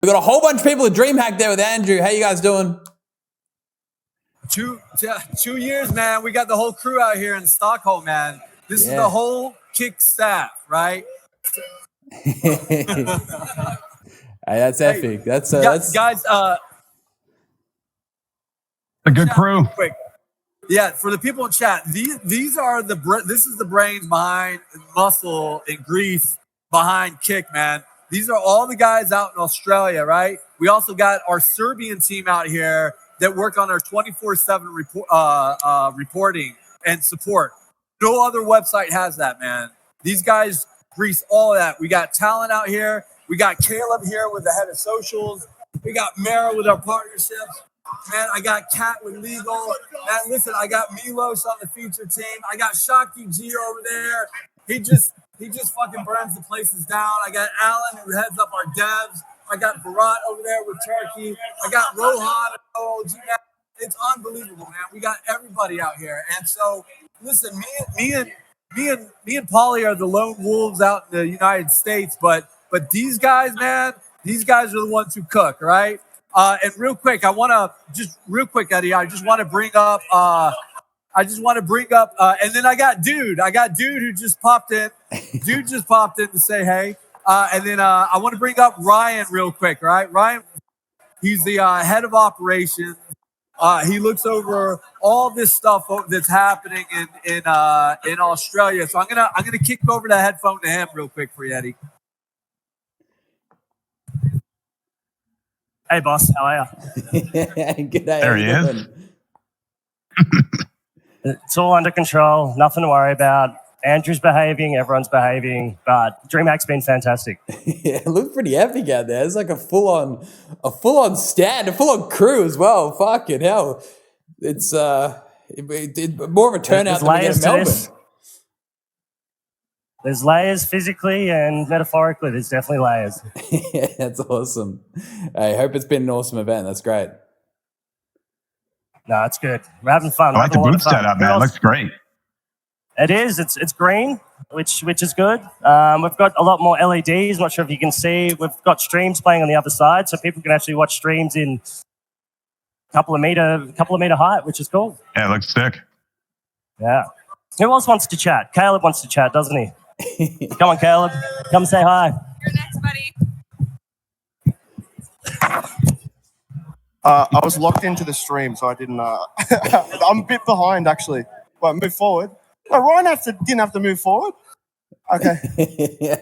We got a whole bunch of people at DreamHack there with Andrew. How you guys doing? 2 years, man. We got the whole crew out here in Stockholm, man. This is the whole Kick staff, right? Hey, that's epic. That's guys. A good crew. Quick. Yeah, for the people in chat, these are this is the brains behind muscle and grease behind Kick, man. These are all the guys out in Australia, right? We also got our Serbian team out here that work on our 24/7 reporting and support. No other website has that, man. These guys grease all of that. We got talent out here. We got Caleb here with the head of socials. We got Mara with our partnerships. Man, I got Kat with legal. Man, listen, I got Milos on the feature team. I got Shakti G over there. He just fucking burns the places down. I got Alan who heads up our devs. I got Barat over there with Turkey. I got Rohan and OG. It's unbelievable, man. We got everybody out here. And so, listen, me and Paulie are the lone wolves out in the United States, but these guys, man, these guys are the ones who cook, right? And real quick, Eddie, I just want to bring up, and then I got Dude who just popped in. Dude just popped in to say hey. And then I want to bring up Ryan real quick, right? Ryan, he's the head of operations. He looks over all this stuff that's happening in Australia. So I'm gonna kick over the headphone to him real quick for you, Eddie. Hey, boss, how are you? G'day. There he is. It's all under control. Nothing to worry about. Andrew's behaving. Everyone's behaving. But DreamHack's been fantastic. Yeah, it looks pretty epic out there. It's like a full-on stand, a full-on crew as well. Fucking hell. It's more of a turnout than we get in Melbourne. There's layers physically and metaphorically. There's definitely layers. Yeah, that's awesome. I hope it's been an awesome event. That's great. No, it's good. We're having fun. I like the booth setup, man. It looks great. It is. It's green, which is good. We've got a lot more LEDs. Not sure if you can see. We've got streams playing on the other side, so people can actually watch streams in a couple of meter height, which is cool. Yeah, it looks sick. Yeah. Who else wants to chat? Caleb wants to chat, doesn't he? Come on, Caleb. Come say hi. You're next, buddy. I was locked into the stream, so I didn't. I'm a bit behind, actually. Well, move forward. No, Ryan didn't have to move forward. Okay.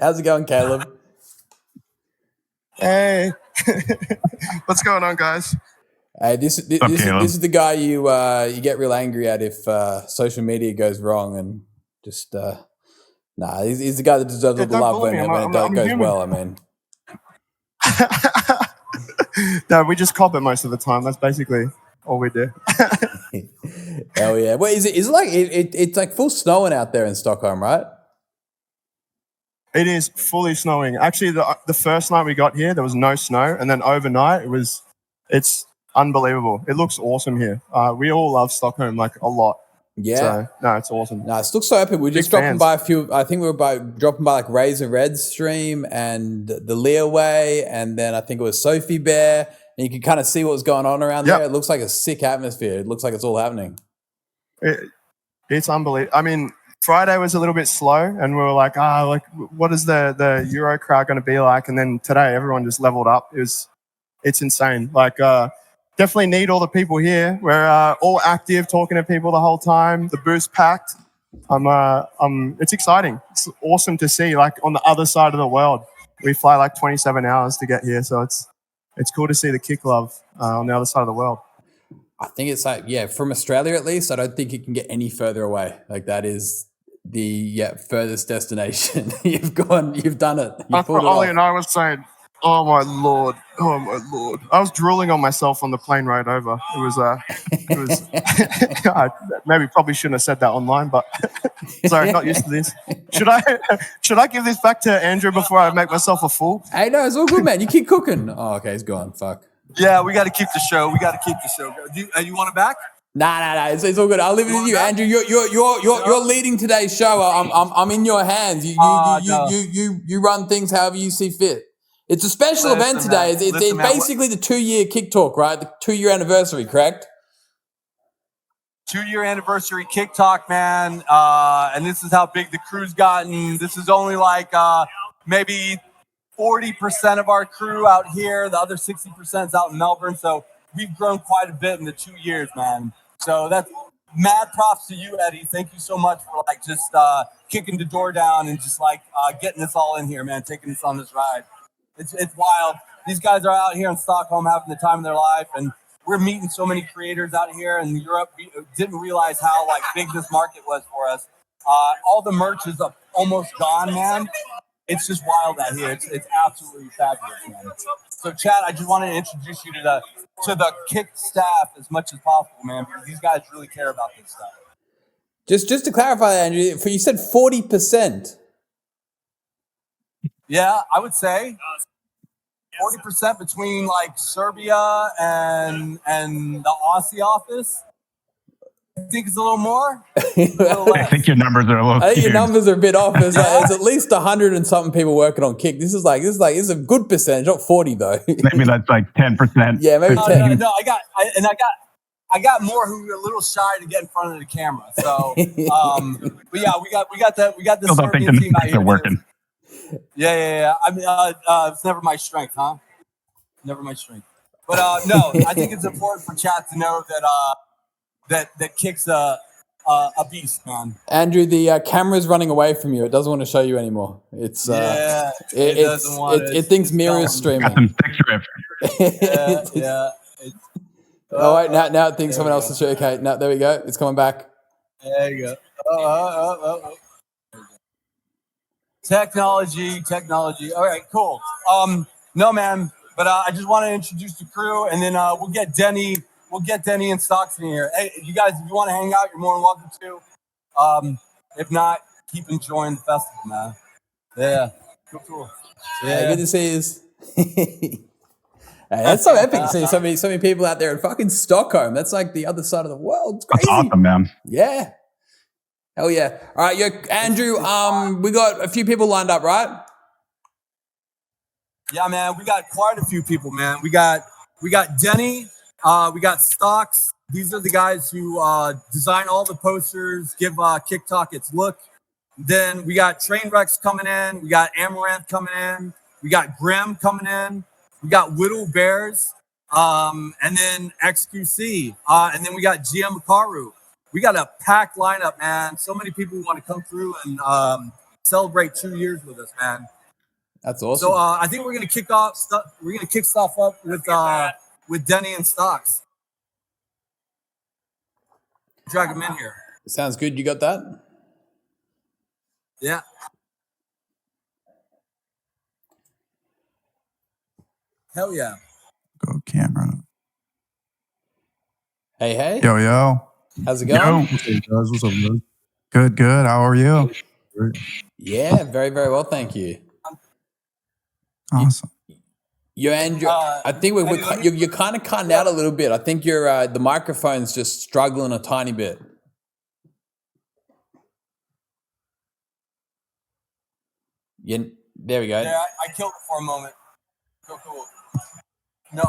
How's it going, Caleb? Hey. What's going on, guys? Hey, this is the guy you get real angry at if social media goes wrong, and just he's the guy that deserves all the love when it goes well. I mean, no, we just cop it most of the time. That's basically all we do. Hell yeah! Well, is it like it's like full snowing out there in Stockholm, right? It is fully snowing. Actually, the first night we got here, there was no snow, and then overnight it's unbelievable. It looks awesome here. We all love Stockholm like a lot. Yeah. So, no, it's awesome. No, it looks so epic. We're just dropping by a few. I think we were dropping by like Razor Red's stream and the Leaway, and then I think it was Sophie Bear. And you can kind of see what was going on around there. It looks like a sick atmosphere. It looks like it's all happening. It's unbelievable. I mean, Friday was a little bit slow, and we were like, what is the Euro crowd going to be like? And then today, everyone just leveled up. It's insane. Like, definitely need all the people here. We're all active, talking to people the whole time. The booth's packed. It's exciting. It's awesome to see. Like on the other side of the world, we fly like 27 hours to get here, so it's cool to see the kick love on the other side of the world. I think it's like, from Australia at least, I don't think it can get any further away. Like that is the furthest destination. You've done it. That's what Ollie and I was saying. Oh my lord! I was drooling on myself on the plane ride over. It was I probably shouldn't have said that online, but sorry, not used to this. Should I give this back to Andrew before I make myself a fool? Hey, no, it's all good, man. You keep cooking. Oh, okay, he's gone. Fuck. Yeah, we got to keep the show. You want it back? Nah. It's all good. I'll leave it with you, Andrew. You're leading today's show. I'm in your hands. You run things however you see fit. It's a special event today. It's basically the 2-year Kick Talk, right? The 2-year anniversary, correct? 2-year anniversary Kick Talk, man. And this is how big the crew's gotten. This is only like maybe 40% of our crew out here. The other 60% is out in Melbourne. So we've grown quite a bit in the 2 years, man. So that's mad props to you, Eddie. Thank you so much for like just kicking the door down and just like getting us all in here, man, taking us on this ride. It's wild. These guys are out here in Stockholm having the time of their life, and we're meeting so many creators out here in Europe. We didn't realize how like big this market was for us. All the merch is almost gone, man. It's just wild out here. It's absolutely fabulous, man. So, Chad, I just wanted to introduce you to the Kick staff as much as possible, man, because these guys really care about this stuff. Just to clarify, Andrew, you said 40%. Yeah, I would say 40% between like Serbia and the Aussie office. I think it's a little more. I think your numbers are a little. I think your numbers are a bit off. There's at least 100 and something people working on Kick. This is a good percentage, not 40 though. Maybe that's like 10%. Yeah, maybe 10. No, I got more who are a little shy to get in front of the camera. So, but yeah, we got the Serbian team out here. Working. Yeah. I mean, it's never my strength, huh? Never my strength. But no, I think it's important for chat to know that Kick's a beast, man. Andrew, the camera's running away from you. It doesn't want to show you anymore. It's it thinks Mira's streaming. Got some stick drift. Yeah. Oh wait, now it thinks someone else is streaming. Okay, no, there we go. It's coming back. There you go. Technology. All right, cool. No, man, but I just want to introduce the crew, and then we'll get Denny and Stocks in here. Hey, you guys, if you want to hang out, you're more than welcome to. If not, keep enjoying the festival, man. Yeah, cool. Yeah, good to see you. Hey, that's so epic to see so many people out there in fucking Stockholm. That's like the other side of the world. It's crazy. That's awesome, man. Yeah. Hell yeah. All right, Andrew, we got a few people lined up, right? Yeah, man, we got quite a few people, man. We got Denny, we got Stocks. These are the guys who design all the posters, give Kick Talk its look. Then we got Trainwrecks coming in. We got Amouranth coming in. We got Grym coming in. We got Wittlebears, and then XQC, and then we got GMHikaru. We got a packed lineup, man. So many people want to come through and celebrate 2 years with us, man. That's awesome. So I think we're gonna kick off. We're gonna kick stuff up with Denny and Stocks. Drag them in here. Sounds good. You got that? Yeah. Hell yeah. Go camera. Hey. Yo. How's it going? Yo. Hey guys, what's up, man? Good. How are you? Great. Yeah, very, very well, thank you. Awesome. You're Andrew. I think you're kind of cutting out a little bit. I think the microphone's just struggling a tiny bit. There we go. Yeah, I killed it for a moment. Cool. No,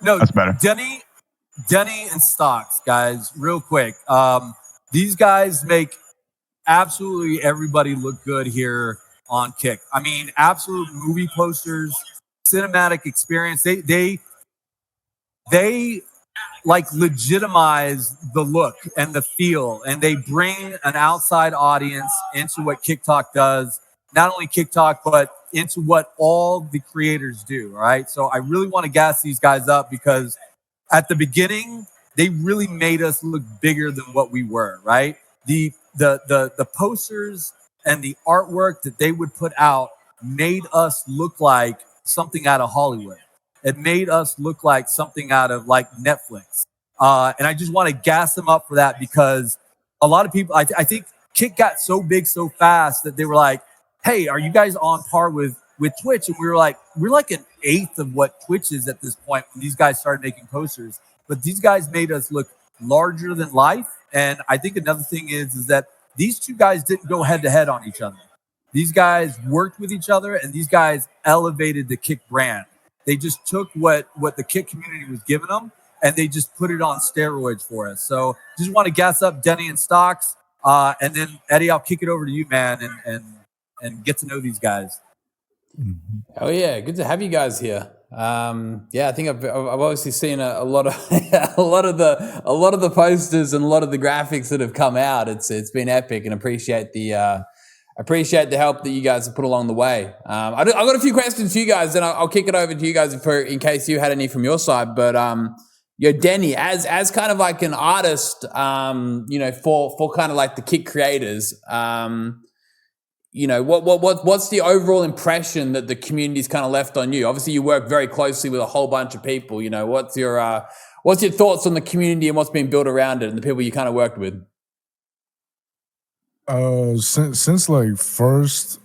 That's better. Denny and Stocks, guys, real quick. These guys make absolutely everybody look good here on Kick. I mean, absolute movie posters, cinematic experience. They like legitimize the look and the feel, and they bring an outside audience into what Kick Talk does. Not only Kick Talk, but into what all the creators do, right? So I really want to gas these guys up because at the beginning, they really made us look bigger than what we were, right? The posters and the artwork that they would put out made us look like something out of Hollywood. It made us look like something out of like Netflix. And I just want to gas them up for that because a lot of people, I think Kick got so big so fast that they were like, hey, are you guys on par with Twitch? And we were like, we're like an eighth of what Twitch is at this point when these guys started making posters. But these guys made us look larger than life. And I think another thing is that these two guys didn't go head to head on each other. These guys worked with each other, and these guys elevated the Kick brand. They just took what the Kick community was giving them, and they just put it on steroids for us. So just want to gas up Denny and Stocks, and then Eddie, I'll kick it over to you, man, and get to know these guys. Oh yeah, good to have you guys here. I think I've obviously seen a lot of a lot of the posters and a lot of the graphics that have come out. It's been epic, and appreciate the help that you guys have put along the way. I've got a few questions for you guys, and I'll kick it over to you guys in case you had any from your side. But Denny, as kind of like an artist, for kind of like the Kick creators, what's the overall impression that the community's kind of left on you? Obviously, you work very closely with a whole bunch of people. What's your thoughts on the community and what's been built around it and the people you kind of worked with? Since I first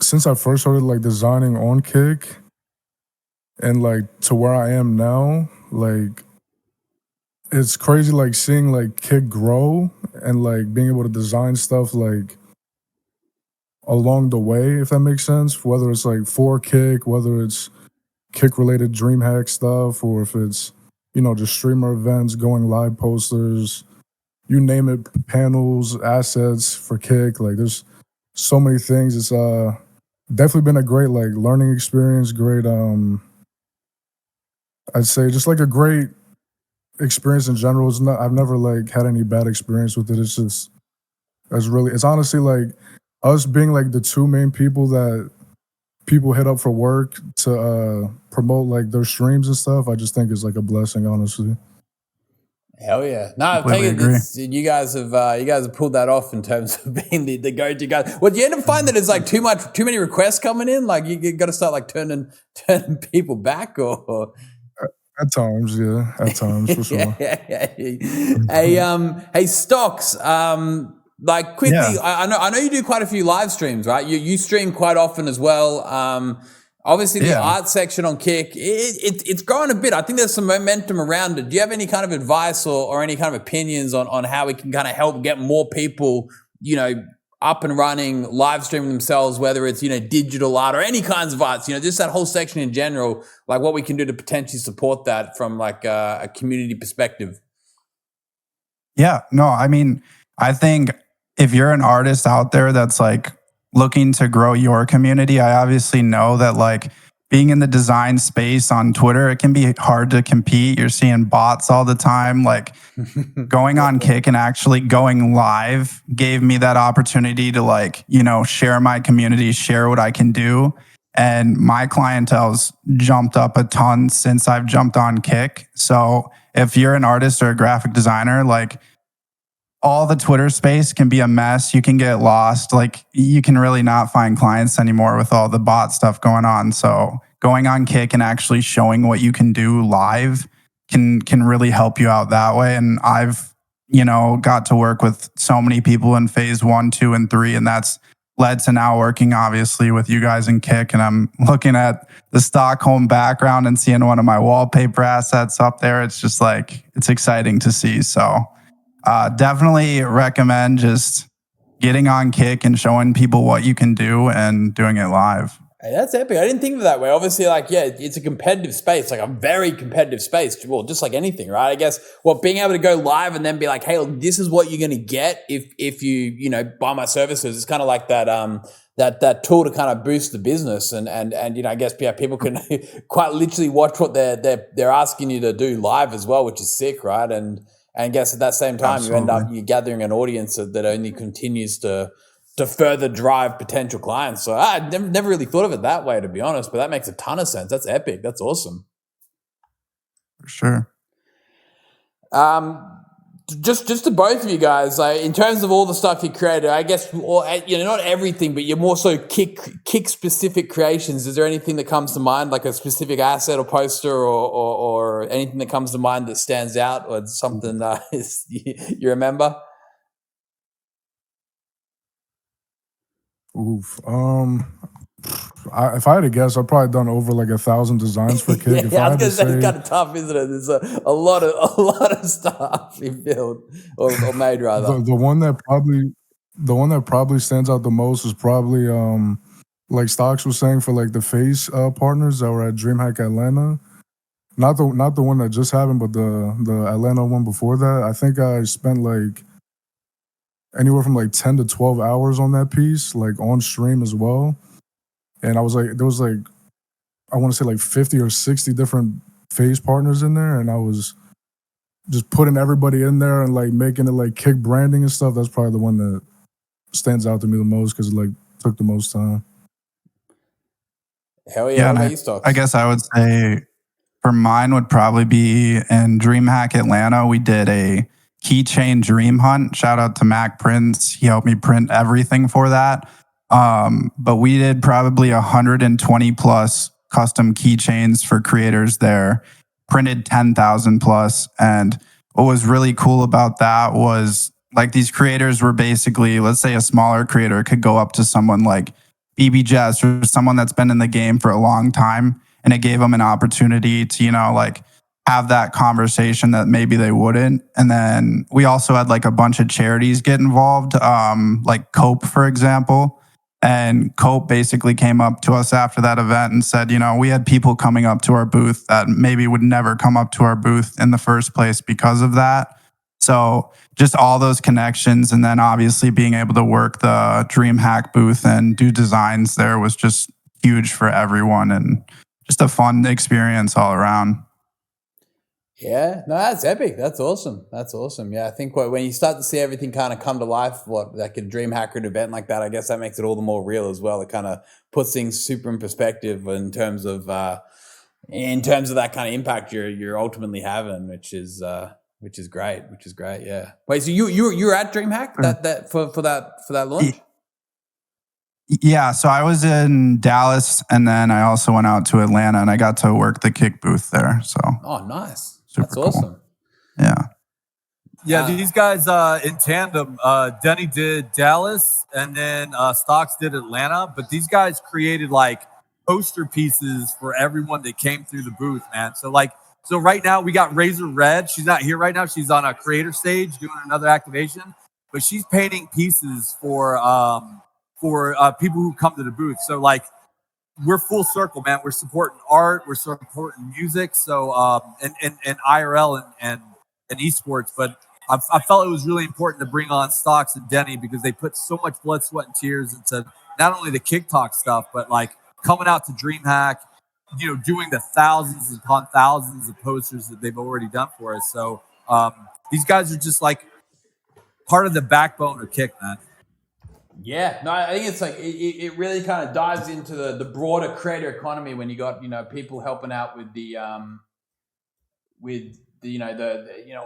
started like designing on Kick, and like to where I am now, like it's crazy like seeing like Kick grow and like being able to design stuff like along the way, if that makes sense. Whether it's like for Kick, whether it's Kick related DreamHack stuff, or if it's just streamer events, going live posters. You name it, panels, assets for Kick. Like there's so many things. It's definitely been a great like learning experience. Great, I'd say just like a great experience in general. I've never like had any bad experience with it. It's honestly like us being like the two main people that people hit up for work to promote like their streams and stuff. I just think it's like a blessing, honestly. Hell yeah! No, I think you guys have pulled that off in terms of being the go-to guys. Well, do you end up finding that there's like too many requests coming in? Like you got to start like turning people back, or at times, yeah, at times for sure. Hey, Stocks. Like quickly, I know you do quite a few live streams, right? You stream quite often as well. Obviously, the art section on Kick, it's growing a bit. I think there's some momentum around it. Do you have any kind of advice or any kind of opinions on how we can kind of help get more people, up and running, live streaming themselves, whether it's, digital art or any kinds of arts, just that whole section in general, like what we can do to potentially support that from like a community perspective? Yeah, no, I mean, I think if you're an artist out there that's like looking to grow your community, I obviously know that like being in the design space on Twitter, it can be hard to compete. You're seeing bots all the time. Like going on Kick and actually going live gave me that opportunity to like, share my community, share what I can do. And my clientele's jumped up a ton since I've jumped on Kick. So if you're an artist or a graphic designer, like all the Twitter space can be a mess. You can get lost. Like you can really not find clients anymore with all the bot stuff going on. So going on Kick and actually showing what you can do live can really help you out that way. And I've, got to work with so many people in phase 1, 2, and 3. And that's led to now working obviously with you guys in Kick. And I'm looking at the Stockholm background and seeing one of my wallpaper assets up there. It's just like, it's exciting to see. So definitely recommend just getting on Kick and showing people what you can do and doing it live. Hey, that's epic. I didn't think of it that way. Obviously, it's a competitive space, like a very competitive space. Well, just like anything, right? I guess being able to go live and then be like, hey, look, this is what you're going to get if you buy my services. It's kind of like that tool to kind of boost the business and I guess people can quite literally watch what they're asking you to do live as well, which is sick, right? And I guess at that same time, you're gathering an audience that only continues to further drive potential clients. So I never really thought of it that way, to be honest, but that makes a ton of sense. That's epic. That's awesome. For sure. Just to both of you guys, like in terms of all the stuff you created, I guess, not everything, but you're more so kick specific creations. Is there anything that comes to mind, like a specific asset or poster or anything that comes to mind that stands out or something you remember? Oof. If I had to guess, I've probably done over like 1,000 designs for Kick. I was gonna say it's kind of tough, isn't it? There's a lot of stuff you built or made rather. The one that the one that probably stands out the most is probably like Stocks was saying, for like the face partners that were at DreamHack Atlanta. Not the one that just happened, but the Atlanta one before that. I think I spent like anywhere from like 10 to 12 hours on that piece, like on stream as well. And I was like, there was like, I want to say like 50 or 60 different phase partners in there. And I was just putting everybody in there and like making it like kick branding and stuff. That's probably the one that stands out to me the most because it like took the most time. Hell yeah, I guess I would say for mine would probably be in DreamHack Atlanta. We did a keychain dream hunt. Shout out to Mac Prince. He helped me print everything for that. But we did probably 120 plus custom keychains for creators there, printed 10,000 plus. And what was really cool about that was like these creators were basically, let's say a smaller creator could go up to someone like BB Jess or someone that's been in the game for a long time. And it gave them an opportunity to, like have that conversation that maybe they wouldn't. And then we also had like a bunch of charities get involved, like Cope, for example. And Cope basically came up to us after that event and said, we had people coming up to our booth that maybe would never come up to our booth in the first place because of that. So just all those connections, and then obviously being able to work the DreamHack booth and do designs there was just huge for everyone and just a fun experience all around. Yeah, no, that's epic. That's awesome. That's awesome. Yeah, I think when you start to see everything kind of come to life, like a DreamHack event like that, I guess that makes it all the more real as well. It kind of puts things super in perspective in terms of that kind of impact you're ultimately having, which is great. Yeah. Wait, so you were at DreamHack that for that launch? Yeah, so I was in Dallas, and then I also went out to Atlanta, and I got to work the kick booth there. So nice. Super That's awesome. Cool. Yeah, these guys in tandem, Denny did Dallas, and then Stocks did Atlanta. But these guys created like poster pieces for everyone that came through the booth, man. So right now we got Razor Red. She's not here right now. She's on a creator stage doing another activation, but she's painting pieces for people who come to the booth. So like, we're full circle, man. We're supporting art. We're supporting music. So and IRL and esports. But I felt it was really important to bring on Stocks and Denny because they put so much blood, sweat, and tears into not only the Kick Talk stuff, but like coming out to DreamHack, doing the thousands upon thousands of posters that they've already done for us. So these guys are just like part of the backbone of Kick, man. Yeah, no, I think it's like it really kind of dives into the broader creator economy when you got people helping out with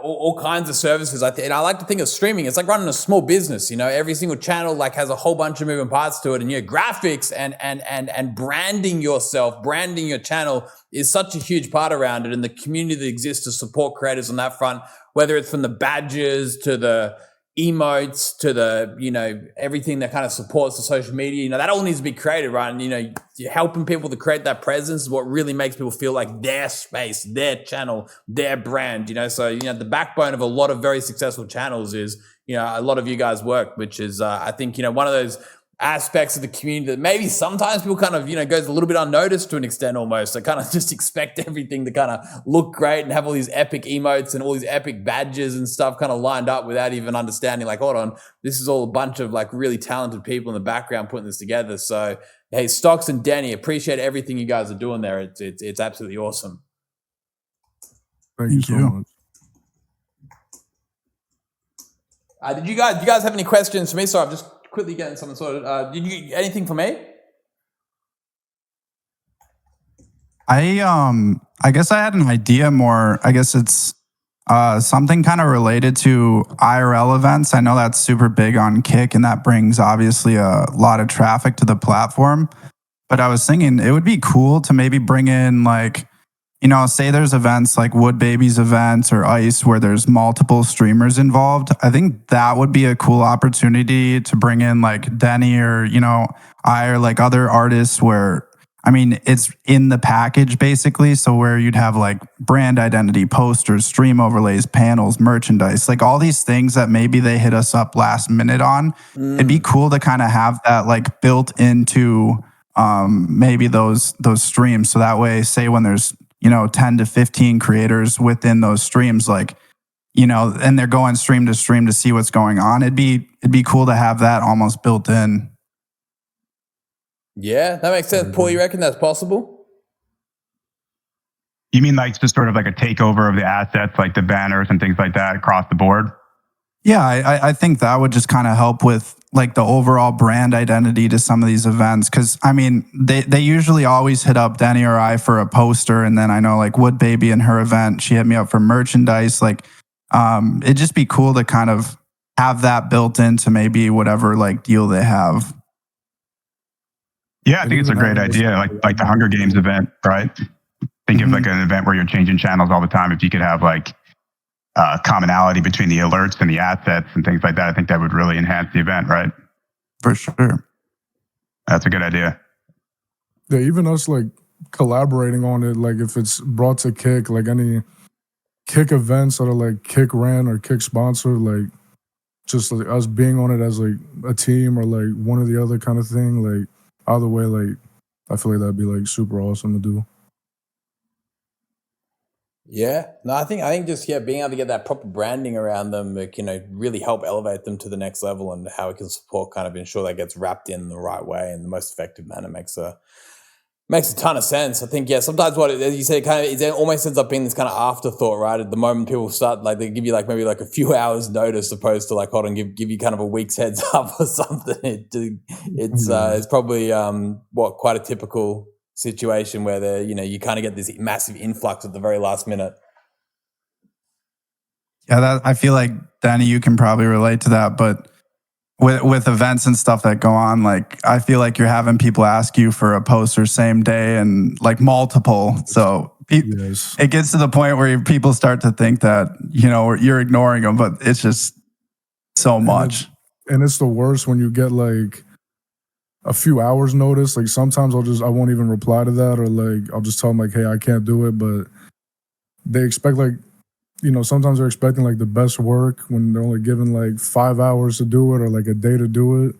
all kinds of services. And I like to think of streaming. It's like running a small business. Every single channel like has a whole bunch of moving parts to it, and graphics and branding yourself, branding your channel is such a huge part around it, and the community that exists to support creators on that front, whether it's from the badges to the emotes to the everything that kind of supports the social media, that all needs to be created, right? And you're helping people to create that presence is what really makes people feel like their space, their channel, their brand. So the backbone of a lot of very successful channels is a lot of you guys work, which is I think one of those aspects of the community that maybe sometimes people kind of goes a little bit unnoticed to an extent almost. They kind of just expect everything to kind of look great and have all these epic emotes and all these epic badges and stuff kind of lined up without even understanding like, hold on, this is all a bunch of like really talented people in the background putting this together. So hey, Stocks and Denny, appreciate everything you guys are doing there. It's absolutely awesome. Thank you so much. Do you guys have any questions for me? Sorry, I'm just quickly getting something sorted. Did you anything for me? I guess I had an idea more. I guess it's something kind of related to IRL events. I know that's super big on Kick, and that brings obviously a lot of traffic to the platform. But I was thinking it would be cool to maybe bring in like, say there's events like Wood Babies events or Ice where there's multiple streamers involved. I think that would be a cool opportunity to bring in like Denny or, I or like other artists where I mean, it's in the package basically. So where you'd have like brand identity, posters, stream overlays, panels, merchandise, like all these things that maybe they hit us up last minute on. It'd be cool to kind of have that like built into maybe those streams. So that way, say when there's, 10 to 15 creators within those streams, like, and they're going stream to stream to see what's going on. It'd be cool to have that almost built in. Yeah, that makes sense. Paul, you reckon that's possible? You mean like just sort of like a takeover of the assets, like the banners and things like that across the board? Yeah, I think that would just kind of help with like the overall brand identity to some of these events. Cause I mean, they usually always hit up Denny or I for a poster. And then I know like Wood Baby in her event, she hit me up for merchandise. Like, it'd just be cool to kind of have that built into maybe whatever like deal they have. Yeah, I think it's a great idea. Like the Hunger Games event, right? Think of like an event where you're changing channels all the time. If you could have like commonality between the alerts and the assets and things like that, I think that would really enhance the event, right? For sure. That's a good idea. Yeah, even us like collaborating on it, like if it's brought to Kick, like any Kick events that are like Kick ran or Kick sponsored, like just like us being on it as like a team or like one or the other kind of thing, like either way, like I feel like that'd be like super awesome to do. Yeah, no, I think just being able to get that proper branding around them, like, really help elevate them to the next level, and how we can support kind of ensure that gets wrapped in the right way and the most effective manner makes a ton of sense. I think sometimes as you said, it almost ends up being this kind of afterthought, right? At the moment people start, like they give you like maybe like a few hours notice, opposed to like hold on, give you kind of a week's heads up or something. It's probably quite a typical situation where you kind of get this massive influx at the very last minute. Yeah, I feel like Danny, you can probably relate to that, but with events and stuff that go on, like I feel like you're having people ask you for a poster same day and like multiple. So it gets to the point where people start to think that you're ignoring them, but it's just so much. And it's the worst when you get like a few hours notice. Like sometimes I won't even reply to that, or like I'll just tell them like, hey, I can't do it. But they expect like, sometimes they're expecting like the best work when they're only given like 5 hours to do it or like a day to do it.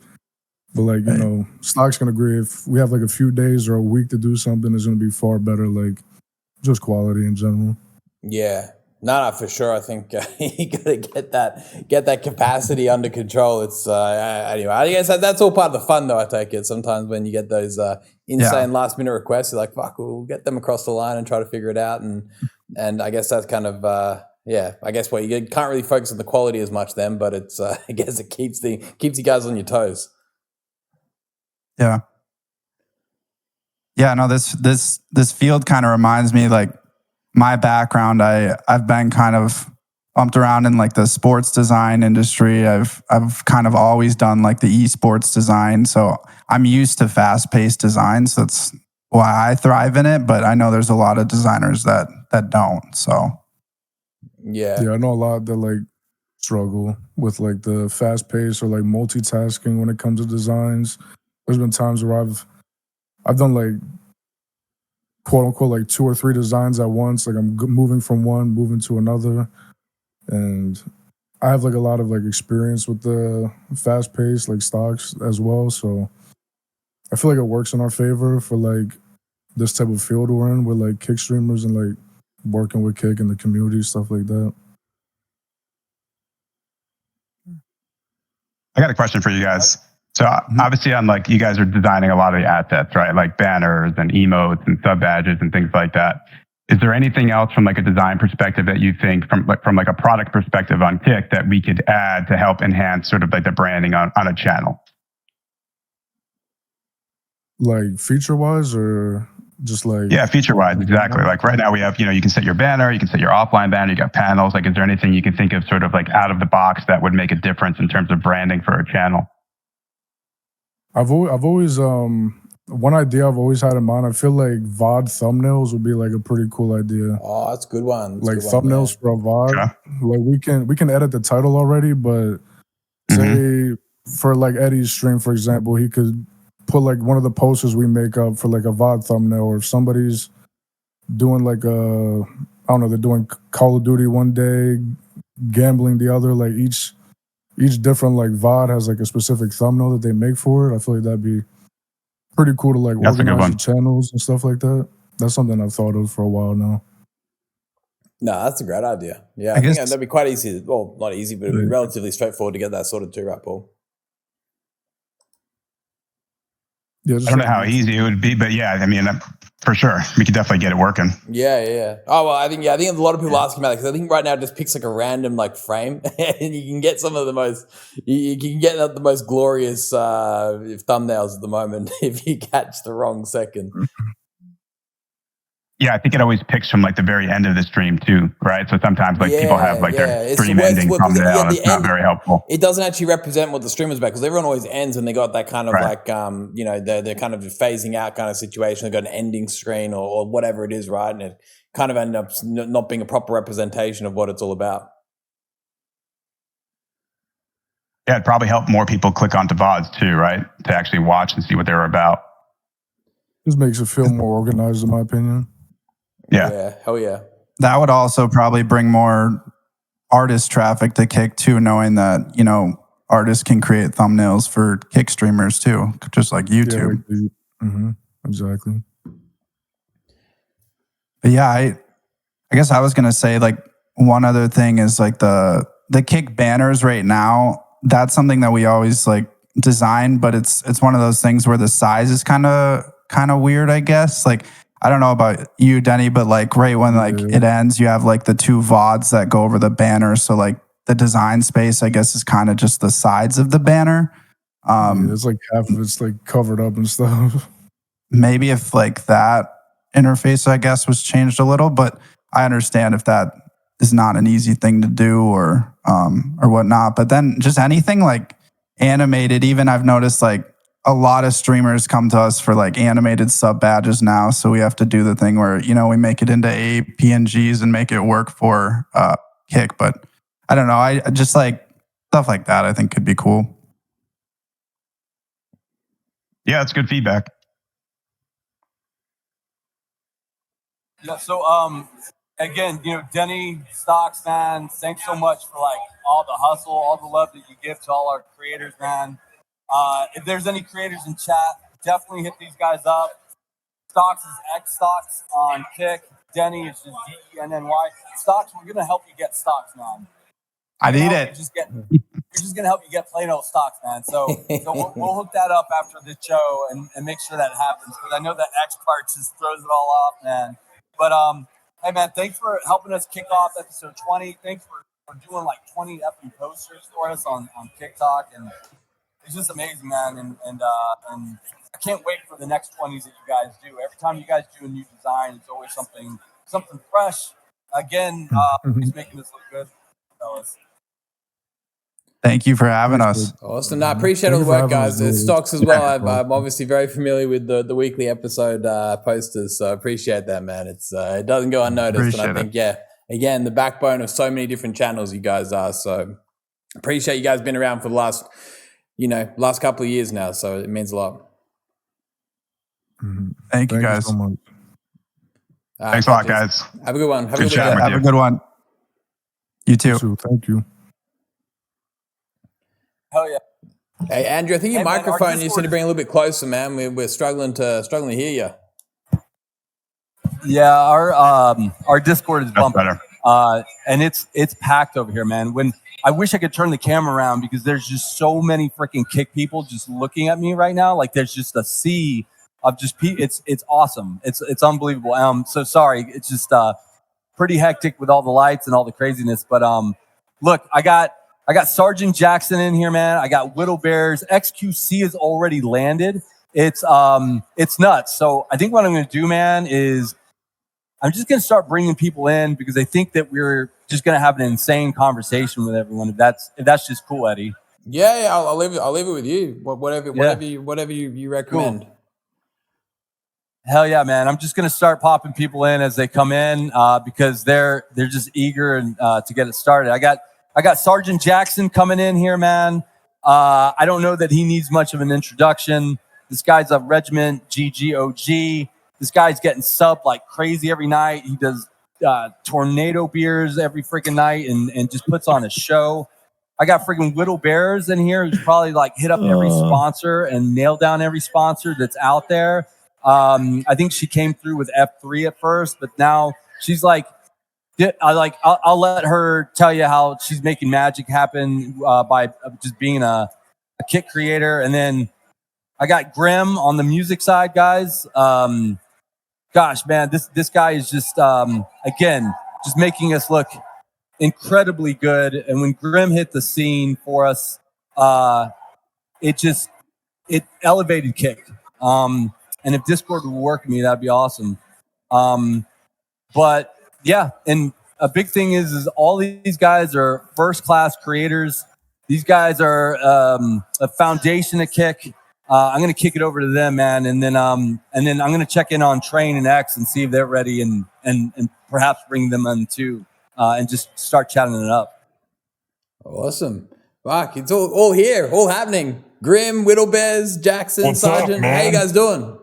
But like, Stocks can agree, if we have like a few days or a week to do something, it's going to be far better, like just quality in general. Yeah. No, for sure. I think you got to get that capacity under control. It's anyway. I guess that's all part of the fun, though. I take it sometimes when you get those insane last minute requests, you're like, "Fuck, we'll get them across the line and try to figure it out." And I guess that's kind of I guess what you can't really focus on the quality as much then, but it's I guess it keeps you guys on your toes. Yeah. Yeah. No, this field kind of reminds me like. My background, I've been kind of bumped around in like the sports design industry. I've kind of always done like the esports design. So I'm used to fast-paced design. So that's why I thrive in it. But I know there's a lot of designers that don't. So yeah, I know a lot that like struggle with like the fast pace or like multitasking when it comes to designs. There's been times where I've done like quote unquote like 2 or 3 designs at once. Like I'm moving from one, moving to another, and I have like a lot of like experience with the fast pace like stocks as well. So I feel like it works in our favor for like this type of field we're in with like Kick streamers and like working with Kick and the community, stuff like that. I got a question for you guys. So obviously you guys are designing a lot of the assets, right? Like banners and emotes and sub badges and things like that. Is there anything else from like a design perspective that you think from like a product perspective on Kick that we could add to help enhance sort of like the branding on a channel? Like feature wise or just like? Yeah, feature wise, exactly. Like right now we have, you can set your banner, you can set your offline banner, you got panels. Like, is there anything you can think of sort of like out of the box that would make a difference in terms of branding for a channel? I've always one idea I've always had in mind. I feel like VOD thumbnails would be like a pretty cool idea. Oh, that's a good one. Like thumbnails for a VOD. Yeah. Like we can edit the title already, but say for like Eddie's stream, for example, he could put like one of the posters we make up for like a VOD thumbnail, or if somebody's doing like a, I don't know, they're doing Call of Duty one day, gambling the other, like each different like VOD has like a specific thumbnail that they make for it. I feel like that'd be pretty cool to like organize the channels and stuff like that. That's something I've thought of for a while now. No, that's a great idea. Yeah, I think that'd be quite easy. Well, not easy, but it'd be relatively straightforward to get that sorted too, right, Paul? Yeah, I don't know how easy it would be, but yeah, I mean, for sure, we could definitely get it working. Yeah. Oh well, I think a lot of people asking about it, because I think right now it just picks like a random like frame, and you can get some of the most, you can get the most glorious thumbnails at the moment if you catch the wrong second. Yeah, I think it always picks from like the very end of the stream too, right? So sometimes like people have like their stream ending thumbnail, and it's not very helpful. It doesn't actually represent what the stream was about, because everyone always ends and they got that kind of like, you know, they're kind of phasing out kind of situation. They got an ending screen or whatever it is, right? And it kind of ended up not being a proper representation of what it's all about. Yeah, it'd probably help more people click onto VODs too, right? To actually watch and see what they're about. Just makes it feel more organized, in my opinion. Yeah. Hell yeah. That would also probably bring more artist traffic to Kick too, knowing that, you know, artists can create thumbnails for Kick streamers too, just like YouTube. Yeah, exactly. But yeah, I guess I was gonna say like one other thing is like the Kick banners right now. That's something that we always like design, but it's one of those things where the size is kind of weird, I guess. Like, I don't know about you, Denny, but like right when like it ends, you have like the two VODs that go over the banner. So like the design space, I guess, is kind of just the sides of the banner. It's like half of it's like covered up and stuff. Maybe if like that interface, I guess, was changed a little, but I understand if that is not an easy thing to do or whatnot. But then just anything like animated, even I've noticed like a lot of streamers come to us for like animated sub badges now. So we have to do the thing where, you know, we make it into PNGs and make it work for Kick. But I don't know. I just like stuff like that, I think could be cool. Yeah, it's good feedback. Yeah, so again, you know, Denny Stocks, man, thanks so much for like all the hustle, all the love that you give to all our creators, man. If there's any creators in chat, definitely hit these guys up. Stocks is X Stocks on Kick. Denny is just DENNY. Stocks, we're gonna help you get stocks, man. I need it. We're just gonna help you get plain old stocks, man. So we'll hook that up after the show and make sure that happens, because I know that X part just throws it all off, man. But hey, man, thanks for helping us kick off episode 20. Thanks for doing like 20 effing posters for us on TikTok, and it's just amazing, man. And I can't wait for the next 20s that you guys do. Every time you guys do a new design, it's always something fresh. Again, it's making us look good, fellas. Thank you for having us. Awesome. No, I appreciate all the work, guys. It's Stocks as well. I'm obviously very familiar with the weekly episode posters, so I appreciate that, man. It's it doesn't go unnoticed. And I think, again, the backbone of so many different channels you guys are. So appreciate you guys being around for the last couple of years now. So it means a lot. Thank you, guys. So much. Thanks a lot, guys. Have a good one. Good chatting with you. Have a good one. You too. Thank you. Hell yeah. Hey, Andrew, I think your microphone, you need to bring a little bit closer, man. We're struggling to hear you. Yeah, our Discord is bumping. Better. And it's packed over here, man. When I wish I could turn the camera around, because there's just so many freaking Kick people just looking at me right now. Like there's just a sea of just people. It's awesome. It's unbelievable. So sorry. It's just pretty hectic with all the lights and all the craziness. But look, I got SgtJackson in here, man. I got Wittlebears. XQC is already landed. It's nuts. So I think what I'm going to do, man, is I'm just going to start bringing people in, because I think that we're just going to have an insane conversation with everyone. If that's just cool, Eddie. Yeah, I'll leave it with you. Whatever you recommend. Cool. Hell yeah, man. I'm just going to start popping people in as they come in, because they're just eager and to get it started. I got SgtJackson coming in here, man. I don't know that he needs much of an introduction. This guy's a Regiment GGOG. This guy's getting subbed like crazy every night. He does tornado beers every freaking night and just puts on a show. I got freaking Wittlebears in here who's probably like hit up every sponsor and nailed down every sponsor that's out there. I think she came through with F3 at first, but now she's like, I'll let her tell you how she's making magic happen by just being a kit creator. And then I got Grym on the music side, guys. Gosh, man, this guy is just again just making us look incredibly good. And when Grym hit the scene for us, it elevated Kick. And if Discord would work with me, that'd be awesome. But yeah, and a big thing is all these guys are first-class creators. These guys are a foundation of Kick. I'm going to kick it over to them, man, and then I'm going to check in on Train and X and see if they're ready, and perhaps bring them in too, and just start chatting it up. Awesome, fuck! It's all here, all happening. Grym, Wittlebears, Jackson, What's Sergeant, up, how you guys doing?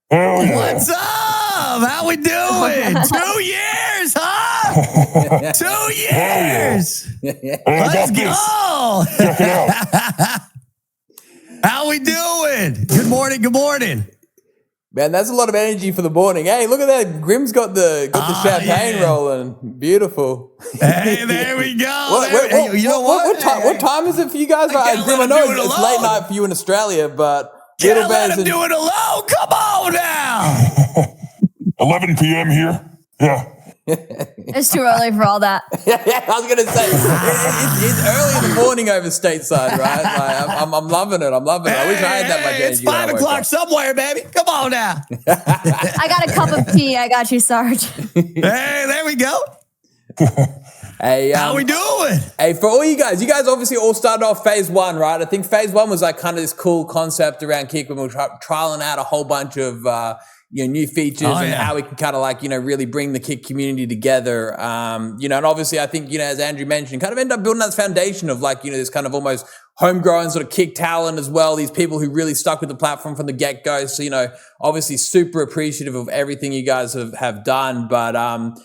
Hell yeah. What's up? How we doing? 2 years, huh? 2 years. Let's go. Check it out. How we doing? Good morning. Good morning. Man, that's a lot of energy for the morning. Hey, look at that. Grym's got the champagne rolling. Beautiful. Hey, there we go. What time is it for you guys? Grym, I know it's late night for you in Australia, but can't let him do it alone. Come on now. 11 p.m. here. Yeah. It's too early for all that. Yeah, I was going to say, it's early in the morning over stateside, right? Like, I'm loving it. I wish I had that much energy. It's 5 o'clock somewhere, baby. Come on now. I got a cup of tea. I got you, Sarge. Hey, there we go. Hey, how we doing? Hey, for all you guys obviously all started off phase 1, right? I think phase 1 was like kind of this cool concept around Kick when we were trialing out a whole bunch of new features and how we can kind of like, really bring the Kick community together. And obviously I think, as Andrew mentioned, kind of end up building that foundation of like, this kind of almost homegrown sort of Kick talent as well. These people who really stuck with the platform from the get-go. So, obviously super appreciative of everything you guys have done. But, I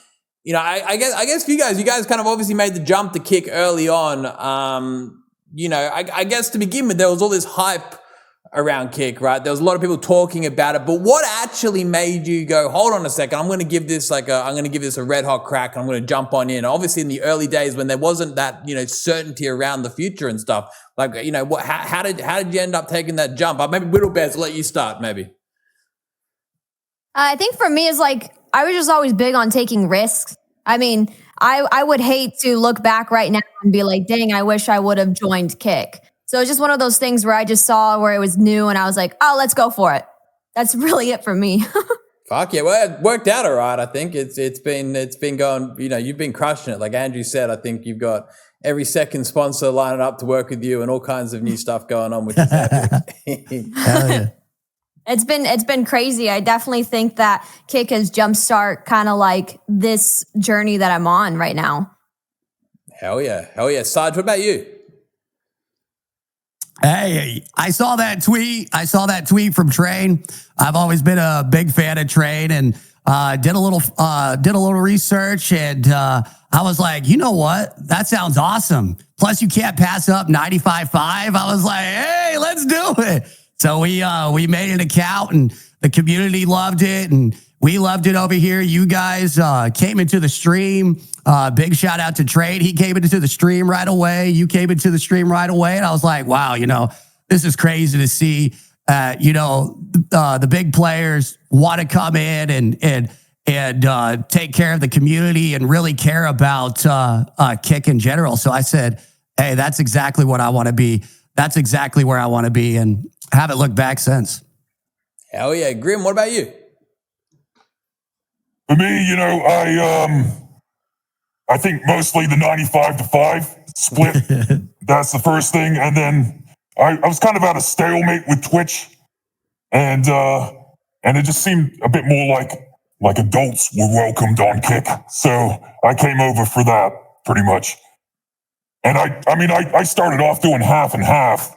guess for you guys kind of obviously made the jump to Kick early on. I guess to begin with, there was all this hype around Kick, right? There was a lot of people talking about it, but what actually made you go, hold on a second, I'm going to give this a red hot crack. I'm going to jump on in. Obviously in the early days when there wasn't that, certainty around the future and stuff, like, how did you end up taking that jump? Maybe Wittlebears, let you start maybe. I think for me is like, I was just always big on taking risks. I mean, I would hate to look back right now and be like, dang, I wish I would have joined Kick. So it's just one of those things where I just saw where it was new and I was like, oh, let's go for it. That's really it for me. Fuck yeah. Well, it worked out all right. I think it's been going, you've been crushing it. Like Andrew said, I think you've got every second sponsor lining up to work with you and all kinds of new stuff going on, which is epic. Hell yeah. It's been crazy. I definitely think that Kick has jumpstart kind of like this journey that I'm on right now. Hell yeah. Sarge, what about you? Hey, I saw that tweet from Train. I've always been a big fan of Train and did a little research and I was like, you know what? That sounds awesome. Plus you can't pass up 95.5. I was like, hey, let's do it. So we made an account and the community loved it and we loved it over here. You guys came into the stream. Big shout out to Train. He came into the stream right away. You came into the stream right away. And I was like, wow, this is crazy to see, the big players want to come in and take care of the community and really care about Kick in general. So I said, hey, that's exactly what I want to be. That's exactly where I want to be and haven't looked back since. Hell yeah. Grym, what about you? For me, I think mostly the 95-5 split. That's the first thing. And then I was kind of at a stalemate with Twitch. And it just seemed a bit more like adults were welcomed on Kick. So I came over for that pretty much. And I started off doing half and half.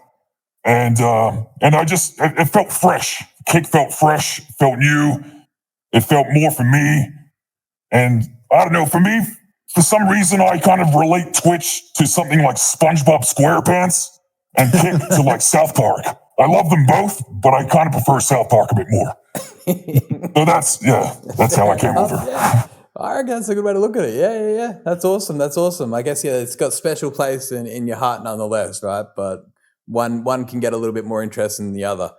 and it felt fresh. Kick felt fresh, felt new. It felt more for me. And I don't know, for me, for some reason, I kind of relate Twitch to something like SpongeBob SquarePants and Kick to like South Park. I love them both, but I kind of prefer South Park a bit more. So that's how I came over. Yeah. I reckon that's a good way to look at it. Yeah. That's awesome. I guess, it's got a special place in your heart nonetheless, right? But one can get a little bit more interesting than the other.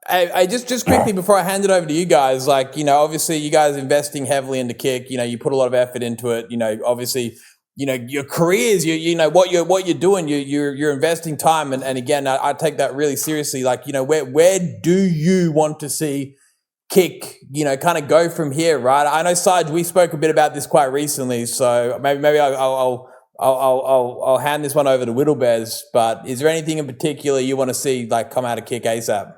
I just quickly before I hand it over to you guys, obviously you guys are investing heavily into Kick. You put a lot of effort into it. Obviously, your careers. What you're doing. You're investing time, and again, I take that really seriously. Where do you want to see Kick? Kind of go from here, right? I know, Sarge, we spoke a bit about this quite recently, so maybe I'll hand this one over to Wittlebears. But is there anything in particular you want to see come out of Kick ASAP?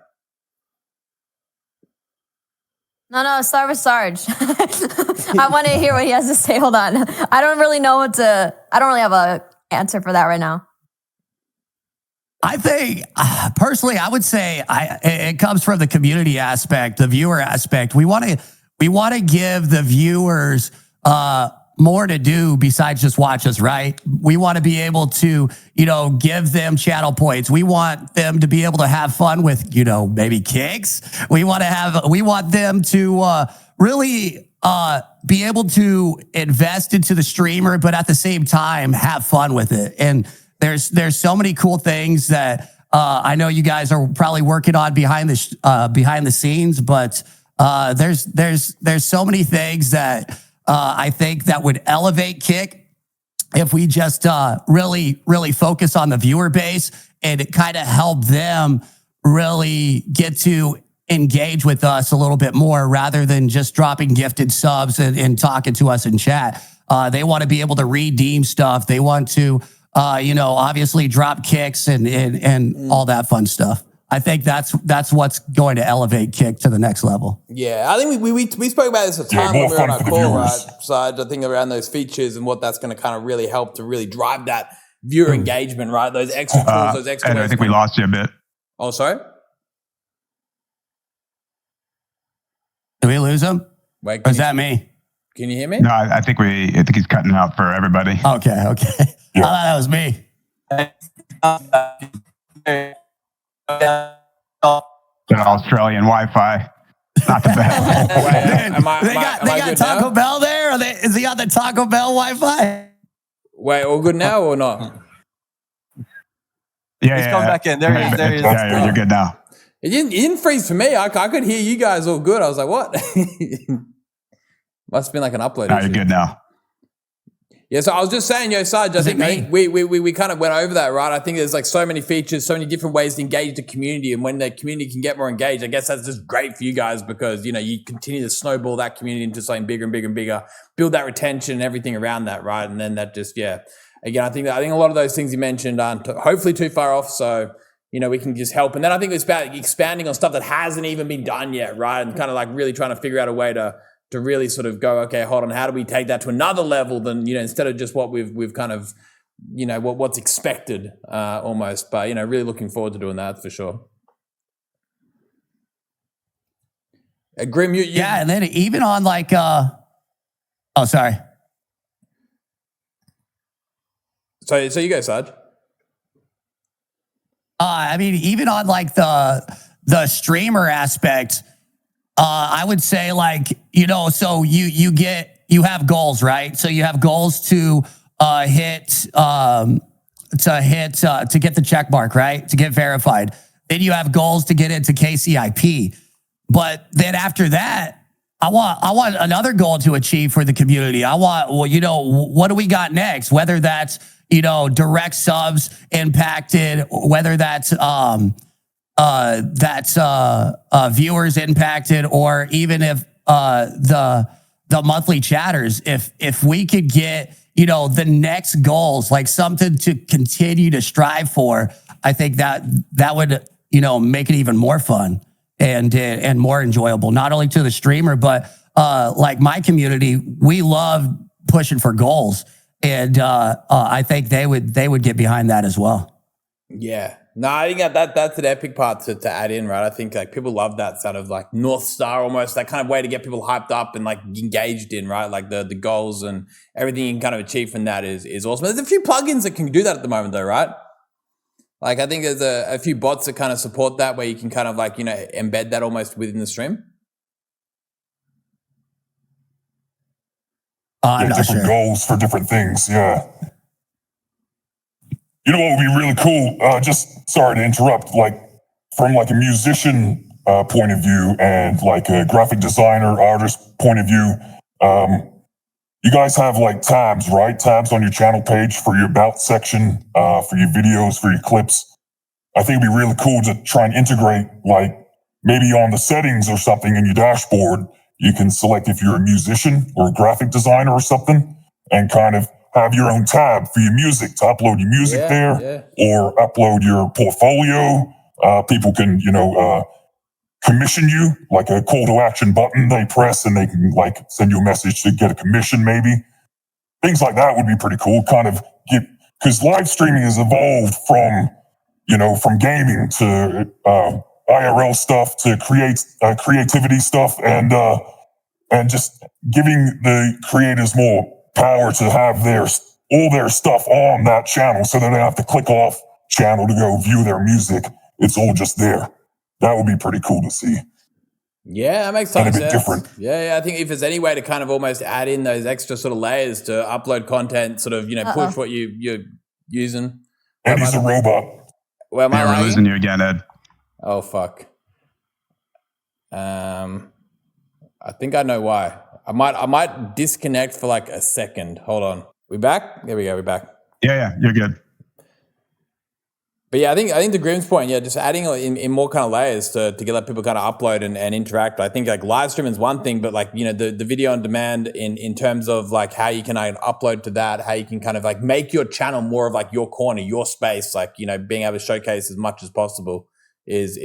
No, start with Sarge. I want to hear what he has to say. Hold on. I don't really have an answer for that right now. I think, personally, I would say it comes from the community aspect, the viewer aspect. We want to give the viewers more to do besides just watch us, right? We want to be able to, give them channel points. We want them to be able to have fun with, maybe kicks. We want them to really be able to invest into the streamer, but at the same time have fun with it. And there's so many cool things that I know you guys are probably working on behind the scenes, but there's so many things that I think that would elevate Kick if we just really, really focus on the viewer base and kind of help them really get to engage with us a little bit more rather than just dropping gifted subs and talking to us in chat. They want to be able to redeem stuff. They want to, obviously drop kicks and all that fun stuff. I think that's what's going to elevate Kick to the next level. Yeah, I think we spoke about this a ton when we were on our call, right? So I think around those features and what that's going to kind of really help to really drive that viewer engagement, right? Those extra tools, those extra. And I think we lost you a bit. Oh, sorry. Did we lose him? Wait, or is that me? Can you hear me? No, I think he's cutting out for everybody. Okay. Yeah. I thought that was me. The Australian Wi-Fi, not the best. They got Taco Bell there? Is he on the Taco Bell Wi-Fi? Wait, all good now or not? Yeah, he's coming back in. There he is. Yeah, you're good now. It didn't freeze for me. I could hear you guys all good. I was like, what? Must have been like an upload issue. You're good now. Yeah, so I was just saying, Sarge, I think we kind of went over that, right? I think there's so many features, so many different ways to engage the community. And when the community can get more engaged, I guess that's just great for you guys because, you continue to snowball that community into something bigger and bigger and bigger, build that retention and everything around that, right? And then that just, again, I think a lot of those things you mentioned aren't hopefully too far off. So, we can just help. And then I think it's about expanding on stuff that hasn't even been done yet, right? And kind of really trying to figure out a way to really sort of go, okay, hold on, how do we take that to another level than, instead of just what we've kind of, what's expected almost. But, really looking forward to doing that for sure. Grym, you yeah, and then even on sorry. So you go, Sarge. Even on the streamer aspect, I would say so you have goals, right? So you have goals to get the check mark, right? To get verified. Then you have goals to get into KCIP. But then after that, I want another goal to achieve for the community. I want, what do we got next? Whether that's, direct subs impacted, whether that's viewers impacted, or even if the monthly chatters, if we could get the next goals, like something to continue to strive for, I think that would make it even more fun and more enjoyable, not only to the streamer but like my community. We love pushing for goals, and I think they would get behind that as well. Yeah, No, I think that's an epic part to add in, right? I think like people love that sort of like North Star almost, that kind of way to get people hyped up and like engaged in, right? Like the goals and everything you can kind of achieve from that is awesome. There's a few plugins that can do that at the moment though, right? Like I think there's a few bots that kind of support that where you can kind of like, embed that almost within the stream. I'm not different sure. goals for different things. Yeah. You know what would be really cool? Just sorry to interrupt. Like from like a musician point of view and like a graphic designer artist point of view, you guys have like tabs, right? Tabs on your channel page for your about section, for your videos, for your clips. I think it'd be really cool to try and integrate, like maybe on the settings or something in your dashboard, you can select if you're a musician or a graphic designer or something and kind of have your own tab for your music to upload your music or upload your portfolio. People can, commission you, like a call to action button they press and they can like send you a message to get a commission maybe. Things like that would be pretty cool. Kind of because live streaming has evolved from, from gaming to IRL stuff to creativity stuff and just giving the creators more power to have all their stuff on that channel so they don't have to click off channel to go view their music. It's all just there. That would be pretty cool to see. Yeah, that makes sense. And a bit different. Yeah, I think if there's any way to kind of almost add in those extra sort of layers to upload content, sort of, push what you're using. And he's a robot. Well, we're losing you again, Ed. Oh, fuck. I think I know why. I might disconnect for like a second. Hold on. We back? There we go. We're back. Yeah, you're good. But yeah, I think to Grym's point, just adding in more kind of layers to let people kind of upload and interact. I think like live streaming is one thing, but like, the video on demand in terms of like how you can upload to that, how you can kind of like make your channel more of like your corner, your space, like, being able to showcase as much as possible is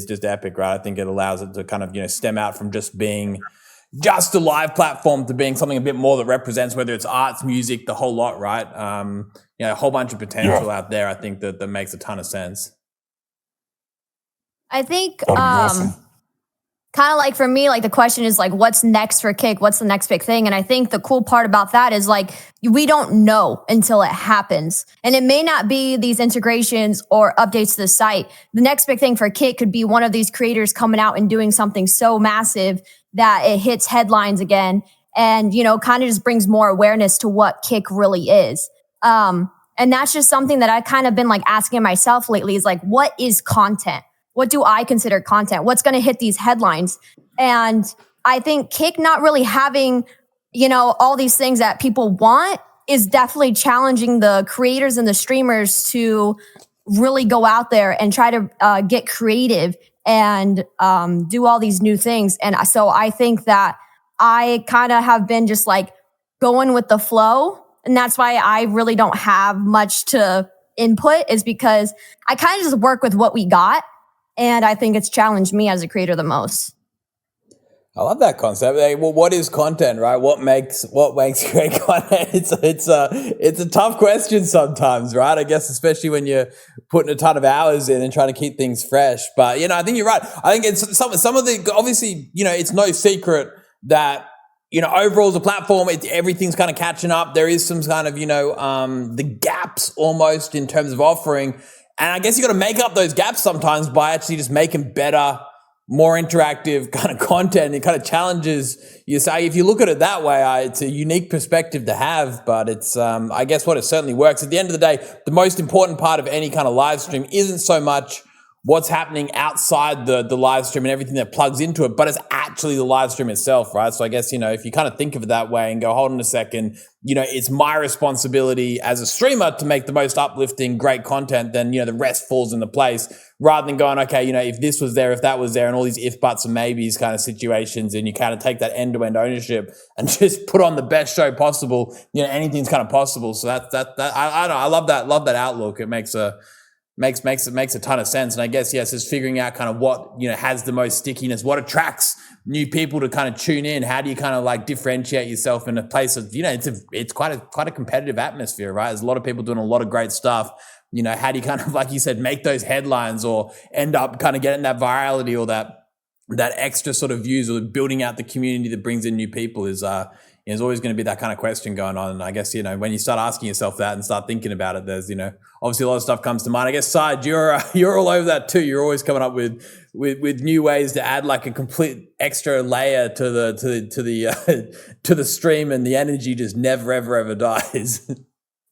just epic, right? I think it allows it to kind of, stem out from just being just a live platform to being something a bit more that represents whether it's arts, music, the whole lot, right? A whole bunch of potential out there. I think that makes a ton of sense. I think Awesome. kind of like for me, like the question is like, what's next for Kick? What's the next big thing? And I think the cool part about that is like, we don't know until it happens. And it may not be these integrations or updates to the site. The next big thing for Kick could be one of these creators coming out and doing something so massive that it hits headlines again and, kind of just brings more awareness to what Kick really is. And that's just something that I've kind of been like asking myself lately is like, what is content? What do I consider content? What's going to hit these headlines? And I think Kick not really having, all these things that people want is definitely challenging the creators and the streamers to really go out there and try to get creative and do all these new things. And so I think that I kind of have been just like going with the flow. And that's why I really don't have much to input is because I kind of just work with what we got. And I think it's challenged me as a creator the most. I love that concept. Well, what is content, right? What makes great content? It's a tough question sometimes, right? I guess especially when you're putting a ton of hours in and trying to keep things fresh. But I think you're right. I think it's some of the obviously it's no secret that overall as a platform, everything's kind of catching up. There is some kind of the gaps almost in terms of offering, and I guess you got to make up those gaps sometimes by actually just making better, more interactive kind of content. It kind of challenges you. So if you look at it that way, it's a unique perspective to have, but it's, I guess what it certainly works. At the end of the day, the most important part of any kind of live stream isn't so much what's happening outside the live stream and everything that plugs into it, but it's actually the live stream itself, right? So I guess, if you kind of think of it that way and go, hold on a second, it's my responsibility as a streamer to make the most uplifting, great content, then, the rest falls into place rather than going, okay, if this was there, if that was there, and all these if, buts, and maybes kind of situations, and you kind of take that end-to-end ownership and just put on the best show possible, anything's kind of possible. So that I don't know, I love that outlook. It makes a ton of sense. And I guess, yes, it's figuring out kind of what, has the most stickiness, what attracts new people to kind of tune in. How do you kind of like differentiate yourself in a place of, it's quite a competitive atmosphere, right? There's a lot of people doing a lot of great stuff, you know, how do you kind of, like you said, make those headlines or end up kind of getting that virality or that extra sort of views or building out the community that brings in new people is always going to be that kind of question going on. And I guess, you know, when you start asking yourself that and start thinking about it, there's, you know, obviously a lot of stuff comes to mind. I guess, Side, you're all over that too. You're always coming up with new ways to add like a complete extra layer to the stream, and the energy just never ever dies.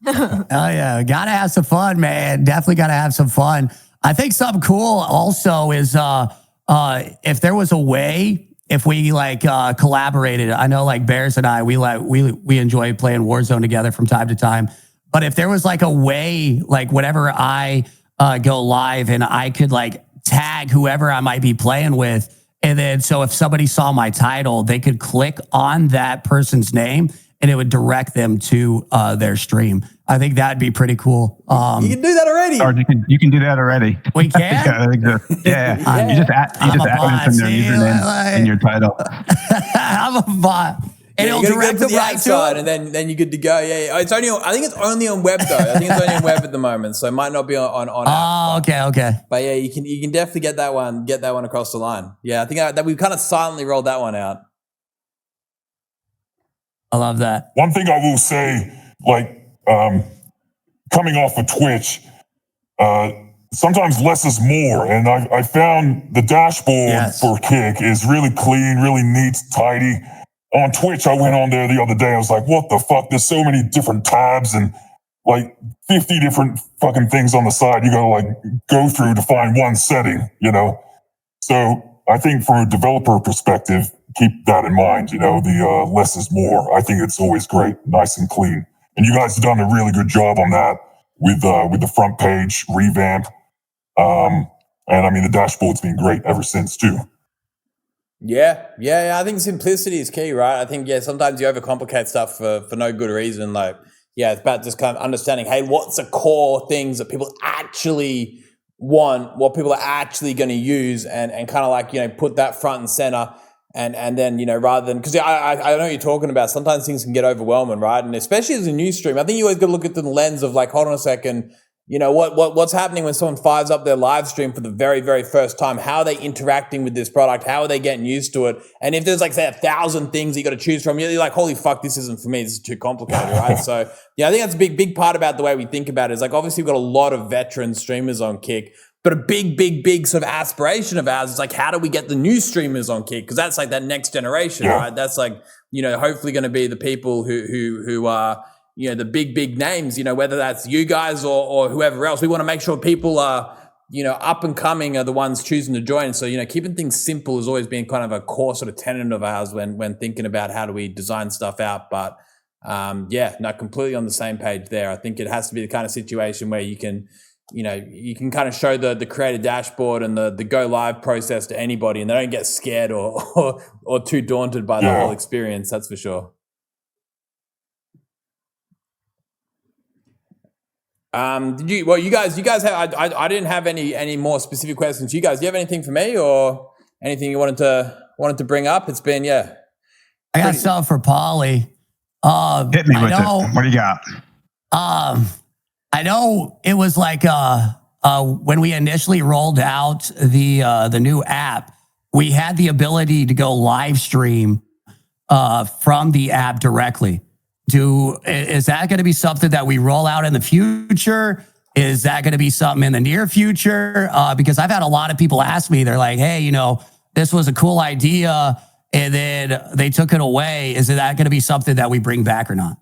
Oh yeah, gotta have some fun, man. Definitely gotta have some fun. I think something cool also is if there was a way, if we like collaborated. I know like Bears and I, we enjoy playing Warzone together from time to time. But if there was like a way, like whenever I go live and I could like tag whoever I might be playing with, and then so if somebody saw my title, they could click on that person's name and it would direct them to their stream. I think that'd be pretty cool. You can do that already. Or you can do that already. We can? Yeah. You just add them from their username in your title. I'm a bot. And it'll direct them right to it. And then you're good to go. Yeah. It's only I think it's only on web though. I think it's only on web at the moment, so it might not be on app. Okay. But yeah, you can definitely get that one across the line. Yeah, I think that we've kind of silently rolled that one out. I love that. One thing I will say, like coming off of Twitch, sometimes less is more. And I found the dashboard for Kick is really clean, really neat, tidy. On Twitch, I went on there the other day. I was like, what the fuck? There's so many different tabs and like 50 different fucking things on the side you gotta like go through to find one setting, you know? So I think from a developer perspective, keep that in mind, you know, the less is more. I think it's always great, nice and clean. And you guys have done a really good job on that with the front page revamp. And I mean, the dashboard's been great ever since too. Yeah. I think simplicity is key, right? I think, sometimes you overcomplicate stuff for no good reason. Like, it's about just kind of understanding, hey, what's the core things that people actually want, what people are actually going to use, and kind of like, you know, put that front and center. And then, you know, rather than, because I know what you're talking about, sometimes things can get overwhelming, right? And especially as a new stream, I think you always got to look at the lens of like, hold on a second, you know, what's happening when someone fires up their live stream for the very, very first time? How are they interacting with this product? How are they getting used to it? And if there's like, say, 1,000 things that you got to choose from, you're like, holy fuck, this isn't for me. This is too complicated, right? So, I think that's a big part about the way we think about it. Is like, obviously we've got a lot of veteran streamers on Kick, but a big sort of aspiration of ours is like, how do we get the new streamers on Kick? Because that's like that next generation, right? That's like, you know, hopefully going to be the people who are, you know, the big names, you know, whether that's you guys or whoever else. We want to make sure people are, you know, up and coming are the ones choosing to join. So, you know, keeping things simple has always been kind of a core sort of tenet of ours when thinking about how do we design stuff out. But completely on the same page there. I think it has to be the kind of situation where you can kind of show the creator dashboard and the go live process to anybody, and they don't get scared or too daunted by the whole experience. That's for sure. You guys have, I didn't have any more specific questions. You guys, do you have anything for me or anything you wanted to bring up? It's been, I got something for Paulie. Hit me with it. What do you got? I know it was like when we initially rolled out the new app, we had the ability to go live stream from the app directly. Is that going to be something that we roll out in the future? Is that going to be something in the near future? Because I've had a lot of people ask me, they're like, hey, you know, this was a cool idea, and then they took it away. Is that going to be something that we bring back or not?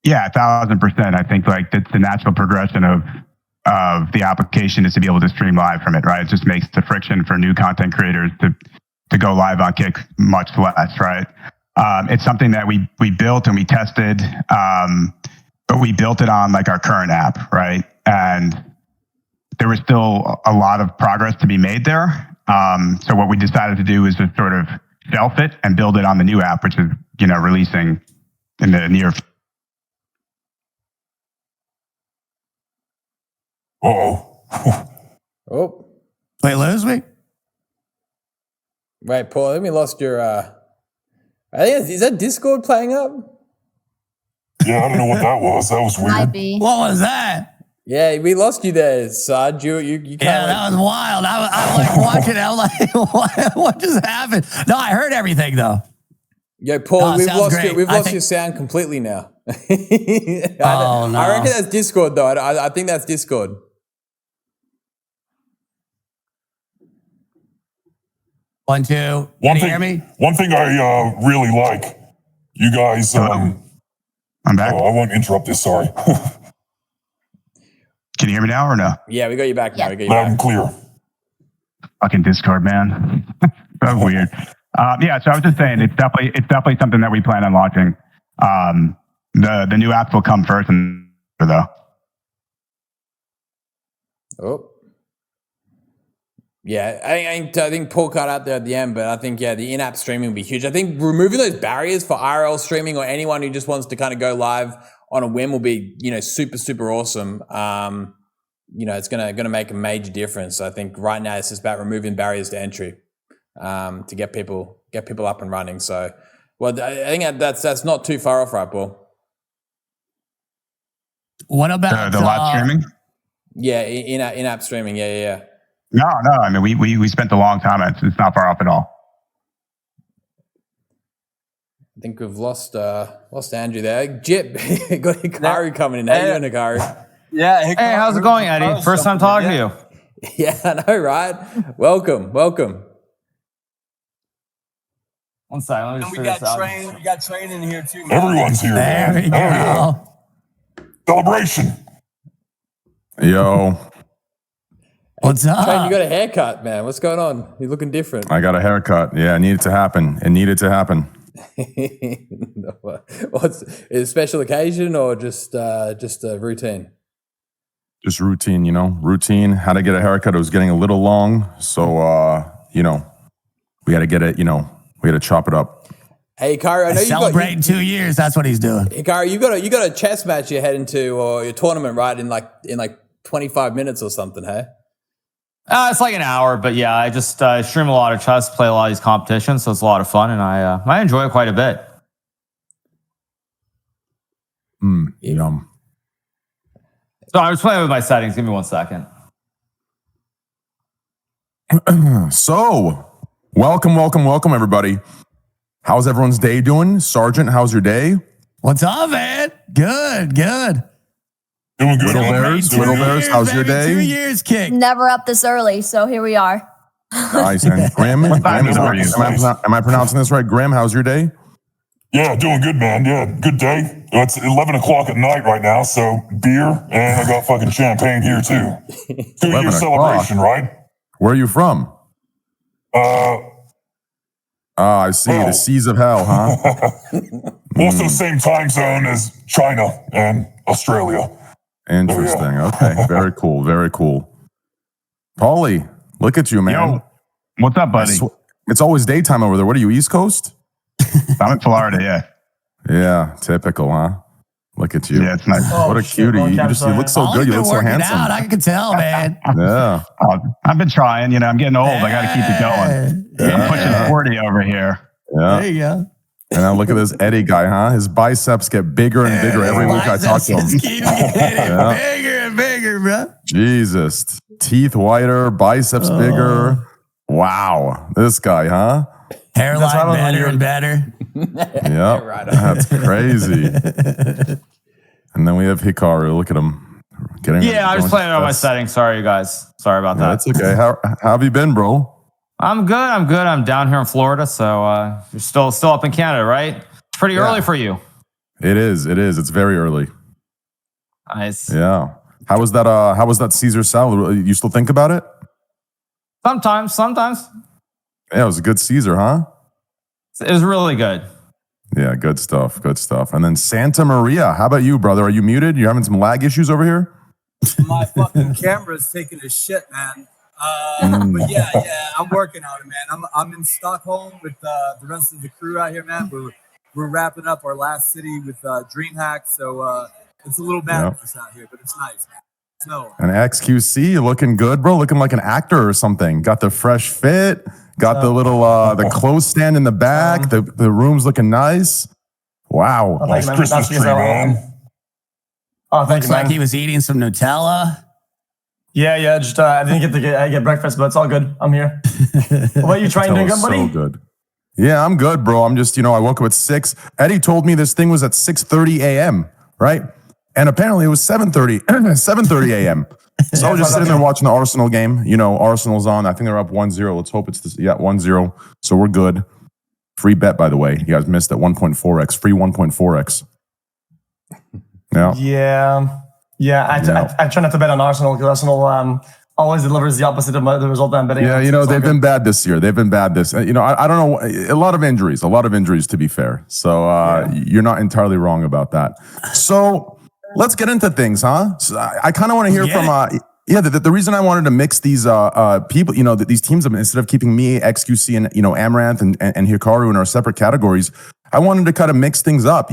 Yeah, 1,000%. I think like that's the natural progression of the application is to be able to stream live from it, right? It just makes the friction for new content creators to go live on Kick much less, right? It's something that we built and we tested, but we built it on like our current app, right? And there was still a lot of progress to be made there. So what we decided to do is just sort of shelf it and build it on the new app, which is, you know, releasing in the near future. Oh. Wait, lose me? Right, Paul, I think we lost your, I think, is that Discord playing up? Yeah, I don't know what that was. That was weird. Might be. What was that? Yeah, we lost you there, Saj. You Yeah, that was wild. I'm like watching it. I'm like, what just happened? No, I heard everything though. Yo, Paul, Oh, we've sounds lost great. we've I lost think- your sound completely now. Oh, no. I reckon that's Discord though. I think that's Discord. One, two. Can you hear me? One thing I really like, you guys. I'm back. Oh, I won't interrupt this. Sorry. Can you hear me now or no? Yeah, we got you back now. We got you Loud back. and clear. Fucking Discord, man. So weird. Yeah, so I was just saying, it's definitely something that we plan on launching. The new apps will come first, and though. Oh. Yeah, I think Paul cut out there at the end, but I think, yeah, the in-app streaming will be huge. I think removing those barriers for IRL streaming or anyone who just wants to kind of go live on a whim will be, super, super awesome. It's gonna make a major difference. I think right now it's just about removing barriers to entry to get people up and running. So, well, I think that's not too far off, right, Paul? What about the live streaming? Yeah, in-app streaming. Yeah. No. I mean, we spent a long time. It's not far off at all. I think we've lost Andrew there. Jip, got Hikaru coming in. How you doing, Hikaru? Yeah. Hey, how's it going, Eddie? First time talking to you. Yeah, I know, right? Welcome. One second, let me just We figure got this out. Train. We got Train in here too. Man. Everyone's here. There we man. go. Celebration. Yo, What's up? Train, you got a haircut, man. What's going on? You're looking different. I got a haircut. Yeah, it needed to happen. It needed to happen. Is it a special occasion or just a routine? Just routine, routine. Had to get a haircut. It was getting a little long. So, we had to get it, we had to chop it up. Hey, Hikaru, I know Celebrating 2 years. That's what he's doing. Hikaru, you got a chess match you're heading to, or your tournament, right? In like 25 minutes or something, hey? It's like an hour, but yeah, I just stream a lot of chess, play a lot of these competitions, so it's a lot of fun, and I enjoy it quite a bit. Yum. So I was playing with my settings. Give me 1 second. So, welcome, everybody. How's everyone's day doing? Sergeant, how's your day? What's up, man? Good. Doing good. Wittlebears, how's your day? 2 years kick. Never up this early, so here we are. Nice. And Grym, am I pronouncing this right? Grym, how's your day? Yeah, doing good, man. Yeah, good day. It's 11 o'clock at night right now, so beer, and I got fucking champagne here too. 2-year celebration, right? Where are you from? I see. The seas of hell, huh? Also same time zone as China and Australia. Interesting. Okay. Very cool. Paulie, look at you, man. Yo, what's up, buddy? It's always daytime over there. What are you, East Coast? I'm in Florida, yeah. Yeah, typical, huh? Look at you. Yeah, it's nice. What a cutie. You look so good. You look so handsome. Out. I can tell, man. Yeah. I've been trying. I'm getting old. I got to keep it going. Yeah. I'm pushing 40 over here. Yeah. There you go. And now look at this Eddie guy, huh? His biceps get bigger and bigger every week I talk to him. Keep getting bigger and bigger, bro. Jesus. Teeth whiter, biceps bigger. Wow. This guy, huh? Hairline better and better. Yep. That's crazy. And then we have Hikaru. Look at him. I was playing on my settings. Sorry, you guys. Sorry about that. That's okay. How have you been, bro? I'm good. I'm down here in Florida, so you're still up in Canada, right? It's pretty early for you. It is. It's very early. Nice. Yeah. How was that Caesar salad? You still think about it? Sometimes. Yeah, it was a good Caesar, huh? It was really good. Yeah, good stuff. And then Santa Maria. How about you, brother? Are you muted? You having some lag issues over here? My fucking camera's taking a shit, man. But yeah, I'm working on it, man. I'm in Stockholm with the rest of the crew out here, man. We're wrapping up our last city with DreamHack, so it's a little bad for us out here, but it's nice, man. No. And XQC, you looking good, bro? Looking like an actor or something. Got the fresh fit. Got the little the clothes stand in the back. The room's looking nice. Wow. Nice Christmas tree, man. Oh, thank Looks you, man. like he was eating some Nutella. Yeah. Just I didn't get to get breakfast, but it's all good. I'm here. What are you trying to do, good, buddy? So good. Yeah, I'm good, bro. I'm just, I woke up at 6. Eddie told me this thing was at 6:30 a.m., right? And apparently it was 7:30 a.m. So I was just sitting there watching the Arsenal game. Arsenal's on. I think they're up 1-0. Let's hope it's 1-0. So we're good. Free bet, by the way. You guys missed at 1.4x. Free 1.4x. Yeah. I try not to bet on Arsenal because Arsenal always delivers the opposite of the result that I'm betting on. Yeah, they've been bad this year. I don't know. A lot of injuries, to be fair. So you're not entirely wrong about that. So let's get into things, huh? So I kind of want to hear from, the reason I wanted to mix these people, these teams, instead of keeping me, XQC, and, Amouranth and Hikaru in our separate categories, I wanted to kind of mix things up,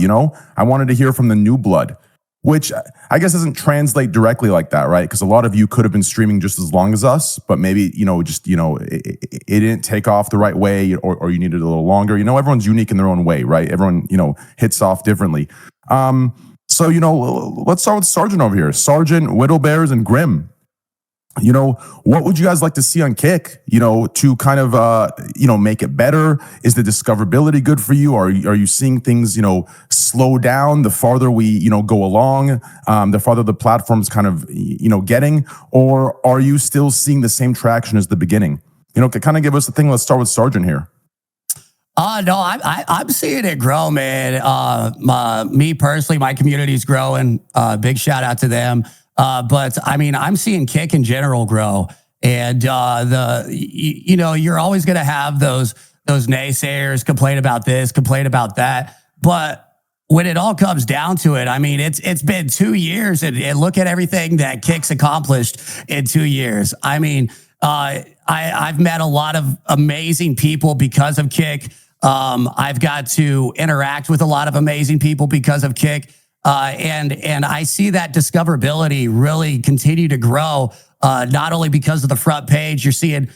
I wanted to hear from the new blood, which I guess doesn't translate directly like that, right? Because a lot of you could have been streaming just as long as us, but maybe, it didn't take off the right way, or you needed a little longer. Everyone's unique in their own way, right? Everyone, hits off differently. So, let's start with Sergeant over here. Sergeant, Wittlebears, and Grym. What would you guys like to see on Kick, to kind of, make it better? Is the discoverability good for you? Are you seeing things, slow down the farther we, go along, the farther the platform's kind of, getting? Or are you still seeing the same traction as the beginning? Kind of give us the thing. Let's start with Sergeant here. No, I'm seeing it grow, man. Me personally, my community's growing. Big shout out to them. But I mean, I'm seeing Kick in general grow, and you're always going to have those naysayers complain about this, complain about that. But when it all comes down to it, I mean, it's been 2 years, and look at everything that Kick's accomplished in 2 years. I mean, I've met a lot of amazing people because of Kick. I've got to interact with a lot of amazing people because of Kick. And I see that discoverability really continue to grow, not only because of the front page. You're seeing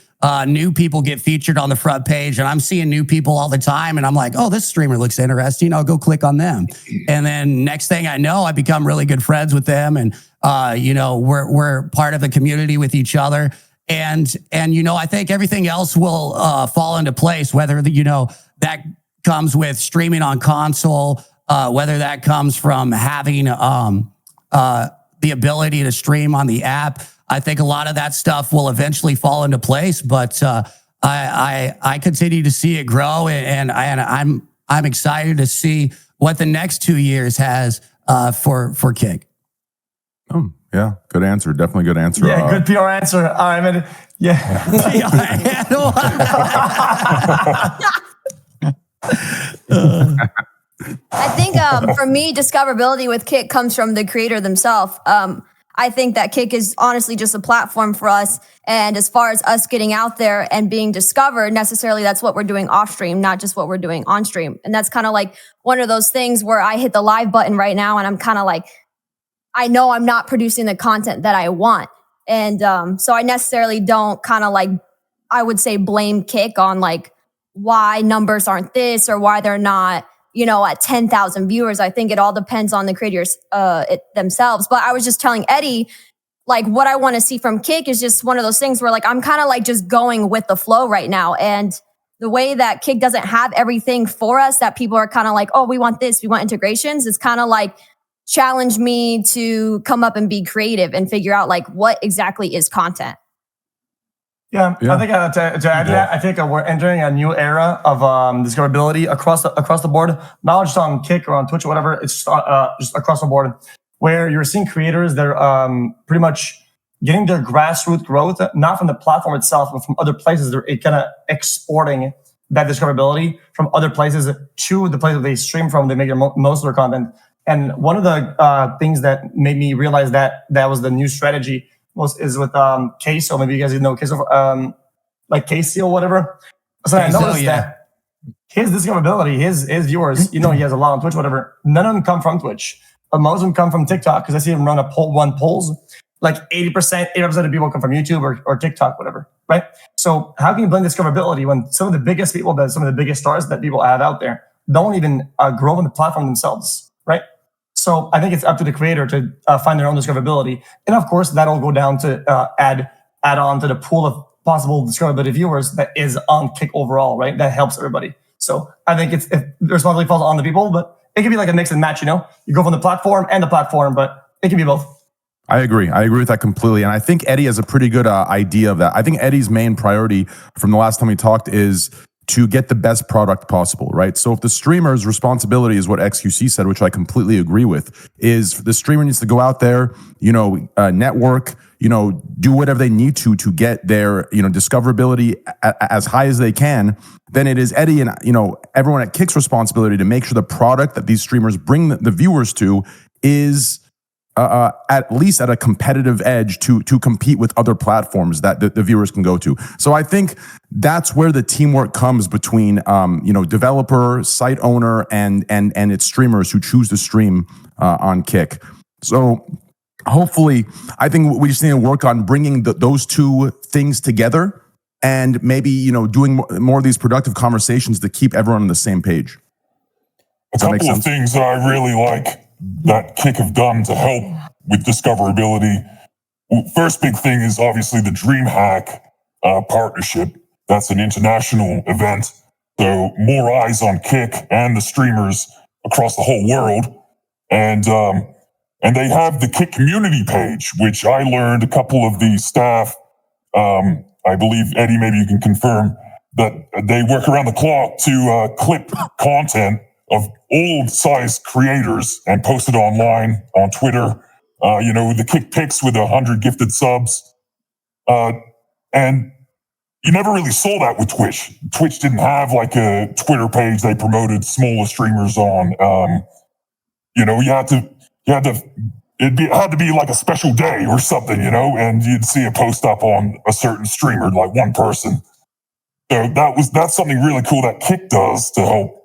new people get featured on the front page, and I'm seeing new people all the time, and I'm like, oh, this streamer looks interesting. I'll go click on them. And then next thing I know, I become really good friends with them, and we're part of the community with each other. And I think everything else will fall into place, whether that comes with streaming on console, whether that comes from having the ability to stream on the app. I think a lot of that stuff will eventually fall into place, but I continue to see it grow, and I'm excited to see what the next 2 years has for Kick. Yeah, good answer. Definitely good answer. Yeah, good PR answer. I mean, yeah. I think for me, discoverability with Kick comes from the creator themselves. I think that Kick is honestly just a platform for us. And as far as us getting out there and being discovered, necessarily that's what we're doing off stream, not just what we're doing on stream. And that's kind of like one of those things where I hit the live button right now and I'm kind of like, I know I'm not producing the content that I want. And so I necessarily don't kind of like, I would say blame Kick on like why numbers aren't this or why they're not, at 10,000 viewers. I think it all depends on the creators themselves. But I was just telling Eddie, like what I want to see from Kick is just one of those things where like I'm kind of like just going with the flow right now. And the way that Kick doesn't have everything for us, that people are kind of like, oh, we want this, we want integrations. It's kind of like challenge me to come up and be creative and figure out like what exactly is content. Yeah. I think to add to that, I think we're entering a new era of discoverability across the board, not just on Kick or on Twitch or whatever. It's just across the board, where you're seeing creators that are pretty much getting their grassroots growth, not from the platform itself, but from other places. They're kind of exporting that discoverability from other places to the place that they stream from. They make most of their content. And one of the things that made me realize that was the new strategy is with Queso. Maybe you guys know Queso, like Casey or whatever. So I noticed that his discoverability, his viewers, he has a lot on Twitch, whatever. None of them come from Twitch, but most of them come from TikTok, because I see him run polls. Like 80% of people come from YouTube or TikTok, whatever, right? So how can you blend discoverability when some of the biggest people, some of the biggest stars that people have out there don't even grow on the platform themselves, right? So I think it's up to the creator to find their own discoverability. And of course, that'll go down to add on to the pool of possible discoverability viewers that is on Kick overall, right? That helps everybody. So I think if the responsibility falls on the people, but it can be like a mix and match, you know? You go from the platform, but it can be both. I agree with that completely. And I think Eddie has a pretty good idea of that. I think Eddie's main priority from the last time we talked is to get the best product possible, right? So if the streamer's responsibility is what XQC said, which I completely agree with, is the streamer needs to go out there, network, do whatever they need to get their, discoverability as high as they can, then it is Eddie and, everyone at Kick's responsibility to make sure the product that these streamers bring the viewers to is at least at a competitive edge to compete with other platforms that the viewers can go to. So I think that's where the teamwork comes between, developer, site owner, and its streamers who choose to stream on Kick. So hopefully, I think we just need to work on bringing those two things together, and maybe doing more of these productive conversations to keep everyone on the same page. A couple of things that I really like that Kick have done to help with discoverability. First big thing is obviously the DreamHack partnership. That's an international event, so more eyes on Kick and the streamers across the whole world. And they have the Kick community page, which I learned a couple of the staff, I believe, Eddie, maybe you can confirm, that they work around the clock to clip content of old-sized creators and post it online on Twitter. The Kick Picks with 100 gifted subs. And you never really saw that with Twitch. Twitch didn't have like a Twitter page they promoted smaller streamers on. It had to be like a special day or something, and you'd see a post up on a certain streamer, like one person. So that's something really cool that Kick does to help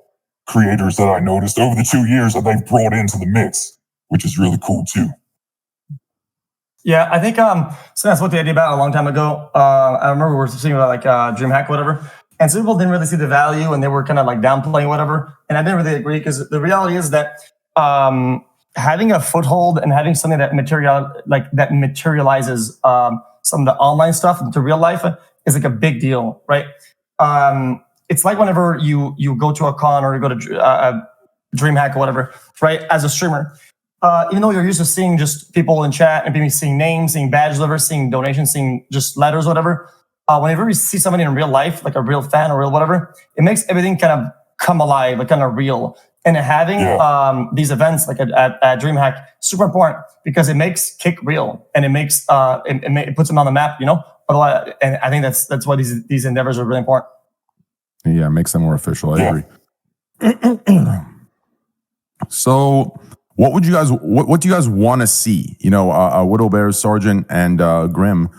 creators that I noticed over the 2 years that they've brought into the mix, which is really cool too. Yeah, I think so that's what they did about a long time ago. I remember we were speaking about like DreamHack, whatever, and some people didn't really see the value and they were kind of like downplaying whatever. And I didn't really agree, because the reality is that having a foothold and having something that materializes some of the online stuff into real life is like a big deal, right? It's like whenever you go to a con or you go to a DreamHack or whatever, right? As a streamer, even though you're used to seeing just people in chat and maybe seeing names, seeing badge levers, seeing donations, seeing just letters, whatever, whenever you see somebody in real life, like a real fan or real whatever, it makes everything kind of come alive, like kind of real. And having these events like at DreamHack, super important, because it makes Kick real, and it makes it puts them on the map, Otherwise, and I think that's why these endeavors are really important. Yeah, it makes them more official. I agree. So, what do you guys want to see? Wittlebears, Sargent, and Grym.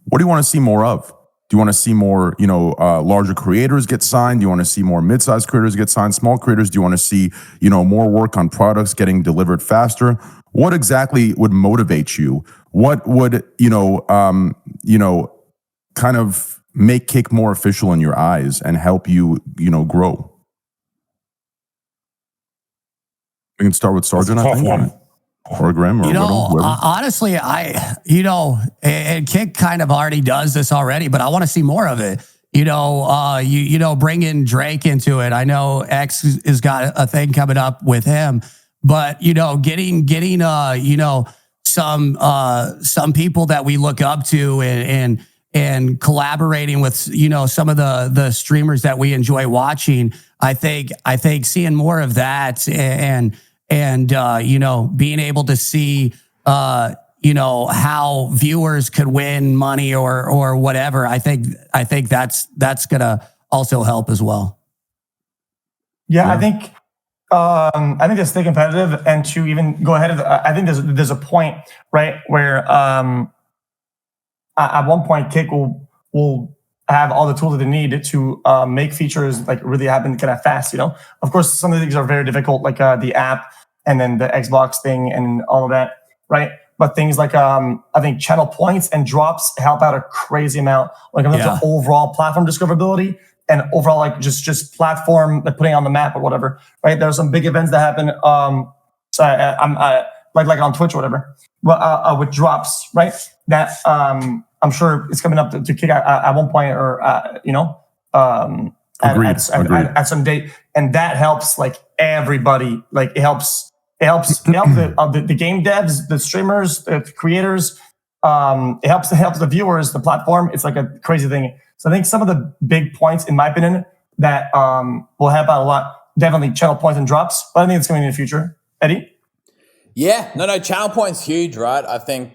What do you want to see more of? Do you want to see more, larger creators get signed? Do you want to see more mid-sized creators get signed? Small creators? Do you want to see, more work on products getting delivered faster? What exactly would motivate you? What would, kind of make Kick more official in your eyes and help you, grow? We can start with Sargent, I think. Or Grym, or honestly, and Kick kind of already does this already, but I want to see more of it. Bring in Drake into it. I know X has got a thing coming up with him, but getting some people that we look up to and collaborating with some of the streamers that we enjoy watching. I think seeing more of that and being able to see how viewers could win money or whatever. I think that's gonna also help as well. Yeah. I think to stay competitive and to even go ahead of I think there's a point, right, where at one point Kick will have all the tools that they need to make features like really happen kind of fast. Of course, some of the things are very difficult, like the app and then the Xbox thing and all of that, right? But things like I think channel points and drops help out a crazy amount when it comes to overall platform discoverability and overall like just platform, like putting on the map or whatever, right? There are some big events that happen So I'm like on Twitch or whatever. Well, with drops, right? That I'm sure it's coming up to kick at one point, or at some date, and that helps like everybody. Like it helps the game devs, the streamers, the creators. It helps the viewers, the platform. It's like a crazy thing. So I think some of the big points, in my opinion, that will help out a lot. Definitely channel points and drops, but I think it's coming in the future. Eddie? Yeah, no, channel point's huge, right? I think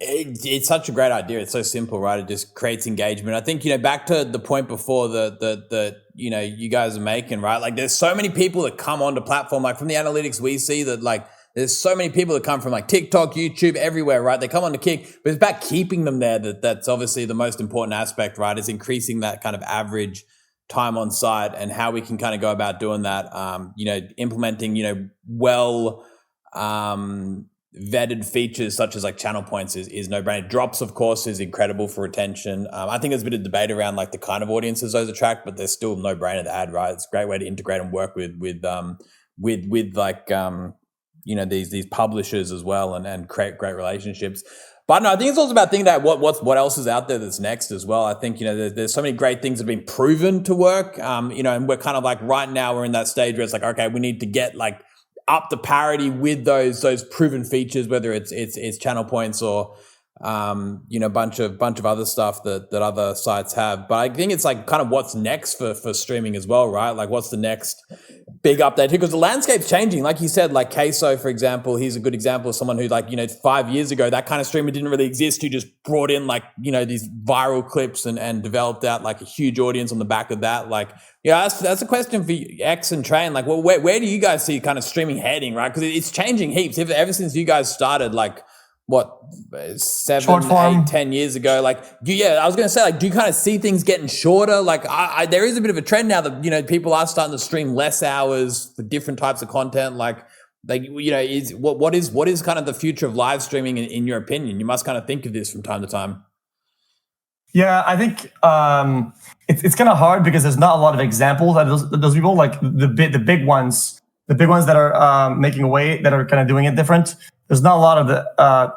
it's such a great idea. It's so simple, right? It just creates engagement. I think, back to the point before the you guys are making, right? Like there's so many people that come onto platform, like from the analytics we see that like there's so many people that come from like TikTok, YouTube, everywhere, right? They come on to Kick, but it's about keeping them there. That's obviously the most important aspect, right? Is increasing that kind of average time on site, and how we can kind of go about doing that. Implementing, well vetted features such as like channel points is no brainer. Drops, of course, is incredible for retention. I think there's a bit of debate around like the kind of audiences those attract, but they're still no brainer to add, right? It's a great way to integrate and work with like these publishers as well, and create great relationships. But no, I think it's also about thinking about what else is out there that's next as well. I think there's so many great things that have been proven to work. And we're kind of like right now we're in that stage where it's like, okay, we need to get like up to parity with those proven features, whether it's channel points or bunch of other stuff that other sites have. But I think it's like kind of what's next for streaming as well, right? Like what's the next big update? Because the landscape's changing. Like you said, like Queso, for example, he's a good example of someone who 5 years ago, that kind of streamer didn't really exist, who just brought in these viral clips and developed out like a huge audience on the back of that. That's a question for X and Train. Like, well, where do you guys see kind of streaming heading, right? Because it's changing heaps. Ever since you guys started, like, what, 7, 8, 10 years ago? I was going to say, like, do you kind of see things getting shorter? Like, there is a bit of a trend now that, people are starting to stream less hours for different types of content. What is kind of the future of live streaming in your opinion? You must kind of think of this from time to time. Yeah, I think it's kind of hard because there's not a lot of examples of those people, like the big ones that are making a way, that are kind of doing it different. There's not a lot of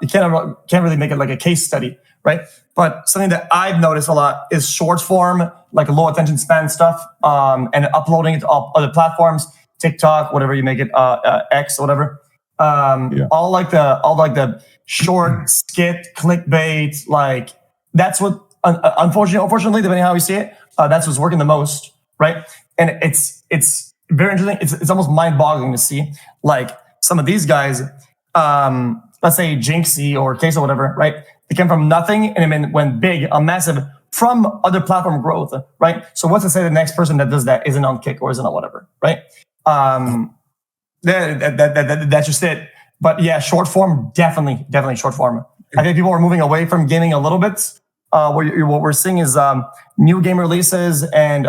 you can't really make it like a case study, right? But something that I've noticed a lot is short form, like low attention span stuff, and uploading it to other platforms, TikTok, whatever you make it, X, whatever. All the short skit, clickbait, like that's what, unfortunately, depending on how we see it, that's what's working the most, right? And it's very interesting. It's almost mind-boggling to see, like, some of these guys, let's say Jinxie or Case or whatever, right? They came from nothing and then went big, massive, from other platform growth, right? So what's to say the next person that does that isn't on Kick or isn't on whatever, right? That's just it. But yeah, short form, definitely short form. I think people are moving away from gaming a little bit. What we're seeing is new game releases and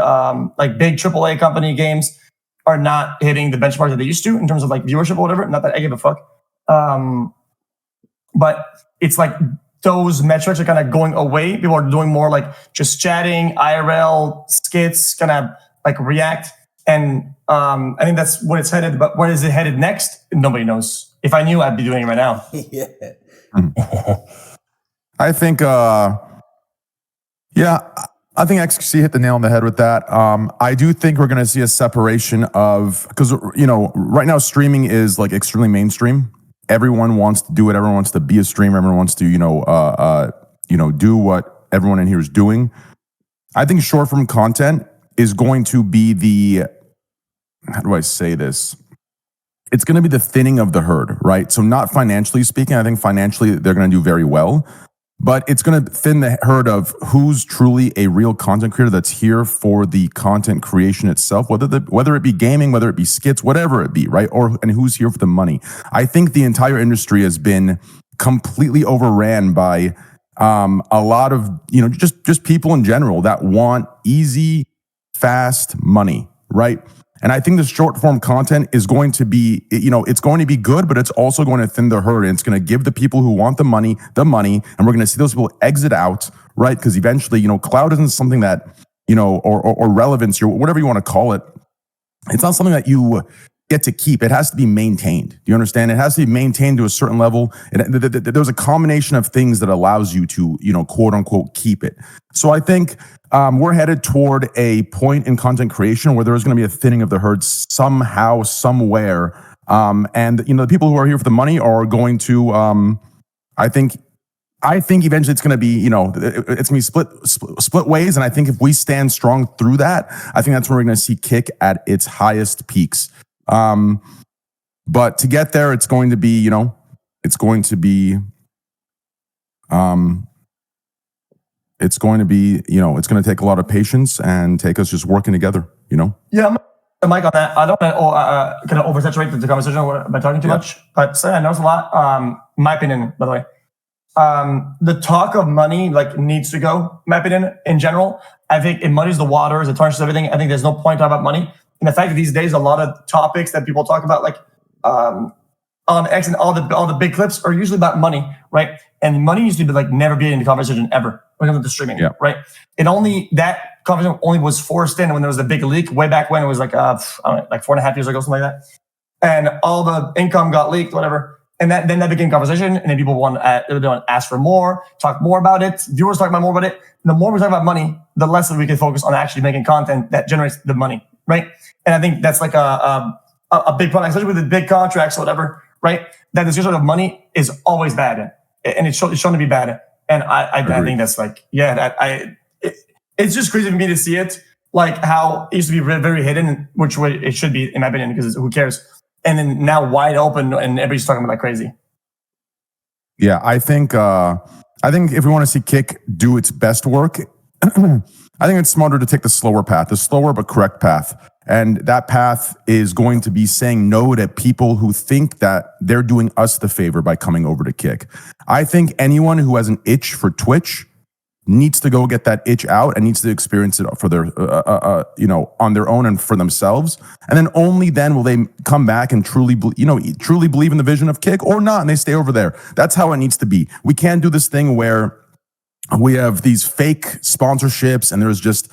like big AAA company games are not hitting the benchmark that they used to in terms of like viewership or whatever. Not that I give a fuck. But it's like those metrics are kind of going away. People are doing more like just chatting, IRL, skits, kind of like react. And I think that's what it's headed. But where is it headed next? Nobody knows. If I knew, I'd be doing it right now. Yeah. I think, I think XQC hit the nail on the head with that. I do think we're going to see a separation of, because, right now streaming is like extremely mainstream. Everyone wants to do it. Everyone wants to be a streamer. Everyone wants to, do what everyone in here is doing. I think short form content is going to be how do I say this? It's going to be the thinning of the herd, right? So not financially speaking, I think financially they're going to do very well, but it's going to thin the herd of who's truly a real content creator that's here for the content creation itself, whether it be gaming, whether it be skits, whatever it be, right? And who's here for the money. I think the entire industry has been completely overran by a lot of, just people in general that want easy, fast money, right? And I think the short form content is going to be, it's going to be good, but it's also going to thin the herd. And it's going to give the people who want the money. And we're going to see those people exit out, right? Because eventually, cloud isn't something that, or relevance, or whatever you want to call it. It's not something that you get to keep. It has to be maintained. Do you understand? It has to be maintained to a certain level. There's a combination of things that allows you to, quote unquote, keep it. So I think we're headed toward a point in content creation where there's going to be a thinning of the herd somehow, somewhere. And the people who are here for the money are going to, I think eventually it's going to be, it's going to be split ways. And I think if we stand strong through that, I think that's where we're going to see Kick at its highest peaks. But to get there, it's going to be, it's going to take a lot of patience and take us just working together, Yeah, Mike, on that, I don't want to kind of oversaturate the conversation by talking too much, but I know it's a lot. My opinion, by the way, the talk of money needs to go. My opinion, in general, I think it muddies the waters, it tarnishes everything. I think there's no point talking about money. And the fact that these days a lot of topics that people talk about, on X and all the big clips, are usually about money, right? And money used to be never be in the conversation ever when it comes to streaming, right? That conversation only was forced in when there was a big leak way back when. It was 4.5 years ago, something like that. And all the income got leaked, whatever. And then that became conversation, and then people want to ask for more, talk more about it. Viewers talk about more about it. And the more we talk about money, the less that we can focus on actually making content that generates the money, right? And I think that's a big problem, especially with the big contracts or whatever, right? That discussion of money is always bad, and it's shown to be bad. And I think that's it's just crazy for me to see it, how it used to be very, very hidden, which way it should be, in my opinion, because who cares? And then now wide open, and everybody's talking about like crazy. Yeah, I think if we want to see Kick do its best work, I think it's smarter to take the slower path, the slower but correct path. And that path is going to be saying no to people who think that they're doing us the favor by coming over to Kick. I think anyone who has an itch for Twitch needs to go get that itch out and needs to experience it for their, on their own and for themselves. And then only then will they come back and truly believe in the vision of Kick, or not, and they stay over there. That's how it needs to be. We can't do this thing where we have these fake sponsorships and there's just,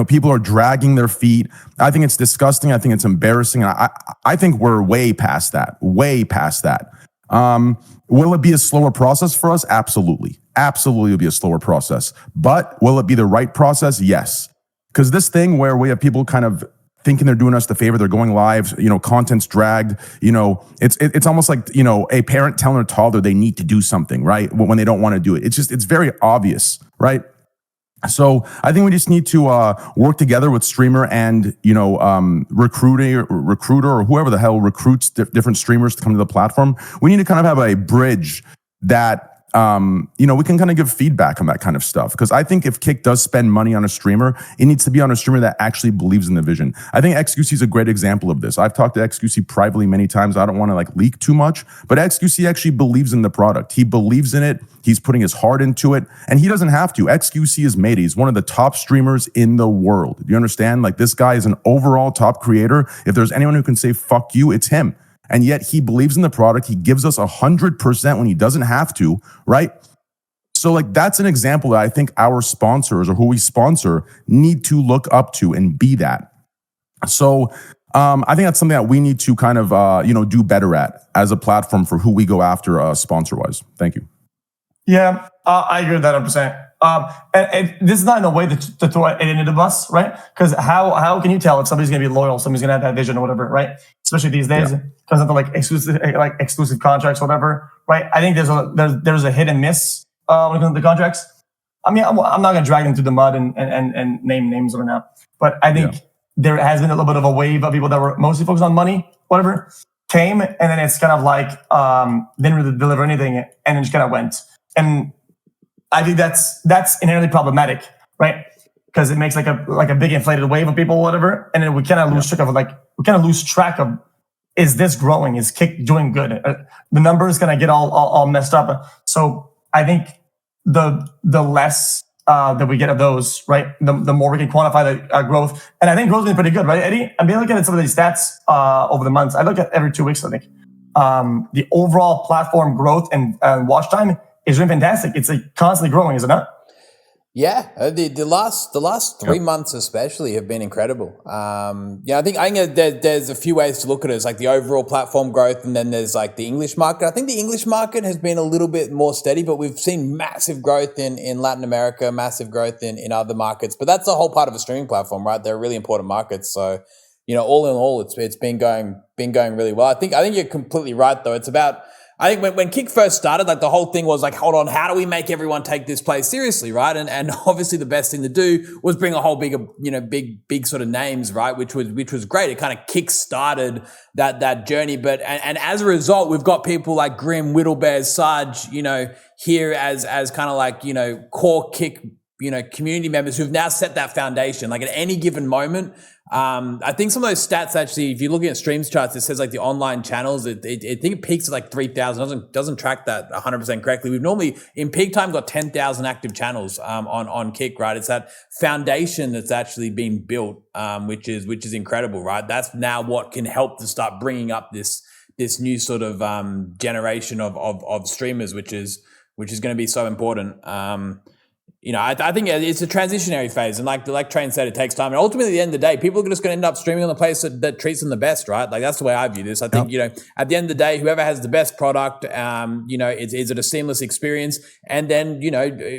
people are dragging their feet. I think it's disgusting. I think it's embarrassing. I think we're way past that. Will it be a slower process for us? Absolutely. Absolutely it'll be a slower process. But will it be the right process? Yes. Because this thing where we have people kind of thinking they're doing us the favor, they're going live, content's dragged, it's almost like, a parent telling their toddler they need to do something, right? When they don't want to do it. It's very obvious, right? So I think we just need to work together with streamer and, recruiter or whoever the hell recruits different streamers to come to the platform. We need to kind of have a bridge that, we can kind of give feedback on that kind of stuff. Because I think if Kick does spend money on a streamer, it needs to be on a streamer that actually believes in the vision. I think XQC is a great example of this. I've talked to XQC privately many times. I don't want to leak too much, but XQC actually believes in the product. He believes in it. He's putting his heart into it, and he doesn't have to. XQC is made. He's one of the top streamers in the world. Do you understand? This guy is an overall top creator. If there's anyone who can say fuck you, it's him. And yet he believes in the product. He gives us 100% when he doesn't have to, right? So that's an example that I think our sponsors or who we sponsor need to look up to and be that. So I think that's something that we need to kind of, do better at as a platform for who we go after sponsor-wise. Thank you. Yeah, I agree with that 100%. And this is not in a way to throw it into the bus, right? Because how can you tell if somebody's going to be loyal, somebody's going to have that vision or whatever, right? Especially these days, because of the exclusive contracts or whatever, right? I think there's a hit and miss when it comes to the contracts. I mean, I'm not going to drag them through the mud and name names right now, but I think there has been a little bit of a wave of people that were mostly focused on money, whatever, came, and then it's kind of didn't really deliver anything, and then just kind of went. And I think that's inherently problematic, right? Because it makes like a big inflated wave of people, or whatever, and then we kind of lose track of, is this growing? Is Kick doing good? The numbers gonna get all messed up. So I think the less that we get of those, right, the more we can quantify the growth. And I think growth's been pretty good, right, Eddie? I've been looking at some of these stats over the months. I look at every 2 weeks, I think. The overall platform growth and watch time is really fantastic. It's constantly growing, is it not? Yeah, the last 3 months especially have been incredible. Yeah, I think there's a few ways to look at it. It's like the overall platform growth, and then there's like the English market. I think the English market has been a little bit more steady, but we've seen massive growth in Latin America, massive growth in other markets. But that's a whole part of a streaming platform, right? They're really important markets. So, all in all, it's been going really well. I think you're completely right though. It's about, I think when Kick first started, like the whole thing was like, hold on, how do we make everyone take this play seriously, right? And obviously the best thing to do was bring a whole big sort of names, right? Which was great. It kind of kick started that journey. But and as a result, we've got people like Grym, Wittlebears, Sarge, here as kind of like core Kick community members who've now set that foundation. Like at any given moment. I think some of those stats actually, if you're looking at streams charts, it says like the online channels, I think it peaks at like 3,000. Doesn't track that 100% correctly. We've normally in peak time got 10,000 active channels on Kick, right? It's that foundation that's actually been built, which is incredible, right? That's now what can help to start bringing up this new sort of generation of streamers, which is going to be so important. I think it's a transitionary phase, and like Train said, it takes time. And ultimately, at the end of the day, people are just going to end up streaming on the place that treats them the best, right? Like that's the way I view this. I think at the end of the day, whoever has the best product, is it a seamless experience? And then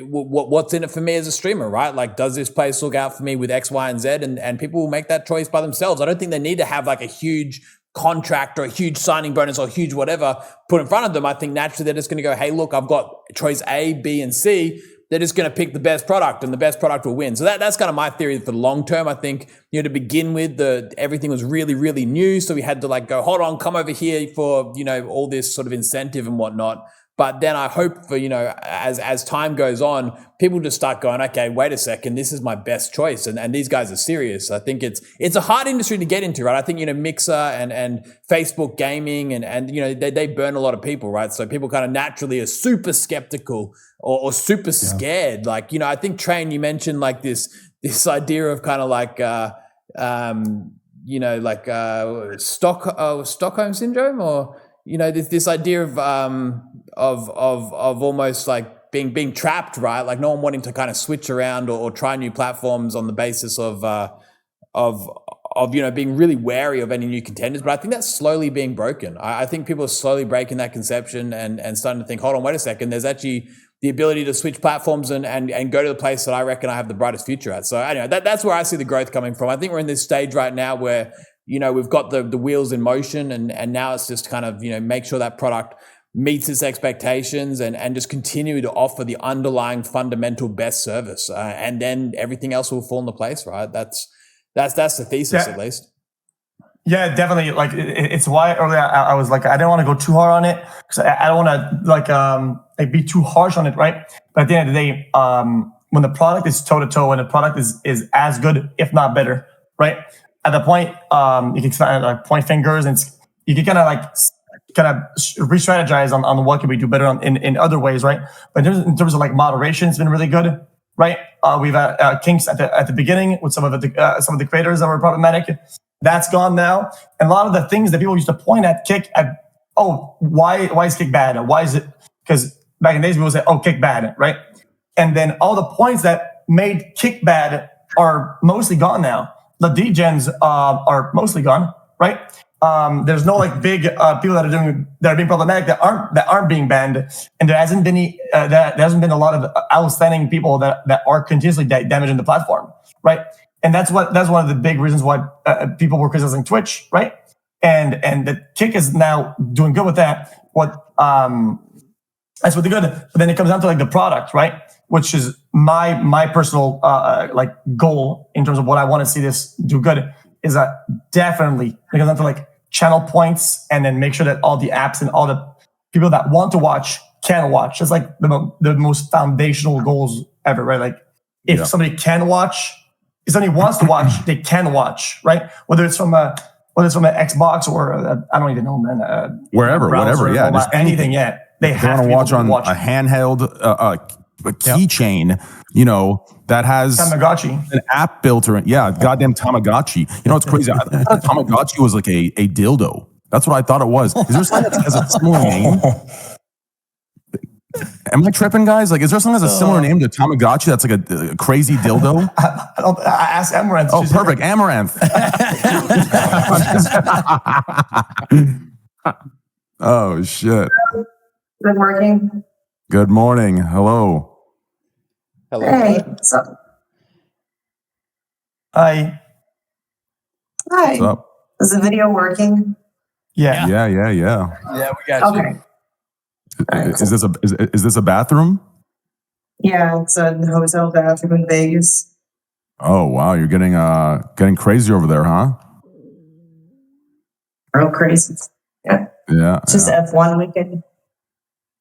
what's in it for me as a streamer, right? Like, does this place look out for me with X, Y, and Z? And people will make that choice by themselves. I don't think they need to have like a huge contract or a huge signing bonus or huge whatever put in front of them. I think naturally they're just going to go, hey, look, I've got choice A, B, and C. They're just going to pick the best product, and the best product will win. So that's kind of my theory for the long term. I think, to begin with, everything was really, really new. So we had to like go, hold on, come over here for, all this sort of incentive and whatnot. But then I hope for, as time goes on, people just start going, okay, wait a second, this is my best choice. And these guys are serious. I think it's a hard industry to get into, right? I think, Mixer and Facebook gaming and they burn a lot of people, right? So people kind of naturally are super skeptical or super scared. Like, I think Train, you mentioned like this idea of kind of like, Stockholm syndrome, or, this idea of almost like being trapped, right? Like no one wanting to kind of switch around or try new platforms on the basis of being really wary of any new contenders. But I think that's slowly being broken. I think people are slowly breaking that conception and starting to think, hold on, wait a second, there's actually the ability to switch platforms and go to the place that I reckon I have the brightest future at. So anyway, that's where I see the growth coming from. I think we're in this stage right now where, we've got the wheels in motion and now it's just kind of, make sure that product meets its expectations and just continue to offer the underlying fundamental best service. And then everything else will fall into place, right? That's the thesis, at least. Yeah, definitely. Like it's why earlier I was like, I didn't want to go too hard on it because I don't want to like be too harsh on it, right? But at the end of the day, when the product is toe to toe, when the product is as good, if not better, right? At the point, you can point fingers and you can kind of re-strategize on what can we do better in other ways, right? But in terms of like moderation, it's been really good, right? We've had kinks at the beginning with some of the creators that were problematic. That's gone now, and a lot of the things that people used to point at Kick at, why is Kick bad? Why is it? Because back in the days people would say, Kick bad, right? And then all the points that made Kick bad are mostly gone now. The degens are mostly gone, right? There's no like big people that are being problematic that aren't being banned, and there hasn't been a lot of outstanding people that are continuously damaging the platform, right? And that's one of the big reasons why people were criticizing Twitch, right? And the Kick is now doing good with that. That's what they're good. But then it comes down to like the product, right? Which is my personal like goal in terms of what I want to see this do good is that definitely it comes down to like channel points and then make sure that all the apps and all the people that want to watch can watch. It's like the most foundational goals ever, right? Like if somebody can watch, if somebody wants to watch, they can watch, right? Whether it's from an Xbox or I don't even know, man. Wherever, whatever, yeah, just anything, yeah. They have to watch on a handheld a keychain, that has Tamagotchi, an app built around. Yeah, goddamn Tamagotchi. It's crazy. I thought a Tamagotchi was like a dildo. That's what I thought it was. Is there something that has a similar name? Am I tripping, guys? Like, is there something that's a similar name to Tamagotchi that's like a crazy dildo? I asked Amouranth. Oh, perfect. Amouranth. Oh, shit. Good working. Good morning. Hello. Hello. Hey. What's up? Hi. Hi. What's up? Is the video working? Yeah. Yeah. Yeah, we got Okay. you. Is this a bathroom? Yeah, it's a hotel bathroom in Vegas. Oh wow, you're getting crazy over there, huh? Real crazy. Yeah. Yeah. It's just F1 weekend.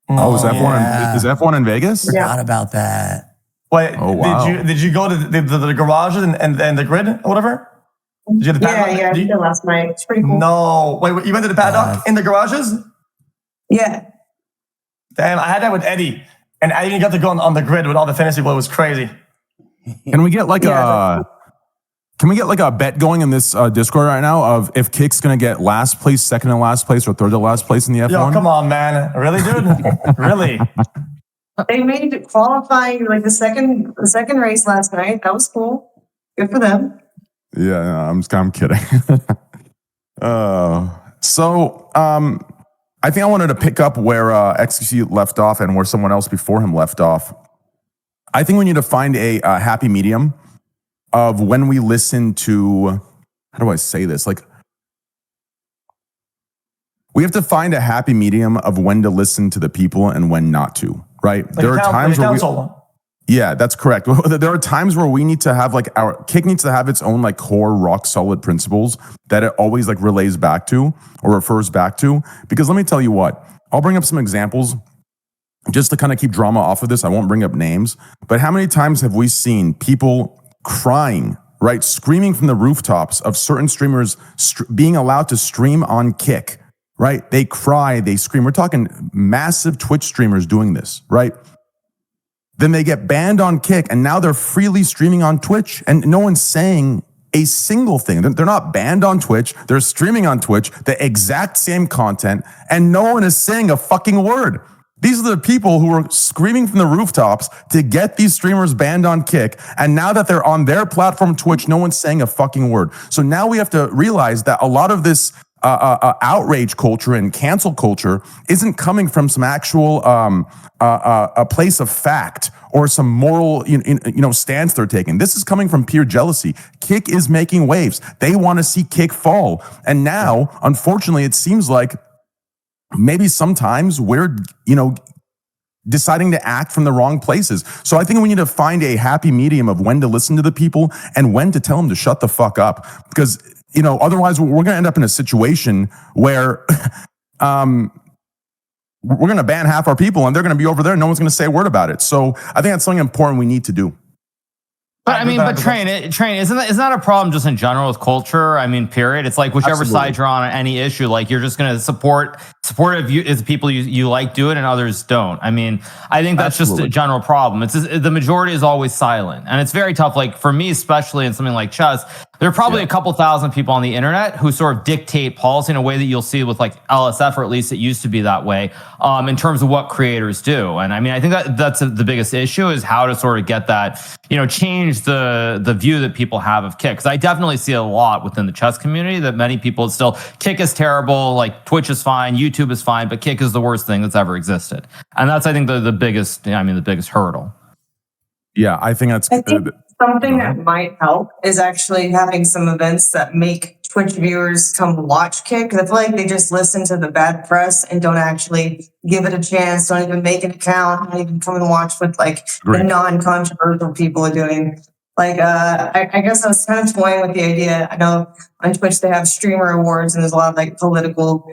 Oh, is F1 yeah. is F1 in Vegas? Forgot about that. Wait, Oh, wow. did you go to the garages and the grid or whatever? Did you get the paddock? Yeah, I did it last night. It's pretty cool. No. Wait, you went to the paddock in the garages? Yeah. Damn, I had that with Eddie. And I even got to go on the grid with all the fantasy, but it was crazy. Can we get like a bet going in this Discord right now of if Kick's gonna get last place, second to last place, or third to last place in the F1? Yo, come on, man. Really, dude? Really? They made it qualifying like the second race last night. That was cool. Good for them. Yeah, I'm kidding. I think I wanted to pick up where XQC left off and where someone else before him left off. I think we need to find a happy medium of when we listen to, how do I say this? Like, we have to find a happy medium of when to listen to the people and when not to, right? Like there are times where yeah, that's correct. There are times where we need to have like our Kick needs to have its own like core rock solid principles that it always like relays back to or refers back to. Because let me tell you what, I'll bring up some examples just to kind of keep drama off of this. I won't bring up names, but how many times have we seen people crying, right? Screaming from the rooftops of certain streamers being allowed to stream on Kick, right? They cry, they scream. We're talking massive Twitch streamers doing this, right? Then they get banned on Kick, and now they're freely streaming on Twitch, and no one's saying a single thing. They're not banned on Twitch. They're streaming on Twitch, the exact same content, and no one is saying a fucking word. These are the people who are screaming from the rooftops to get these streamers banned on Kick, and now that they're on their platform, Twitch, no one's saying a fucking word. So now we have to realize that a lot of this outrage culture and cancel culture isn't coming from some actual a place of fact or some moral stance they're taking. This is coming from pure jealousy. Kick is making waves. They want to see Kick fall. And now, unfortunately, it seems like maybe sometimes we're, deciding to act from the wrong places. So I think we need to find a happy medium of when to listen to the people and when to tell them to shut the fuck up. Because otherwise we're going to end up in a situation where we're going to ban half our people and they're going to be over there and no one's going to say a word about it. So I think that's something important we need to do. But Train, isn't that a problem just in general with culture? I mean, period. It's like whichever side you're on any issue, like you're just going to support if the people you like do it and others don't. I mean, I think that's just a general problem. It's just, the majority is always silent, and it's very tough. Like for me, especially in something like chess, there are probably a couple thousand people on the internet who sort of dictate policy in a way that you'll see with like LSF, or at least it used to be that way, in terms of what creators do. And I mean, I think that's the biggest issue is how to sort of get that, change the view that people have of Kick. Because I definitely see a lot within the chess community that many people still, Kick is terrible, like Twitch is fine, YouTube is fine, but Kick is the worst thing that's ever existed. And that's, I think, the biggest hurdle. Yeah, I think that's something that might help is actually having some events that make Twitch viewers come watch Kick. Because I feel like they just listen to the bad press and don't actually give it a chance, don't even make an account, don't even come and watch what like the non-controversial people are doing. Like, I guess I was kind of toying with the idea. I know on Twitch they have streamer awards and there's a lot of like political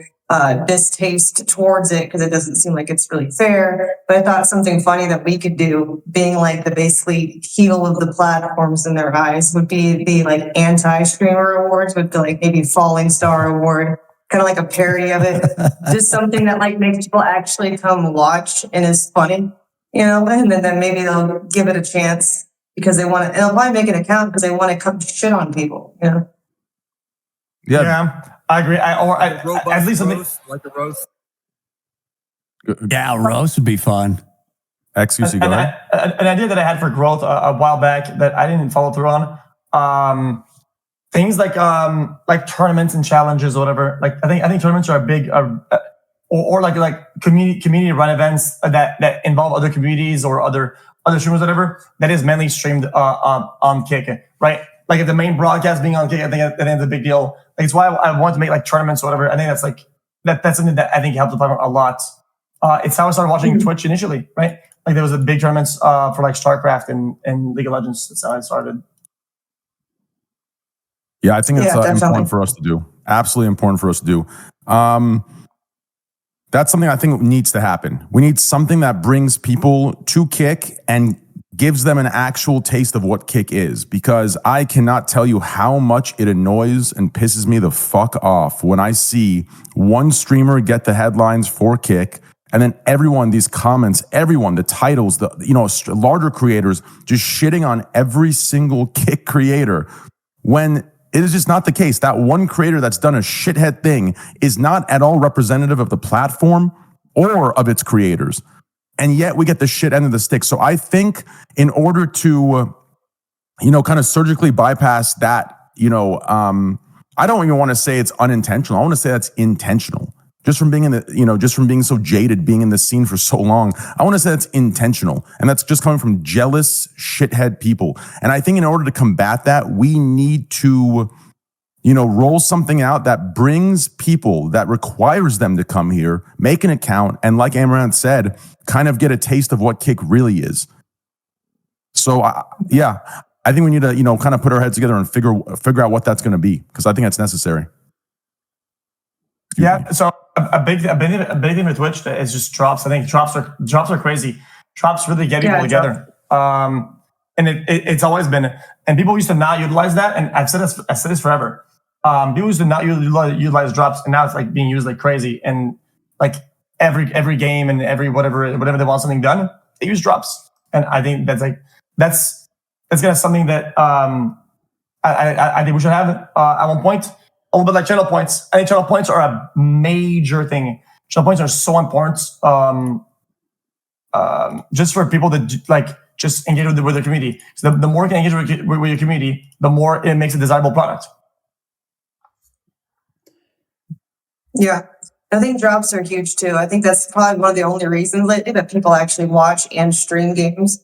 distaste towards it because it doesn't seem like it's really fair. But I thought something funny that we could do, being like the basically heel of the platforms in their eyes, would be the like anti-streamer awards with the like maybe Falling Star award, kind of like a parody of it. Just something that like makes people actually come watch and is funny, and then maybe they'll give it a chance because they want to, they'll probably make an account because they want to come shit on people, Yeah, I agree. At least roast, like a roast. Yeah, roast would be fun. XQC, go ahead. An idea that I had for growth a while back that I didn't follow through on. Things like tournaments and challenges or whatever. Like I think tournaments are a big or like community run events that involve other communities or other streamers, whatever. That is mainly streamed on Kick, right? Like if the main broadcast being on Kick, I think that's a big deal. Like it's why I want to make like tournaments or whatever. I think that's like that's something that I think helped the platform a lot. It's how I started watching Twitch initially, right? Like there was a big tournaments for like StarCraft and League of Legends. That's how I started. Yeah, I think it's important for us to do. Absolutely important for us to do. That's something I think needs to happen. We need something that brings people to Kick and gives them an actual taste of what Kick is, because I cannot tell you how much it annoys and pisses me the fuck off when I see one streamer get the headlines for Kick, and then everyone, these comments, everyone, the titles, the larger creators just shitting on every single Kick creator, when it is just not the case. That one creator that's done a shithead thing is not at all representative of the platform or of its creators. And yet we get the shit end of the stick. So I think in order to, kind of surgically bypass that, I don't even want to say it's unintentional. I want to say that's intentional. Just from being just from being so jaded, being in the scene for so long, I want to say that's intentional. And that's just coming from jealous shithead people. And I think in order to combat that, we need to, roll something out that brings people, that requires them to come here, make an account, and like Amouranth said, kind of get a taste of what Kick really is. So, I think we need to, kind of put our heads together and figure out what that's going to be, because I think that's necessary. So a big thing with Twitch is just drops. I think drops are crazy. Drops really get people together. And it's always been, and people used to not utilize that. And I've said this forever. People used to not utilize drops, and now it's like being used like crazy. And like every game and every whatever they want something done, they use drops. And I think that's gonna something that I think we should have at one point. A little bit like channel points. I think channel points are a major thing. Channel points are so important, just for people that just engage with their community. So the more you can engage with your community, the more it makes a desirable product. Yeah, I think drops are huge too. I think that's probably one of the only reasons lately that people actually watch and stream games.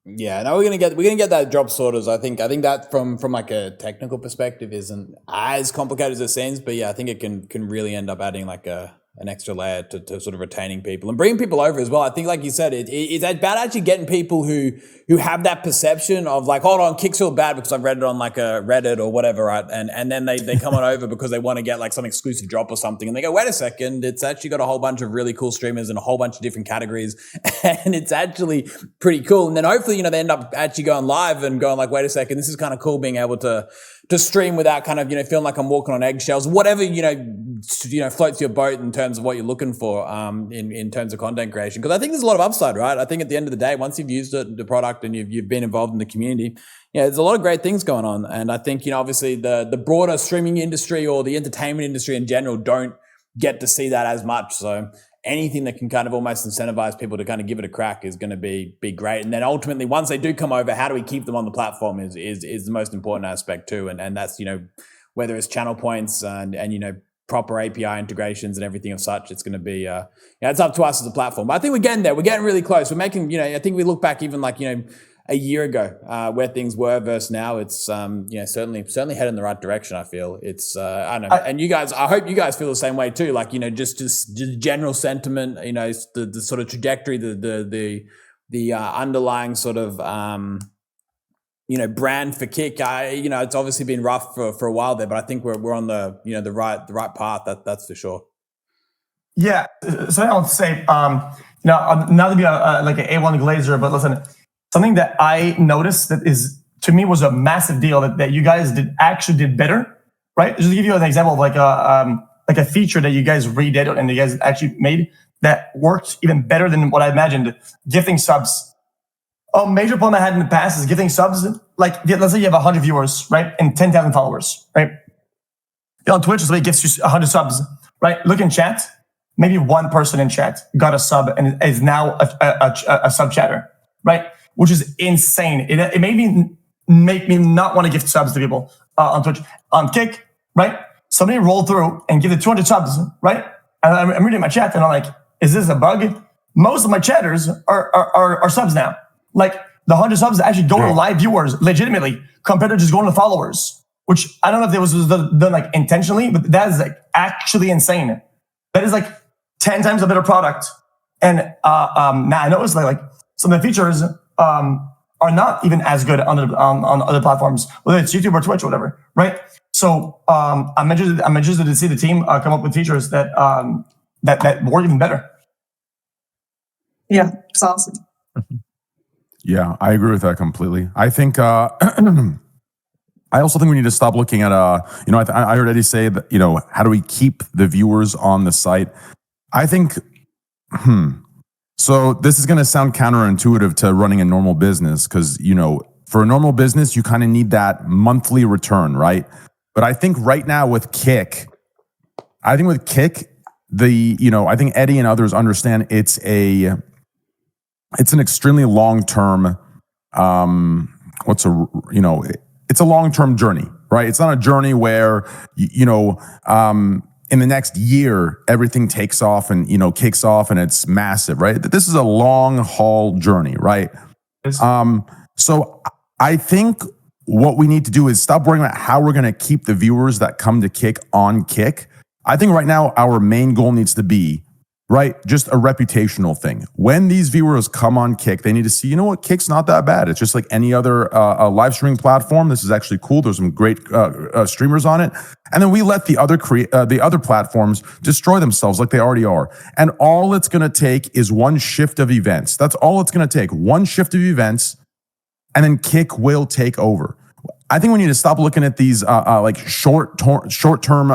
Yeah, no, we're gonna get that drop sorters. I think that from like a technical perspective isn't as complicated as it seems, but yeah, I think it can really end up adding like an extra layer to sort of retaining people and bringing people over as well. I think, like you said, it's about actually getting people who have that perception of like, hold on, Kick's real bad because I've read it on like a Reddit or whatever, right? And then they come on over because they want to get like some exclusive drop or something, and they go, wait a second, it's actually got a whole bunch of really cool streamers in a whole bunch of different categories, and it's actually pretty cool. And then hopefully, they end up actually going live and going like, wait a second, this is kind of cool being able to stream without kind of, feeling like I'm walking on eggshells, whatever, floats your boat in terms of what you're looking for, in terms of content creation. Because I think there's a lot of upside, right? I think at the end of the day, once you've used the product and you've been involved in the community, there's a lot of great things going on. And I think, obviously the broader streaming industry or the entertainment industry in general don't get to see that as much. So anything that can kind of almost incentivize people to kind of give it a crack is going to be great. And then ultimately, once they do come over, how do we keep them on the platform is the most important aspect too. And that's, whether it's channel points and proper API integrations and everything of such, it's going to be, it's up to us as a platform. But I think we're getting there. We're getting really close. We're making, I think we look back even like, a year ago, where things were versus now, it's, certainly heading in the right direction. I feel it's, I don't know. And you guys, I hope you guys feel the same way too. Like, just general sentiment, the sort of trajectory, the underlying sort of, brand for Kick. It's obviously been rough for a while there, but I think we're on the, the right path. That's for sure. Yeah. So I want to say, not to be like an A1 glazer, but listen, something that I noticed that is, to me, was a massive deal that you guys did better, right? Just to give you an example of like a feature that you guys redid and you guys actually made that worked even better than what I imagined. Gifting subs. A major problem I had in the past is gifting subs. Like, let's say you have 100 viewers, right? And 10,000 followers, right? On Twitch, somebody gifts you 100 subs, right? Look in chat. maybe one person in chat got a sub and is now a sub chatter, right? Which is insane. It made me make me not want to give subs to people on Twitch. On Kick, right? Somebody rolled through and give it 200 subs, right? And I'm reading my chat and I'm like, is this a bug? Most of my chatters are subs now. Like the 100 subs actually go to live viewers legitimately compared to just going to followers, which I don't know if it was done like intentionally, but that is like actually insane. That is like 10 times a better product. And now I noticed like some of the features are not even as good on other platforms, whether it's YouTube or Twitch or whatever, right? So I'm interested to see the team come up with features that that work even better. Yeah, it's awesome. Yeah, I agree with that completely. I think I also think we need to stop looking at I heard Eddie say that, you know, how do we keep the viewers on the site? I think so this is going to sound counterintuitive to running a normal business because, you know, for a normal business, you kind of need that monthly return, right? But I think right now with Kick, I think Eddie and others understand it's an extremely long-term, it's a long-term journey, right? It's not a journey where, in the next year, everything takes off and, kicks off and it's massive, right? This is a long haul journey, right? So I think what we need to do is stop worrying about how we're going to keep the viewers that come to Kick on Kick. I think right now our main goal needs to be, right, just a reputational thing. When these viewers come on Kick, they need to see, you know what, Kick's not that bad. It's just like any other live streaming platform. This is actually cool. There's some great streamers on it. And then we let the other platforms destroy themselves like they already are. And all it's going to take is one shift of events. That's all it's going to take. One shift of events, and then Kick will take over. I think we need to stop looking at these short-term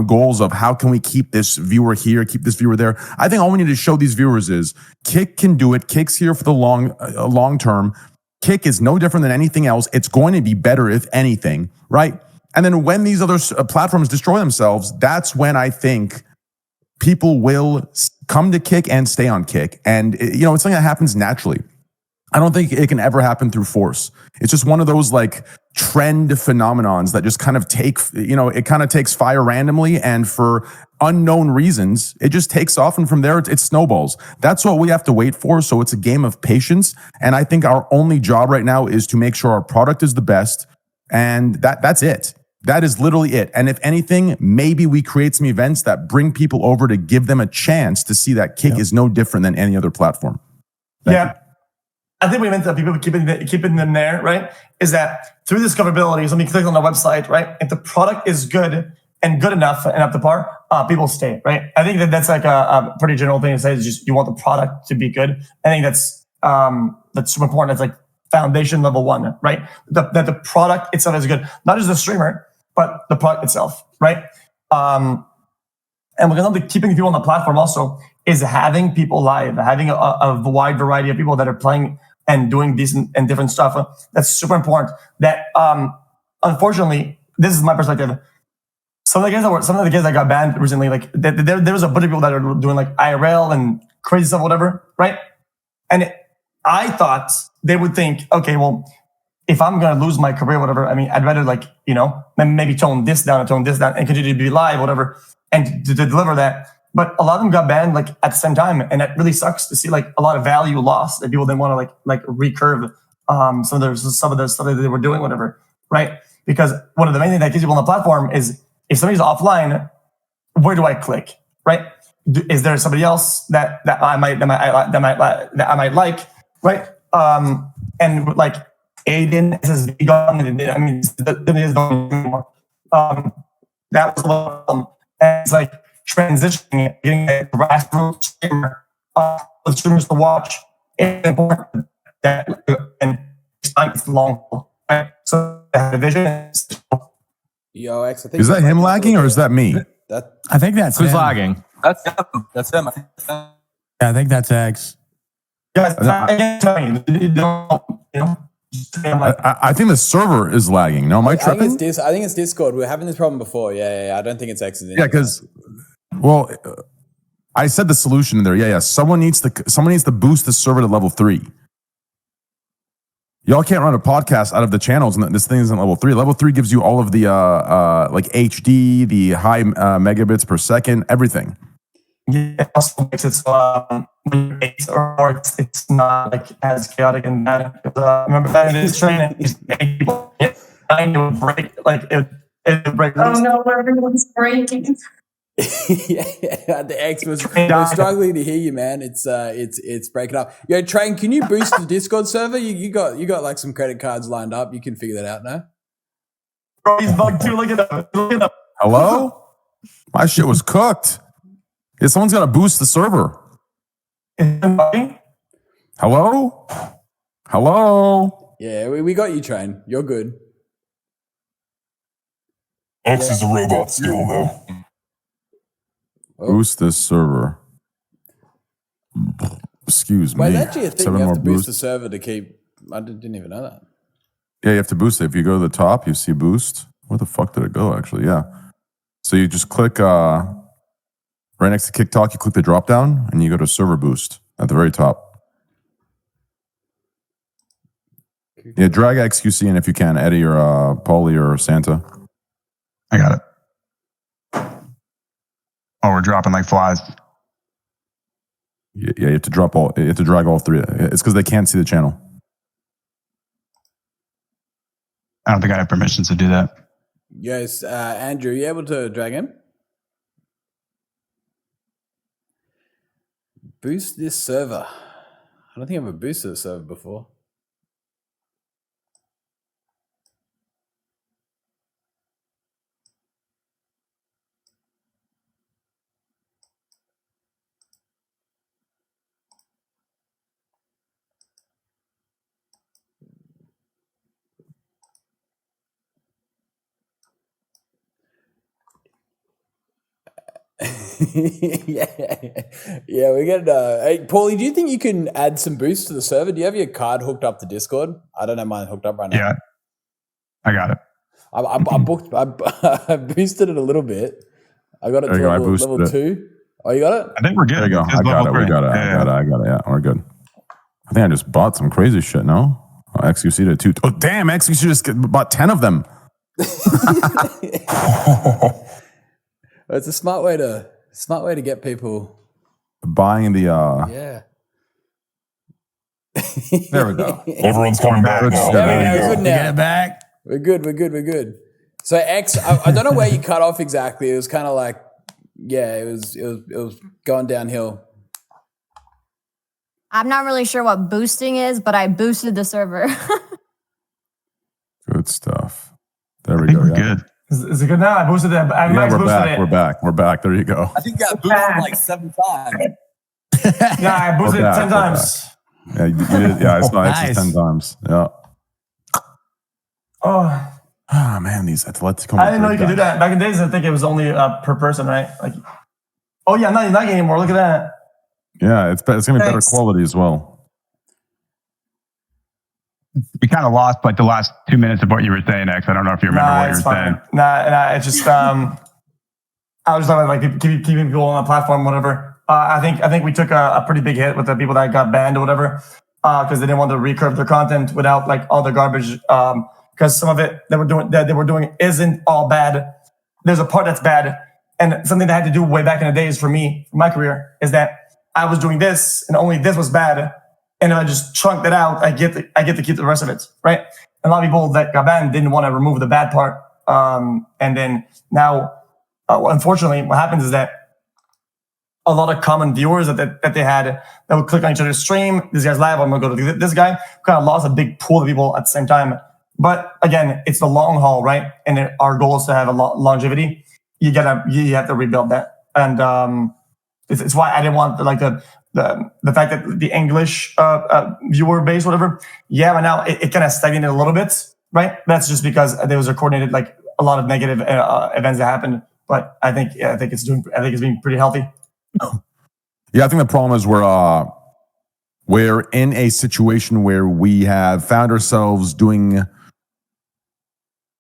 goals of how can we keep this viewer here, keep this viewer there. I think all we need to show these viewers is Kick can do it. Kick's here for the long term. Kick is no different than anything else. It's going to be better if anything, right? And then when these other platforms destroy themselves, that's when I think people will come to Kick and stay on Kick. And it's something that happens naturally. I don't think it can ever happen through force. It's just one of those like trend phenomenons that just kind of it kind of takes fire randomly and for unknown reasons, it just takes off. And from there, it snowballs. That's what we have to wait for. So it's a game of patience. And I think our only job right now is to make sure our product is the best. And that's it. That is literally it. And if anything, maybe we create some events that bring people over to give them a chance to see that Kick is no different than any other platform. Thank you. I think we meant that people keeping them there, right? Is that through discoverability, somebody clicks on the website, right? If the product is good and good enough and up to par, people stay, right? I think that's like a pretty general thing to say is just you want the product to be good. I think that's super important. It's like foundation level one, right? That the product itself is good, not just the streamer, but the product itself, right? And when it comes to keeping people on the platform also is having people live, having a wide variety of people that are playing and doing decent and different stuff. That's super important. That unfortunately, this is my perspective. Some of the kids that got banned recently, like there was a bunch of people that are doing like IRL and crazy stuff, whatever, right? And I thought they would think, okay, well, if I'm gonna lose my career, whatever, I mean, I'd rather maybe tone this down and continue to be live, whatever, and to deliver that. But a lot of them got banned like at the same time, and that really sucks to see like a lot of value lost that people didn't want to like recurve some of the stuff that they were doing, whatever, right? Because one of the main things that keeps people on the platform is if somebody's offline, where do I click, right? Is there somebody else that I might like, right? And like Aiden is gone. I mean, it is gone anymore. That was a problem, and it's like transitioning, getting a grassroots streamer, the streamers to watch. It's important that and it's long haul, right? So the vision. Yo, X, I think is that him lagging or is that me? I think that's who's him. lagging. That's him. Yeah, I think that's X. Guys, I can't tell you. I think the server is lagging. No, am I tripping? I think it's Discord. We were having this problem before. Yeah. I don't think it's X. Yeah, because, well, I said the solution in there. Yeah. Someone needs to boost the server to level 3. Y'all can't run a podcast out of the channels, and this thing isn't level 3. Level 3 gives you all of the like HD, the high megabits per second, everything. Yeah, it also makes it so when it's not like as chaotic and bad. Remember that in this training, it would break, like it would break. Oh no, everyone's breaking. Yeah, the X was struggling to hear you, man. It's breaking up. Yo, Train, can you boost the Discord server? You got like some credit cards lined up. You can figure that out now. Bro, he's bugged too. Look at him. Hello? My shit was cooked. Yeah, someone's got to boost the server. Hello? Hello? Yeah, we got you, Train. You're good. X is a robot still, though. Boost this server. Excuse me. Wait, that's actually a thing. You have to boost the server to keep. I didn't even know that. Yeah, you have to boost it. If you go to the top, you see boost. Where the fuck did it go, actually? Yeah. So you just click right next to Kick Talk, you click the drop down, and you go to server boost at the very top. Yeah, drag XQC in if you can, Eddie or Paulie or Santa. I got it. Oh, we're dropping like flies. Yeah, you have to drop all. You have to drag all 3. It's because they can't see the channel. I don't think I have permissions to do that. Yes, Andrew, you able to drag him? Boost this server. I don't think I've ever boosted a server before. yeah, we get. Hey, Paulie, do you think you can add some boost to the server? Do you have your card hooked up to Discord? I don't have mine hooked up right now. Yeah, I got it. I booked. I boosted it a little bit. I got it to level 2. Oh, you got it? I think we're good. There you go. I got it. We got it. I got it. Yeah, we're good. I think I just bought some crazy shit. No, XQC to 2. Oh, damn! XQC just bought 10 of them. It's a smart way to get people buying the yeah. There we go. Everyone's coming back now. We're good now. Get it back. We're good. So X, I don't know where you cut off exactly. It was kind of like, yeah, it was going downhill. I'm not really sure what boosting is, but I boosted the server. Good stuff. There we go. We're good. Is it good now? I boosted it. We're back. There you go. I think you got boosted like 7 times. Yeah, I boosted it 10 times. Yeah, you did. Yeah, I saw it 10 times. Yeah. Oh man, these Atletico. I didn't know you could do that. Back in the days, I think it was only per person, right? Like, oh yeah, not anymore. Look at that. Yeah, it's gonna be better quality as well. We kind of lost like the last 2 minutes of what you were saying, X. I don't know if you remember what you were saying. Nah, it's just I was just talking like keeping people on the platform, whatever. I think we took a pretty big hit with the people that got banned or whatever, because they didn't want to recurve their content without like all the garbage. Because some of it that they were doing isn't all bad. There's a part that's bad, and something that I had to do way back in the days for me, for my career, is that I was doing this and only this was bad. And if I just chunked it out, I get to keep the rest of it, right? And a lot of people that got banned didn't want to remove the bad part. And then now, unfortunately, what happens is that a lot of common viewers that they had that would click on each other's stream. This guy's live. I'm going to go to this guy. Kind of lost a big pool of people at the same time. But again, it's the long haul, right? And our goal is to have a longevity. You have to rebuild that. And it's why I didn't want the fact that the English viewer base, whatever. Yeah, but now it kind of stagnated a little bit, right? That's just because there was a coordinated, like a lot of negative events that happened. But I think it's being pretty healthy. Yeah, I think the problem is we're in a situation where we have found ourselves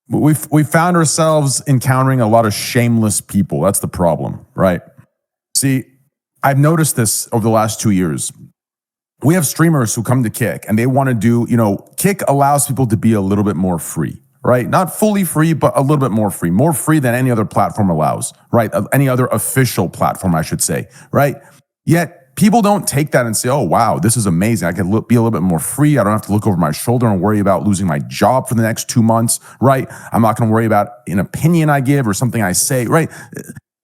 we found ourselves encountering a lot of shameless people. That's the problem, right? See, I've noticed this over the last 2 years. We have streamers who come to Kick and they want to do, Kick allows people to be a little bit more free, right? Not fully free, but a little bit more free than any other platform allows, right? Any other official platform, I should say, right? Yet people don't take that and say, oh, wow, this is amazing. I can be a little bit more free. I don't have to look over my shoulder and worry about losing my job for the next 2 months, right? I'm not going to worry about an opinion I give or something I say, right?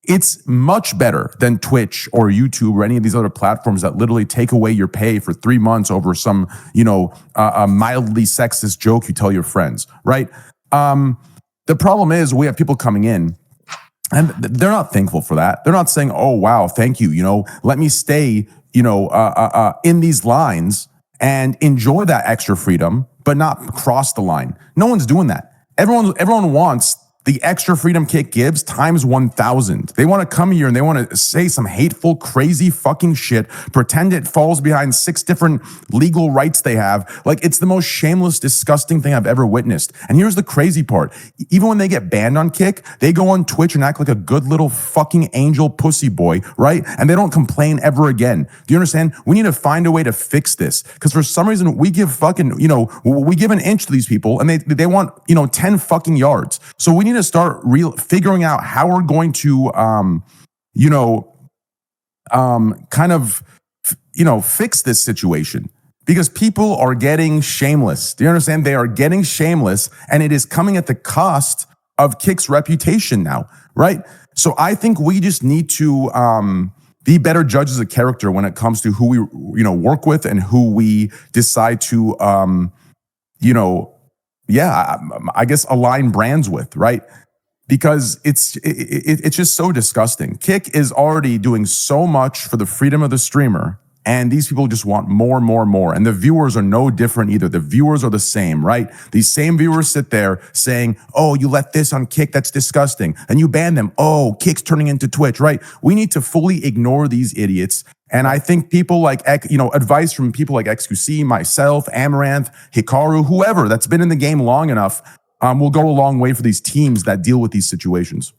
It's much better than Twitch or YouTube or any of these other platforms that literally take away your pay for 3 months over some, a mildly sexist joke you tell your friends, right? The problem is we have people coming in and they're not thankful for that. They're not saying, oh, wow, thank you. Let me stay, in these lines and enjoy that extra freedom, but not cross the line. No one's doing that. Everyone wants the extra freedom Kick gives times 1,000. They want to come here and they want to say some hateful, crazy fucking shit, pretend it falls behind 6 different legal rights they have. Like, it's the most shameless, disgusting thing I've ever witnessed. And here's the crazy part. Even when they get banned on Kick, they go on Twitch and act like a good little fucking angel pussy boy, right? And they don't complain ever again. Do you understand? We need to find a way to fix this. Because for some reason, we give fucking, we give an inch to these people and they want, 10 fucking yards. So we need to start figuring out how we're going to, fix this situation, because people are getting shameless. Do you understand? They are getting shameless, and it is coming at the cost of Kick's reputation now, right? So I think we just need to be better judges of character when it comes to who we, work with and who we decide to, I guess align brands with, right? Because it's just so disgusting. Kick is already doing so much for the freedom of the streamer, and these people just want more and more and more. And the viewers are no different either. The viewers are the same, right? These same viewers sit there saying, oh, you let this on Kick, that's disgusting. And you ban them. Oh, Kick's turning into Twitch, right? We need to fully ignore these idiots. And I think people like, advice from people like XQC, myself, Amouranth, Hikaru, whoever that's been in the game long enough, will go a long way for these teams that deal with these situations.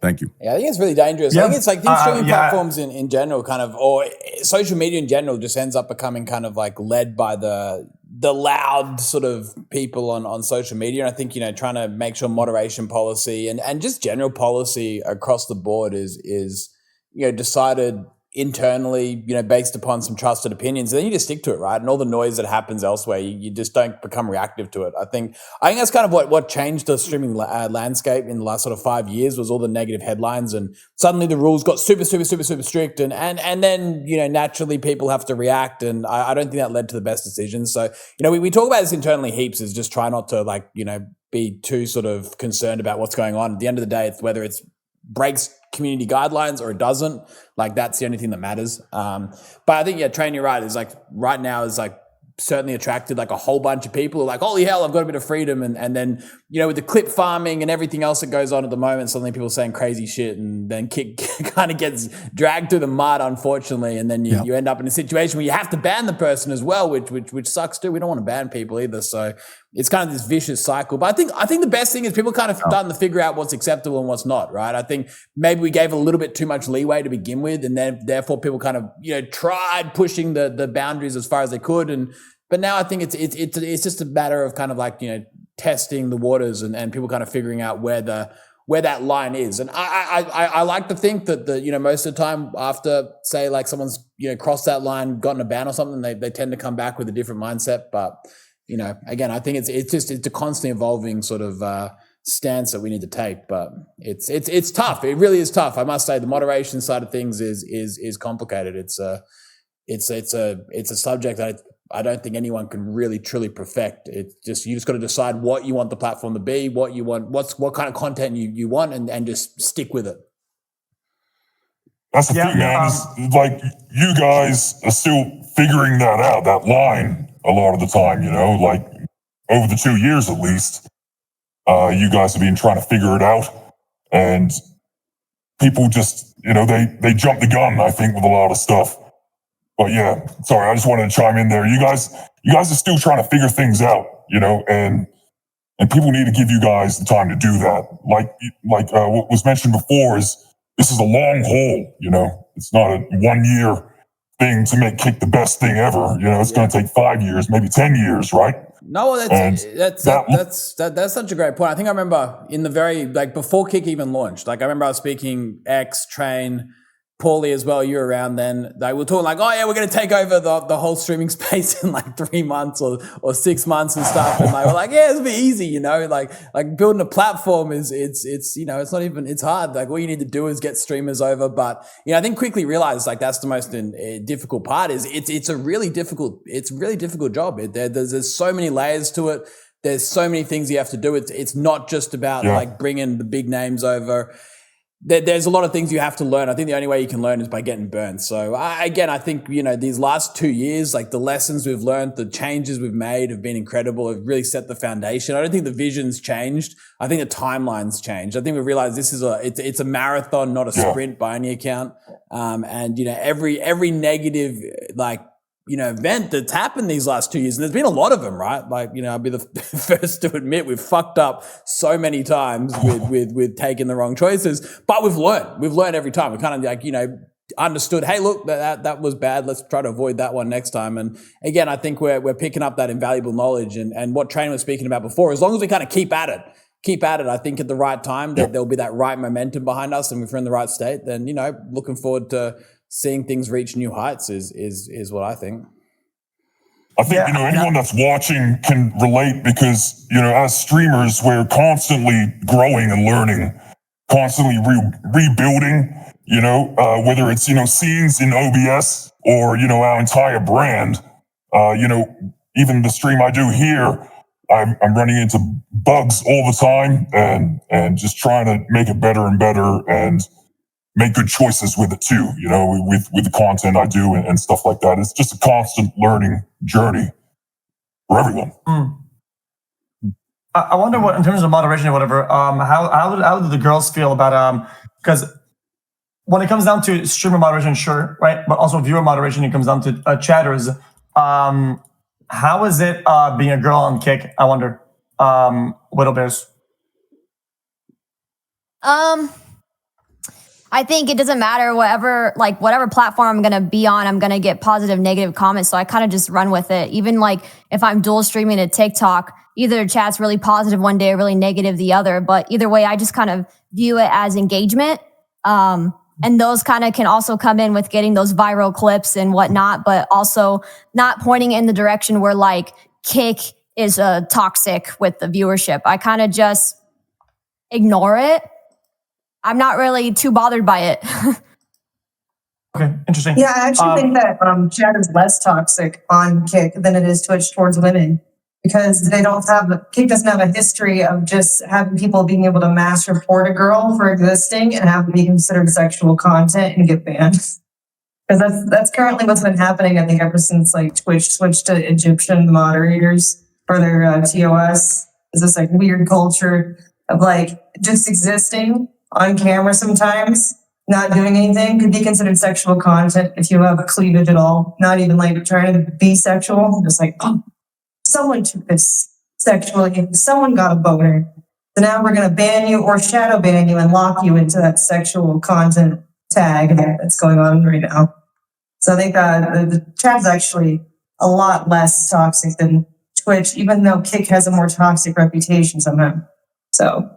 Thank you. Yeah, I think it's really dangerous. I think it's like these streaming platforms in general or social media in general just ends up becoming kind of like led by the loud sort of people on social media. And I think, trying to make sure moderation policy and just general policy across the board is decided internally, based upon some trusted opinions, then you just stick to it, right? And all the noise that happens elsewhere, you just don't become reactive to it. I think that's kind of what changed the streaming landscape in the last sort of 5 years was all the negative headlines, and suddenly the rules got super strict, and then naturally people have to react, and I don't think that led to the best decisions. So we talk about this internally heaps, is just try not to be too sort of concerned about what's going on. At the end of the day, it's whether it's breaks community guidelines or it doesn't, that's the only thing that matters. But I think, Train, you're right, is right now is certainly attracted a whole bunch of people who are like, holy hell, I've got a bit of freedom. And then, with the clip farming and everything else that goes on at the moment, suddenly people saying crazy shit, and then Kick kind of gets dragged through the mud, unfortunately. And then you end up in a situation where you have to ban the person as well, which sucks too. We don't want to ban people either. So it's kind of this vicious cycle. But I think the best thing is people kind of starting to figure out what's acceptable and what's not, right? I think maybe we gave a little bit too much leeway to begin with, and then therefore people kind of, tried pushing the boundaries as far as they could. But now I think it's just a matter of kind of testing the waters and people kind of figuring out where that line is. And I like to think that most of the time after, say, someone's crossed that line, gotten a ban or something, they tend to come back with a different mindset. But again, I think it's a constantly evolving sort of stance that we need to take. But it's tough. It really is tough. I must say the moderation side of things is complicated. It's a subject that I don't think anyone can really truly perfect. It's just, you just got to decide what you want the platform to be, what you want, what kind of content you want, and just stick with it. That's the thing, man. Is you guys are still figuring that out, that line, a lot of the time, over the 2 years at least. You guys have been trying to figure it out, and people just, they jump the gun, I think, with a lot of stuff. But yeah, sorry, I just wanted to chime in there. You guys are still trying to figure things out, and people need to give you guys the time to do that. Like what was mentioned before is this is a long haul, you know. It's not a 1 year thing to make Kick the best thing ever. You know, it's going to take 5 years, maybe 10 years, right? No, that's such a great point. I think I remember in the very, like, before Kick even launched, like, I remember I was speaking X, Train, Paulie as well, you were around then. They were talking like, oh yeah, we're going to take over the whole streaming space in like 3 months or 6 months and stuff. And they were like, yeah, it'll be easy, you know, like building a platform is, you know, it's not even, it's hard. Like all you need to do is get streamers over. But, you know, I think quickly realized like that's the most difficult part is it's a really difficult job. There's so many layers to it. There's so many things you have to do. It's not just about like bringing the big names over. There's a lot of things you have to learn. I think the only way you can learn is by getting burned. So I think, you know, these last 2 years, like the lessons we've learned, the changes we've made have been incredible. Have really set the foundation. I don't think the vision's changed. I think the timeline's changed. I think we realized this is it's a marathon, not a sprint by any account. And you know, every negative, like, you know, event that's happened these last 2 years, and there's been a lot of them, right? Like, you know, I'll be the first to admit we've fucked up so many times with taking the wrong choices, but we've learned every time. We kind of like, you know, understood, hey, look, that was bad. Let's try to avoid that one next time. And again, I think we're picking up that invaluable knowledge and what Train was speaking about before. As long as we kind of keep at it, I think at the right time that there'll be that right momentum behind us, and if we're in the right state, then, you know, looking forward to seeing things reach new heights is what I think. I think, you know, anyone that's watching can relate because, you know, as streamers, we're constantly growing and learning, constantly rebuilding, you know, whether it's, you know, scenes in OBS or, you know, our entire brand. You know, even the stream I do here, I'm running into bugs all the time and just trying to make it better and better and make good choices with it too, you know, with the content I do and stuff like that. It's just a constant learning journey for everyone. I wonder what, in terms of moderation or whatever, how do the girls feel about, because when it comes down to streamer moderation, sure, right? But also viewer moderation, it comes down to chatters. How is it being a girl on Kick, I wonder, Wittlebears? I think it doesn't matter whatever platform I'm going to be on, I'm going to get positive, negative comments. So I kind of just run with it. Even like if I'm dual streaming to TikTok, either chat's really positive one day or really negative the other. But either way, I just kind of view it as engagement. And those kind of can also come in with getting those viral clips and whatnot, but also not pointing in the direction where like Kick is toxic with the viewership. I kind of just ignore it. I'm not really too bothered by it. Okay, interesting. Yeah, I actually think that chat is less toxic on Kick than it is Twitch towards women because Kick doesn't have a history of just having people being able to mass report a girl for existing and have it be considered sexual content and get banned. Because that's currently what's been happening, I think, ever since like Twitch switched to Egyptian moderators for their TOS. Is this like weird culture of like just existing on camera sometimes, not doing anything, could be considered sexual content if you have cleavage at all. Not even like trying to be sexual, just like, oh, someone took this sexually, someone got a boner. So now we're going to ban you or shadow ban you and lock you into that sexual content tag that's going on right now. So I think the chat's actually a lot less toxic than Twitch, even though Kick has a more toxic reputation somehow. So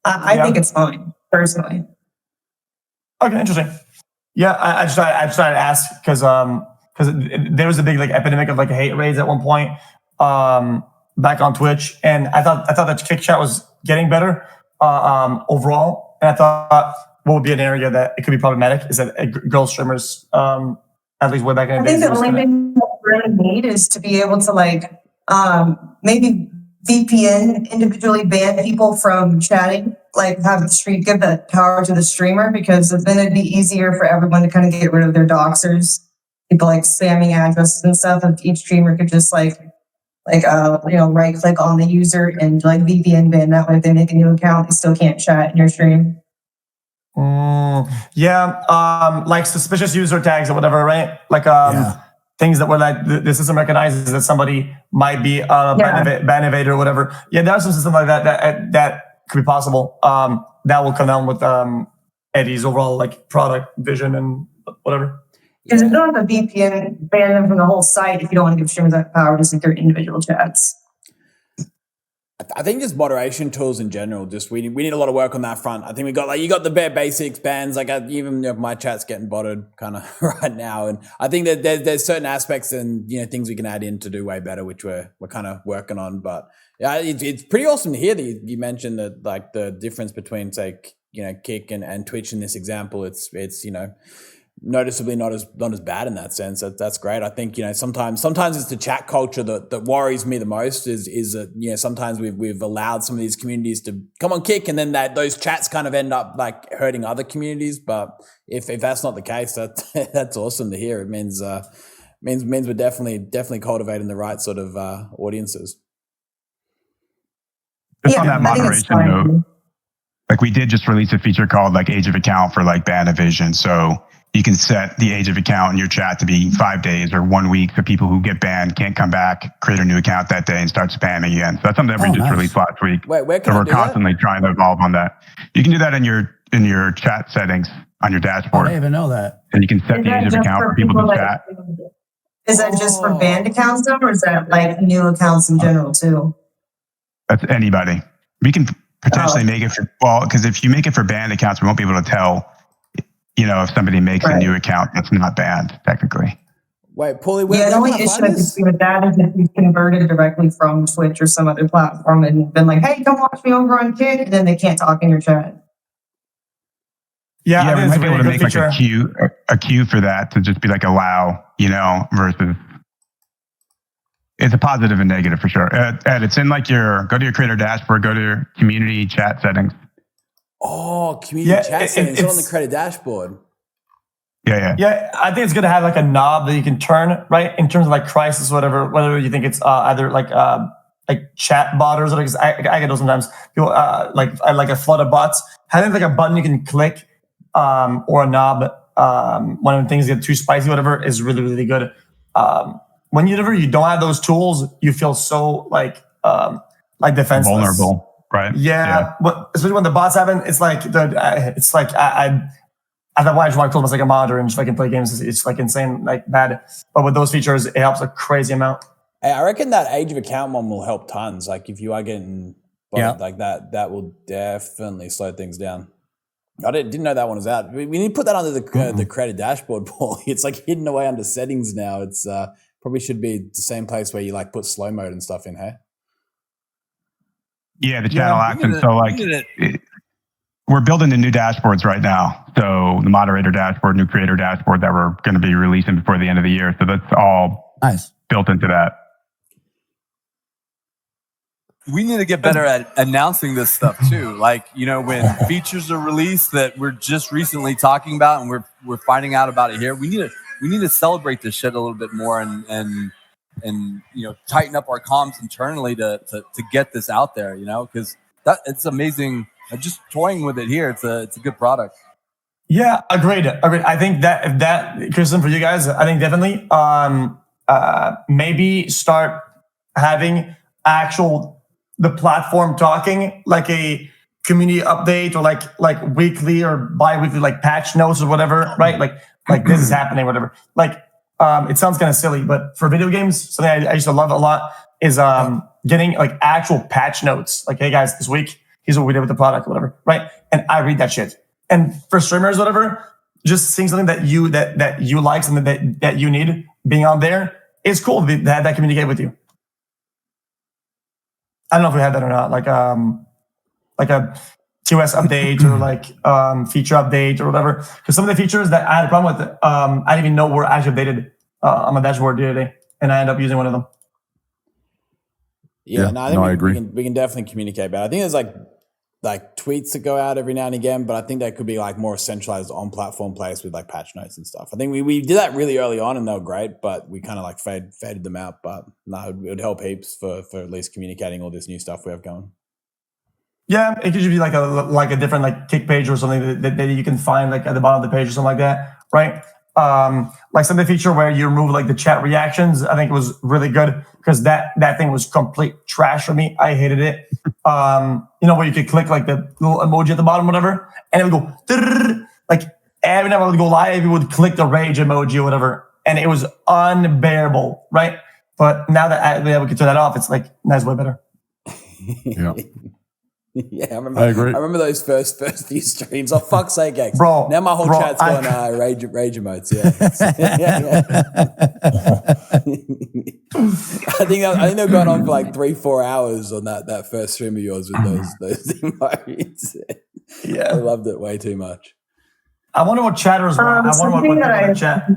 I think it's fine, personally. Okay, interesting. Yeah, I just tried to ask because there was a big like epidemic of like hate raids at one point back on Twitch, and I thought that Kick chat was getting better overall, and I thought what would be an area that it could be problematic is that girl streamers, at least way back in the days. I think the only thing that we really need is to be able to like maybe VPN individually ban people from chatting, like have the stream give that power to the streamer, because then it'd be easier for everyone to kind of get rid of their doxers, people like spamming addresses and stuff. If each streamer could just right click on the user and like VPN ban, that way if they make a new account, they still can't chat in your stream. Like suspicious user tags or whatever, right? Like things that were like the system recognizes that somebody might be ban evader or whatever. Yeah, there's some system like that could be possible. That will come down with Eddie's overall like product vision and whatever. Because if you don't have a VPN, ban them from the whole site if you don't want to give streamers that power to sync their individual chats. I think just moderation tools in general. Just we need a lot of work on that front. I think we got like you got the bare basics bans. Like even my chat's getting botted kind of right now, and I think that there's certain aspects and things we can add in to do way better, which we're kind of working on. But yeah, it's pretty awesome to hear that you mentioned that like the difference between say Kick and Twitch in this example. It's noticeably not as bad in that sense. That's great. I think sometimes it's the chat culture that worries me the most. Is that sometimes we've allowed some of these communities to come on Kick, and then those chats kind of end up like hurting other communities. But if that's not the case, that's awesome to hear. It means we're definitely cultivating the right sort of audiences. Just on that moderation note, like we did just release a feature called like Age of Account for like ban evasion. So you can set the age of account in your chat to be 5 days or 1 week, so people who get banned can't come back, create a new account that day, and start spamming again. So that's something that we just released last week. Wait, where can so I we're do constantly trying to evolve on that. You can do that in your chat settings on your dashboard. I didn't even know that. And you can set the age of account for people to chat. Is that just for banned accounts though, or is that like new accounts in general too? That's anybody. We can potentially make it because if you make it for banned accounts, we won't be able to tell if somebody makes a new account that's not banned, technically. Wait, Paulie, the only issue I can see with that is if you converted directly from Twitch or some other platform and been like, hey, come watch me over on Kick, and then they can't talk in your chat. Yeah, we might be able to make like a queue for that to just be like allow, versus it's a positive and negative for sure. Ed, it's in like go to your creator dashboard, go to your community chat settings. Oh, community chat settings. It's on the creator dashboard. Yeah, I think it's good to have like a knob that you can turn, right? In terms of like crisis, whatever you think it's either like chat bot or something. I get those sometimes. People like a flood of bots. Having like a button you can click or a knob when things get too spicy, whatever, is really, really good. When you don't have those tools, you feel so like defenseless. Vulnerable. Right. Yeah, but especially when the bots happen, it's like I just want to close like a monitor and just fucking play games. It's like insane, like bad. But with those features, it helps a crazy amount. Hey, I reckon that Age of Account one will help tons. Like if you are getting like that will definitely slow things down. I didn't know that one was out. We need to put that under the creator dashboard, Paul. It's like hidden away under settings now. It's probably should be the same place where you like put slow mode and stuff in, hey? Yeah, the channel action. So like we're building the new dashboards right now. So the moderator dashboard, new creator dashboard that we're going to be releasing before the end of the year. So that's all built into that. We need to get better at announcing this stuff too. Like, when features are released that we're just recently talking about and we're finding out about it here, we need to celebrate this shit a little bit more and tighten up our comms internally to get this out there, because it's amazing. Just toying with it here, it's a good product. Yeah, agreed. I think that Kristen, for you guys, I think definitely maybe start having the platform talking like a community update or like weekly or bi-weekly like patch notes or whatever, right? Like this is happening, whatever. Like it sounds kind of silly, but for video games, something I used to love a lot is getting like actual patch notes. Like, hey guys, this week here's what we did with the product, or whatever, right? And I read that shit. And for streamers, whatever, just seeing something that you like, something that you need being on there, it's cool to have that communicate with you. I don't know if we had that or not, like a TOS update or like feature update or whatever. Because some of the features that I had a problem with, I didn't even know were actually updated on my dashboard the other day, and I ended up using one of them. Yeah, I agree. We can definitely communicate better. I think there's like tweets that go out every now and again, but I think that could be like more centralized on platform place with like patch notes and stuff. I think we did that really early on and they were great, but we kind of like faded them out. But no, it would help heaps for at least communicating all this new stuff we have going. Yeah, it could just be like a different like Kick page or something that you can find like at the bottom of the page or something like that, right? like some of the feature where you remove like the chat reactions. I think it was really good because that thing was complete trash for me. I hated it. You know, where you could click like the little emoji at the bottom, whatever, and it would go like every time I would go live, it would click the rage emoji or whatever, and it was unbearable, right? But now that we can turn that off, it's like that's way better. Yeah. Yeah, I remember. I agree. I remember those first few streams. Oh fuck's sake, X. Bro, now my whole chat's going rage emotes. Yeah, I think they're going on for like 3-4 hours on that first stream of yours with those emotes. Yeah, I loved it way too much. I wonder what chatters want. I wonder what people chat.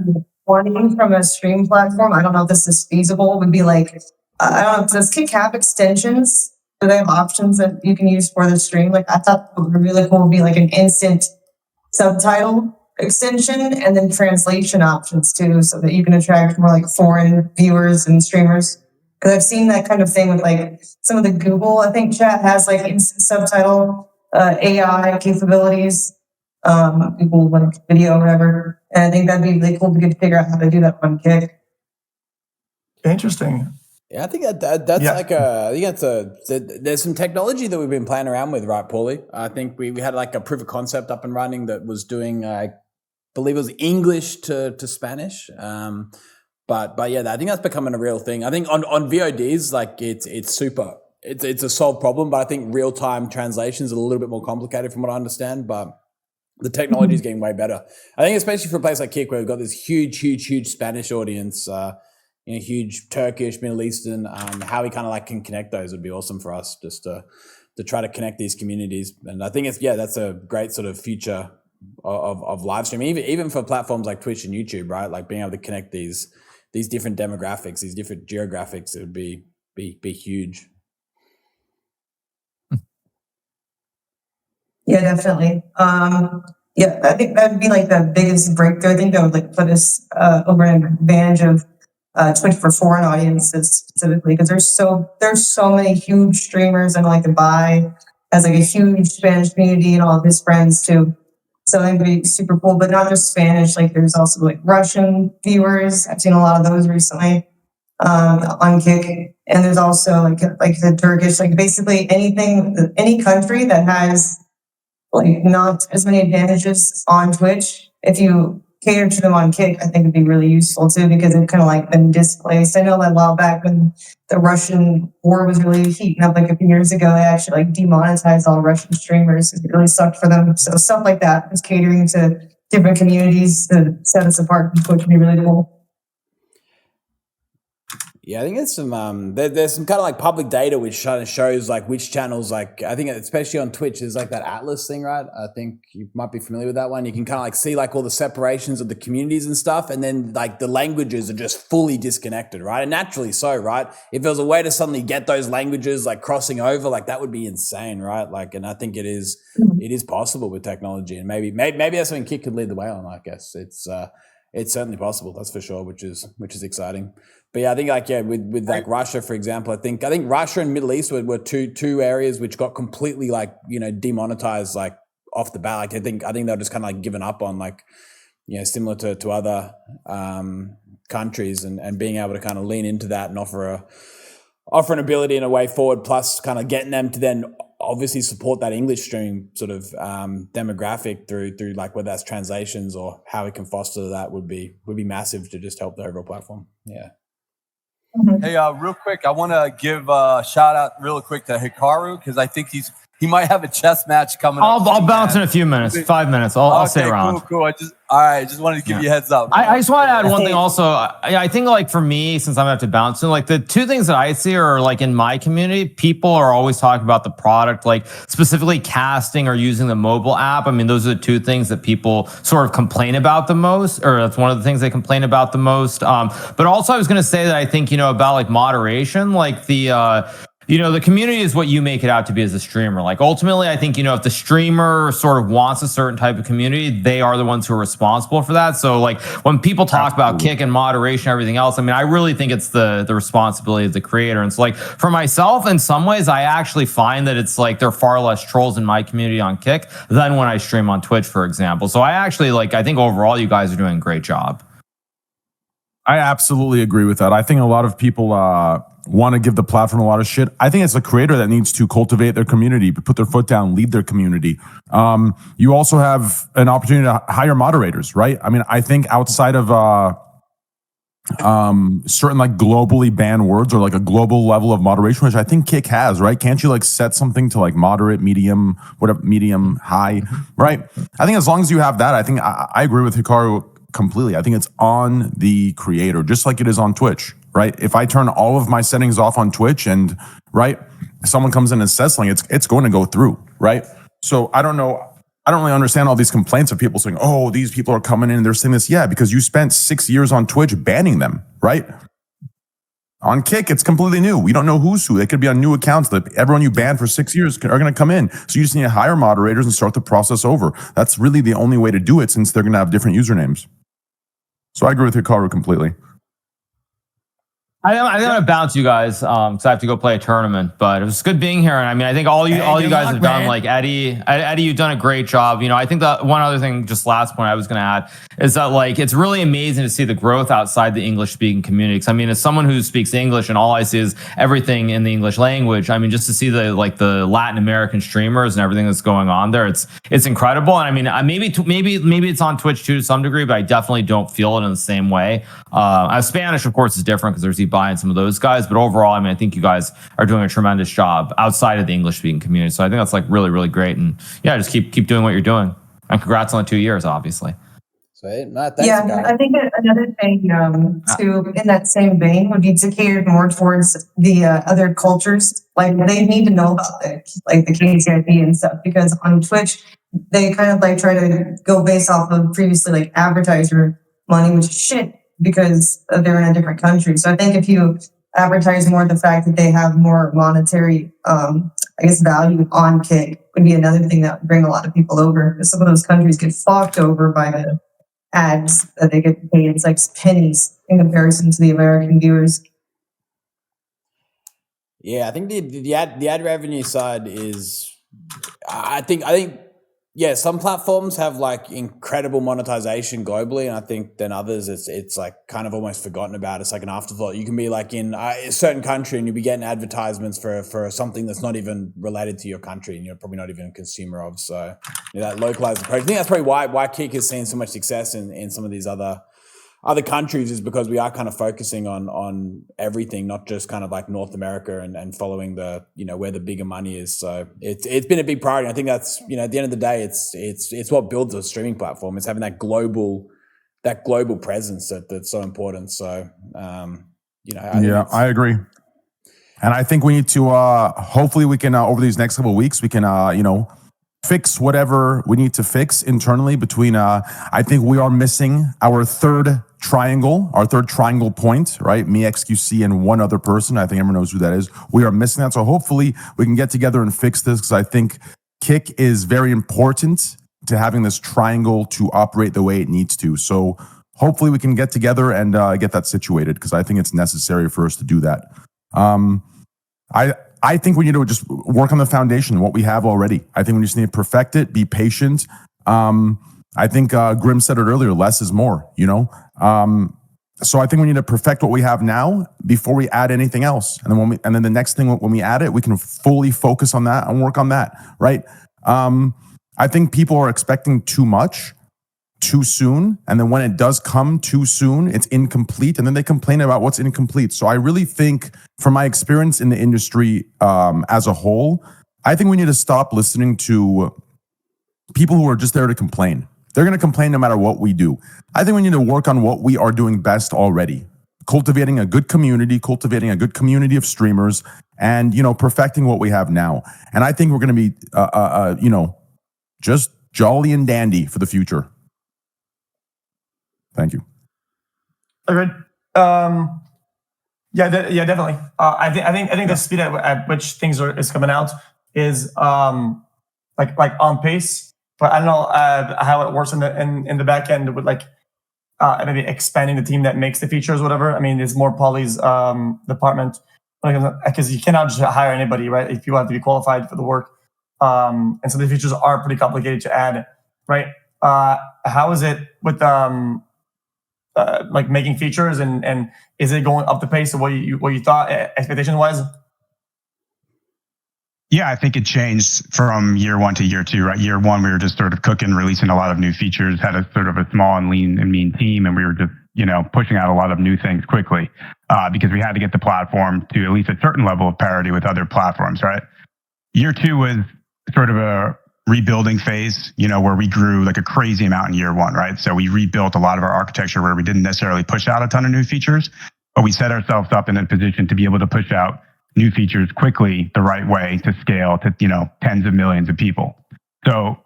Wanting from a stream platform, I don't know if this is feasible. Would be like, I don't know. Does Kick have extensions? Do they have options that you can use for the stream? Like I thought what would be really cool would be like an instant subtitle extension and then translation options too, so that you can attract more like foreign viewers and streamers. Because I've seen that kind of thing with like some of the Google, I think chat has like instant subtitle AI capabilities, Google like video or whatever. And I think that'd be really cool to get to figure out how to do that on Kick. Interesting. Yeah, I think that's like there's some technology that we've been playing around with, right, Paulie? I think we had like a proof of concept up and running that was doing, I believe it was English to Spanish. But yeah, I think that's becoming a real thing. I think on VODs, like it's super. It's a solved problem, but I think real-time translations are a little bit more complicated from what I understand, but the technology is getting way better. I think especially for a place like Kick where we've got this huge Spanish audience, huge Turkish, Middle Eastern, how we kind of like can connect those would be awesome for us just to try to connect these communities. And I think that's a great sort of future of live streaming, even for platforms like Twitch and YouTube, right? Like being able to connect these different demographics, these different geographics, it would be huge. Yeah, definitely. Yeah, I think that'd be like the biggest breakthrough. I think that would like put us over an advantage of Twitch for foreign audiences specifically, because there's so many huge streamers, and like Dubai has like a huge Spanish community and all of his friends too. So I think it'd be super cool, but not just Spanish. Like there's also like Russian viewers. I've seen a lot of those recently on Kick, and there's also like the Turkish. Like basically any country that has like not as many advantages on Twitch, if you cater to them on Kick, I think it'd be really useful too, because they've kind of like been displaced. I know that a while back when the Russian war was really heating up, like a few years ago, they actually like demonetized all Russian streamers. It really sucked for them. So stuff like that, just catering to different communities to set us apart from Twitch would be really cool. Yeah, I think there's some kind of like public data which kind of shows like which channels, like I think especially on Twitch, there's like that Atlas thing, right? I think you might be familiar with that one. You can kind of like see like all the separations of the communities and stuff, and then like the languages are just fully disconnected, right? And naturally so, right? If there was a way to suddenly get those languages like crossing over, like that would be insane, right? Like, and I think it is possible with technology, and maybe that's something Kick could lead the way on. I guess it's certainly possible, that's for sure, which is exciting. But yeah, I think like with like Russia, for example, I think Russia and Middle East were two areas which got completely like demonetized like off the bat. Like I think they're just kind of like given up on, like similar to other countries, and being able to kind of lean into that and offer an ability and a way forward, plus kind of getting them to then obviously support that English stream sort of demographic through like whether that's translations or how we can foster that would be massive to just help the overall platform. Yeah. Hey, real quick, I want to give a shout out real quick to Hikaru, because I think he might have a chess match coming up. I'll bounce in a few minutes, 5 minutes. I'll stay around. Cool. I just wanted to give you a heads up. I just want to add one thing also. I think like for me, since I'm going to have to bounce in, like the two things that I see are like in my community, people are always talking about the product, like specifically casting or using the mobile app. I mean, those are the two things that people sort of complain about the most, or that's one of the things they complain about the most. But also I was going to say that I think, about like moderation, like the, the community is what you make it out to be as a streamer. Like ultimately, I think, if the streamer sort of wants a certain type of community, they are the ones who are responsible for that. So like when people talk about kick and moderation, everything else, I mean, I really think it's the responsibility of the creator. And so like for myself, in some ways, I actually find that it's like there are far less trolls in my community on Kick than when I stream on Twitch, for example. So I actually I think overall you guys are doing a great job. I absolutely agree with that. I think a lot of people want to give the platform a lot of shit. I think it's the creator that needs to cultivate their community, put their foot down, lead their community. You also have an opportunity to hire moderators, right? I mean, I think outside of certain like globally banned words or like a global level of moderation, which I think Kick has, right? Can't you like set something to like moderate, medium, whatever, medium, high, right? I think as long as you have that, I think I agree with Hikaru completely. I think it's on the creator, just like it is on Twitch, right? If I turn all of my settings off on Twitch and, right, someone comes in and says something, it's going to go through, right? So I don't know. I don't really understand all these complaints of people saying, oh, these people are coming in and they're saying this. Yeah, because you spent 6 years on Twitch banning them, right? On Kick, it's completely new. We don't know who's who. They could be on new accounts. Everyone you banned for 6 years are going to come in. So you just need to hire moderators and start the process over. That's really the only way to do it, since they're going to have different usernames. So I agree with Hikaru completely. I'm going to bounce you guys because I have to go play a tournament, but it was good being here. And I mean, I think all you guys have done, like Eddie, you've done a great job. I think that one other thing, just last point I was going to add, is that like it's really amazing to see the growth outside the English speaking community. Because I mean, as someone who speaks English and all I see is everything in the English language, I mean, just to see the Latin American streamers and everything that's going on there, it's incredible. And I mean, maybe it's on Twitch too to some degree, but I definitely don't feel it in the same way. Spanish, of course, is different because there's Ibai and some of those guys, but overall, I mean, I think you guys are doing a tremendous job outside of the English speaking community. So I think that's like really, really great. And yeah, just keep doing what you're doing. And congrats on the 2 years, obviously. Sweet. No, thanks, Yeah, guys. I think another thing too, in that same vein, would be to cater more towards the other cultures. Like they need to know about the KCIP and stuff, because on Twitch they kind of like try to go based off of previously like advertiser money, which is shit because they're in a different country. So I think if you advertise more the fact that they have more monetary, value on Kick, would be another thing that would bring a lot of people over. Some of those countries get fucked over by the ads that they get paid. It's like pennies in comparison to the American viewers. Yeah, I think the ad revenue side is, I think yeah, some platforms have like incredible monetization globally, and I think then others it's like kind of almost forgotten about. It's like an afterthought. You can be like in a certain country and you'll be getting advertisements for something that's not even related to your country, and you're probably not even a consumer of. So that localized approach. I think that's probably why Kick has seen so much success in some of these other countries, is because we are kind of focusing on everything, not just kind of like North America and following the, where the bigger money is. So it's been a big priority. I think that's, at the end of the day, it's what builds a streaming platform. It's having that global presence that's so important. So, I agree. And I think we need to, hopefully we can, over these next couple of weeks, we can, fix whatever we need to fix internally between, I think we are missing our third triangle point, right? Me, XQC, and one other person. I think everyone knows who that is. We are missing that. So hopefully we can get together and fix this, because I think Kick is very important to having this triangle to operate the way it needs to. So hopefully we can get together and get that situated, because I think it's necessary for us to do that. I think we need to just work on the foundation, what we have already. I think we just need to perfect it, be patient. I think Grym said it earlier, less is more, So I think we need to perfect what we have now before we add anything else. And then the next thing, when we add it, we can fully focus on that and work on that, right? I think people are expecting too much too soon, and then when it does come too soon, it's incomplete, and then they complain about what's incomplete. So I really think, from my experience in the industry as a whole, I think we need to stop listening to people who are just there to complain. They're going to complain no matter what we do. I think we need to work on what we are doing best already, cultivating a good community of streamers, and perfecting what we have now. And I think we're going to be just jolly and dandy for the future. Thank you. Agreed. Yeah, definitely. I think the speed at which things is coming out is like on pace. But I don't know how it works in the back end with like maybe expanding the team that makes the features, whatever. I mean, it's more Paulie's department because you cannot just hire anybody, right? If you have to be qualified for the work, and so the features are pretty complicated to add, right? How is it with like making features and is it going up the pace of what you thought expectation wise? Yeah, I think it changed from year one to year two, right? Year one, we were just sort of cooking, releasing a lot of new features, had a sort of a small and lean and mean team, and we were just, pushing out a lot of new things quickly because we had to get the platform to at least a certain level of parity with other platforms, right? Year two was sort of a rebuilding phase, where we grew like a crazy amount in year one, right? So we rebuilt a lot of our architecture where we didn't necessarily push out a ton of new features, but we set ourselves up in a position to be able to push out new features quickly the right way to scale to, tens of millions of people. So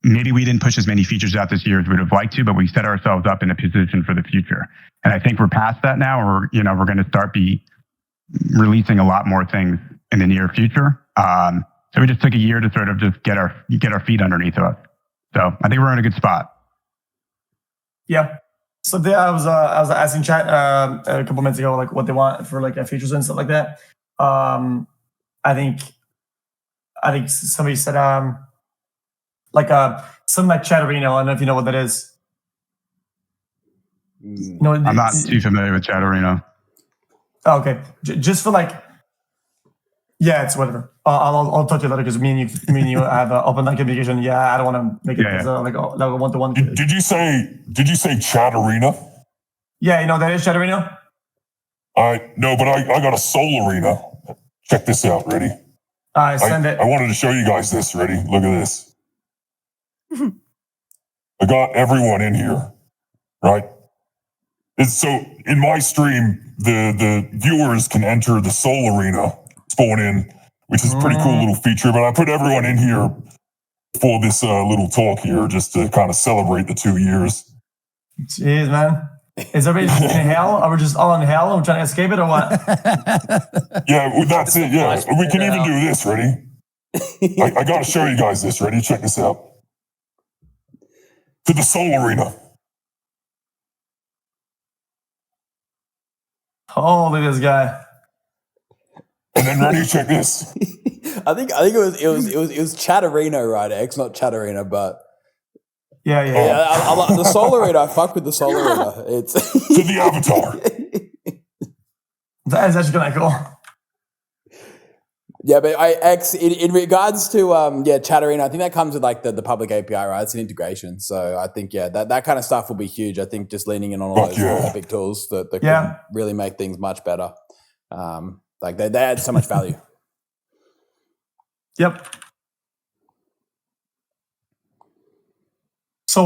maybe we didn't push as many features out this year as we'd have liked to, but we set ourselves up in a position for the future. And I think we're past that now. We're going to start releasing a lot more things in the near future. So we just took a year to sort of just get our feet underneath us. So I think we're in a good spot. Yeah. So there, I was asking chat a couple minutes ago, like what they want for like features and stuff like that. I think somebody said like something like Chatterino. I don't know if you know what that is. No, I'm not too familiar with Chatterino. Oh, okay, just for like, yeah, it's whatever. I'll talk to you later because me and you have open communication. Yeah, I don't want to make it like a one-to-one. Did you say Chatterino? Yeah, that is Chatterino. No, but I got a Soul Arena. Check this out. Ready? Send it. I wanted to show you guys this. Ready? Look at this. I got everyone in here, right? So in my stream, the viewers can enter the Soul Arena, spawn in, which is a pretty cool little feature. But I put everyone in here for this little talk here, just to kind of celebrate the 2 years. Jeez, man. Is everybody just in hell? Are we just all in hell and we're trying to escape it or what? Yeah, that's it. Yeah, we can even do this. Ready? I got to show you guys this. Ready? Check this out. To the Soul Arena. Holy, this guy. And then ready? Check this. I think it was Chatterino, right? X, not Chatterino, but. Yeah. I like the Soul Arena. I fuck with the Soul Arena. It's to the avatar. That is actually kind of cool. Yeah, but in regards to Chatterino, I think that comes with like the public API, right? It's an integration. So I think that kind of stuff will be huge. I think just leaning in on all those epic tools that can really make things much better. Like they add so much value. Yep. So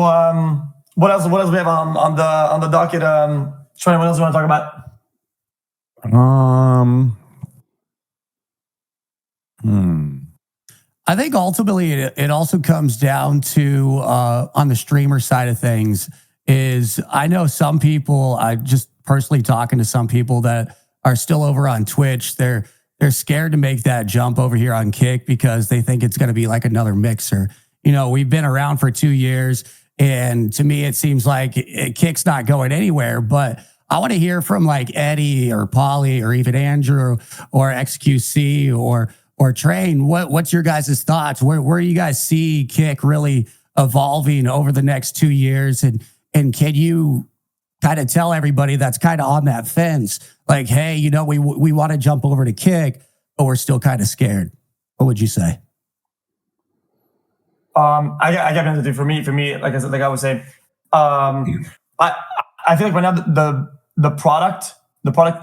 what else we have on the docket? Troy, what else do you want to talk about? I think ultimately it also comes down to on the streamer side of things is I know some people, I just personally talking to some people that are still over on Twitch, they're scared to make that jump over here on Kick because they think it's going to be like another Mixer. We've been around for 2 years and to me it seems like Kick's not going anywhere, but I want to hear from like Eddie or Paulie or even Andrew or XQC or Train. What's your guys' thoughts? Where you guys see Kick really evolving over the next 2 years? And can you kind of tell everybody that's kind of on that fence, like, hey, we want to jump over to Kick, but we're still kind of scared. What would you say? I got nothing to do. For me, like I was saying, I feel like right now the product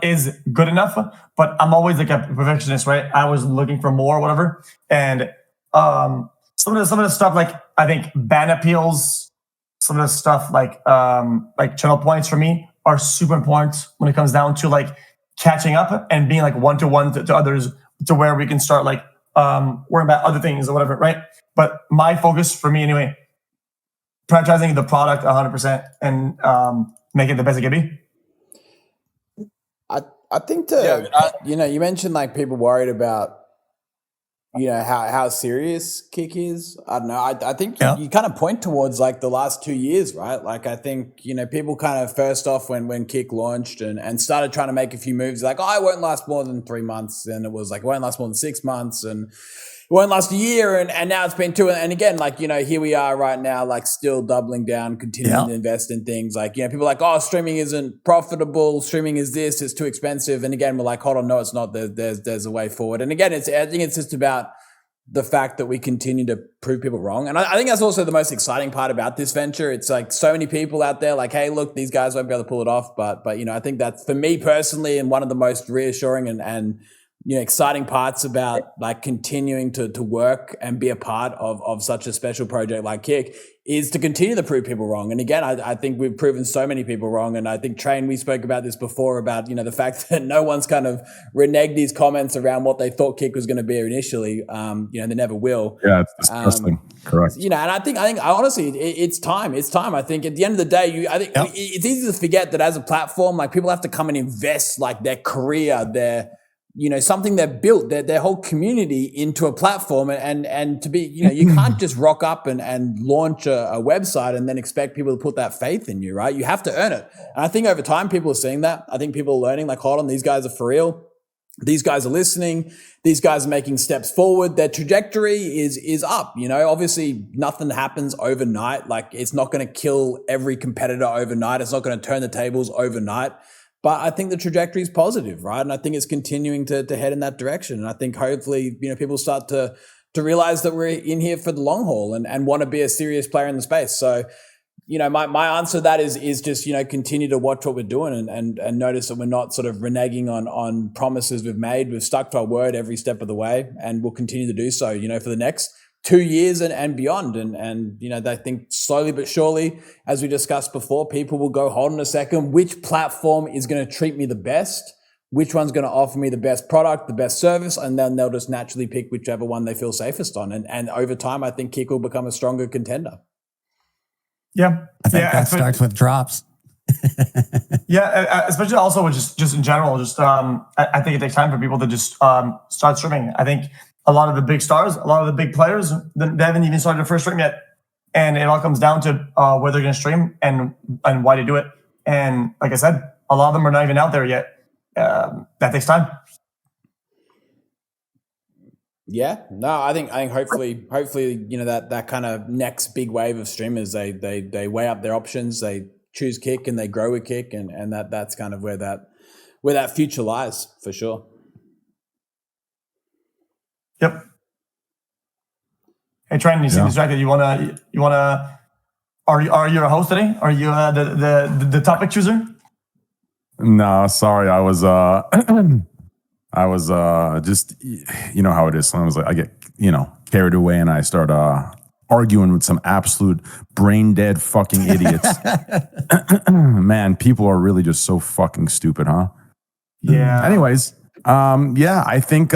is good enough, but I'm always like a perfectionist, right? I was looking for more, whatever. And some of the stuff, like I think ban appeals, some of the stuff like channel points for me are super important when it comes down to like catching up and being like one-to-one to others, to where we can start like worrying about other things or whatever, right? But my focus for me anyway, prioritizing the product 100% and make it the best it can be. I think you mentioned like people worried about, how serious Kick is. I don't know. I think you kind of point towards like the last 2 years, right? Like I think, people kind of first off when Kick launched and started trying to make a few moves like, it won't last more than 3 months. And it was like, it won't last more than 6 months. And it won't last a year, and now it's been 2. And again, like, here we are right now, like still doubling down, continuing to invest in things. Like, people are like, streaming isn't profitable. Streaming is this, it's too expensive. And again, we're like, hold on, no, it's not. There's a way forward. And again, I think it's just about the fact that we continue to prove people wrong. And I think that's also the most exciting part about this venture. It's like so many people out there like, hey, look, these guys won't be able to pull it off. But I think that's for me personally, and one of the most reassuring and exciting parts about like continuing to work and be a part of such a special project like Kick is to continue to prove people wrong. And again, I think we've proven so many people wrong. And I think Train, we spoke about this before about, the fact that no one's kind of reneged these comments around what they thought Kick was going to be initially. They never will. Yeah, it's disgusting. Correct. And I think honestly, it's time. It's time. I think at the end of the day, it's easy to forget that as a platform, like people have to come and invest like their career, their something they've built, their whole community into a platform, and to be, you can't just rock up and launch a website and then expect people to put that faith in you, right? You have to earn it. And I think over time, people are seeing that. I think people are learning like, hold on, these guys are for real. These guys are listening. These guys are making steps forward. Their trajectory is up. Obviously nothing happens overnight. Like it's not going to kill every competitor overnight. It's not going to turn the tables overnight. But I think the trajectory is positive, right? And I think it's continuing to head in that direction. And I think hopefully, people start to realize that we're in here for the long haul and want to be a serious player in the space. So, my answer to that is just, continue to watch what we're doing and notice that we're not sort of reneging on promises we've made. We've stuck to our word every step of the way, and we'll continue to do so, for the next 2 years and beyond. And they think slowly but surely, as we discussed before, people will go, hold on a second, which platform is going to treat me the best? Which one's going to offer me the best product, the best service? And then they'll just naturally pick whichever one they feel safest on. And over time, I think Kick will become a stronger contender. Yeah. I think that starts with drops. Especially also with just in general, I think it takes time for people to just start streaming. I think a lot of the big stars, a lot of the big players, they haven't even started their first stream yet. And it all comes down to where they're going to stream and why they do it. And like I said, a lot of them are not even out there yet. That takes time. Yeah, no, I think hopefully, that kind of next big wave of streamers, they weigh up their options, they choose Kick and they grow with Kick, and that's kind of where that future lies for sure. Yep. Hey, Trent, you seem distracted. You wanna? Are you a host today? Are you the topic chooser? No, sorry. I was just, how it is. Sometimes I get, carried away and I start arguing with some absolute brain dead fucking idiots. Man, people are really just so fucking stupid, huh? Yeah. Anyways, I think,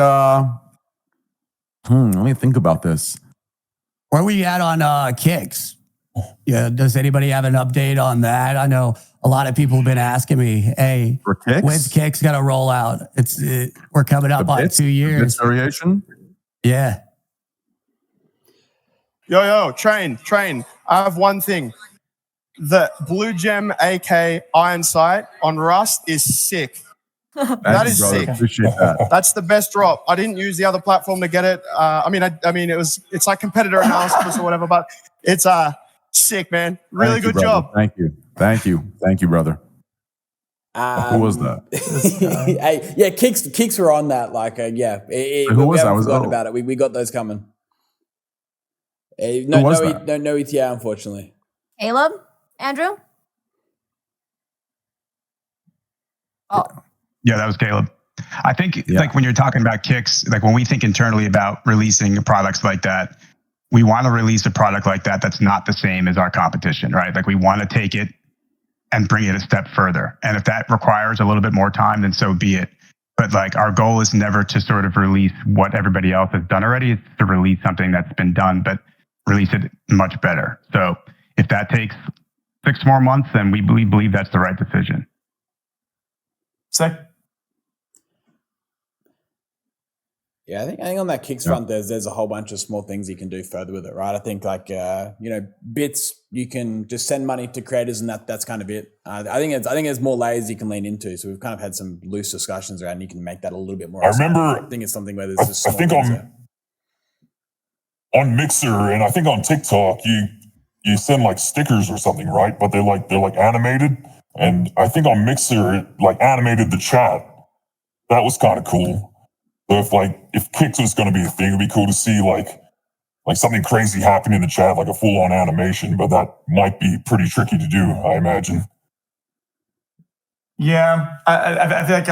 let me think about this. Where are we at on Kicks? Yeah, does anybody have an update on that? I know a lot of people have been asking me, hey, when's Kicks going to roll out? We're coming up on 2 years. Bits variation? Yeah. Yo, train. I have one thing. The Blue Gem AK Iron Sight on Rust is sick. That is sick. Appreciate that. That's the best drop. I didn't use the other platform to get it. It's like competitor analysis or whatever, but it's sick, man. Really good job. Thank you, brother. Who was that? Hey, Kicks were on that. Like, who was that? Forgotten about it. We got those coming. No ETA, unfortunately. Caleb, Andrew. Oh. Yeah, that was Caleb. I think like when you're talking about Kicks, like when we think internally about releasing products like that, we want to release a product like that that's not the same as our competition, right? Like we want to take it and bring it a step further. And if that requires a little bit more time, then so be it. But like our goal is never to sort of release what everybody else has done already. It's to release something that's been done, but release it much better. So if that takes 6 more months, then we believe that's the right decision. Sick. Yeah, I think on that Kicks front, there's a whole bunch of small things you can do further with it, right? I think like bits, you can just send money to creators, and that's kind of it. I think there's more layers you can lean into. So we've kind of had some loose discussions around. You can make that a little bit more. I remember. I think it's something where there's just. I think on Mixer and I think on TikTok, you send like stickers or something, right? But they're like animated, and I think on Mixer it like animated the chat. That was kind of cool. So if Kicks was going to be a thing, it'd be cool to see like something crazy happen in the chat, like a full on animation. But that might be pretty tricky to do, I imagine. Yeah, I feel like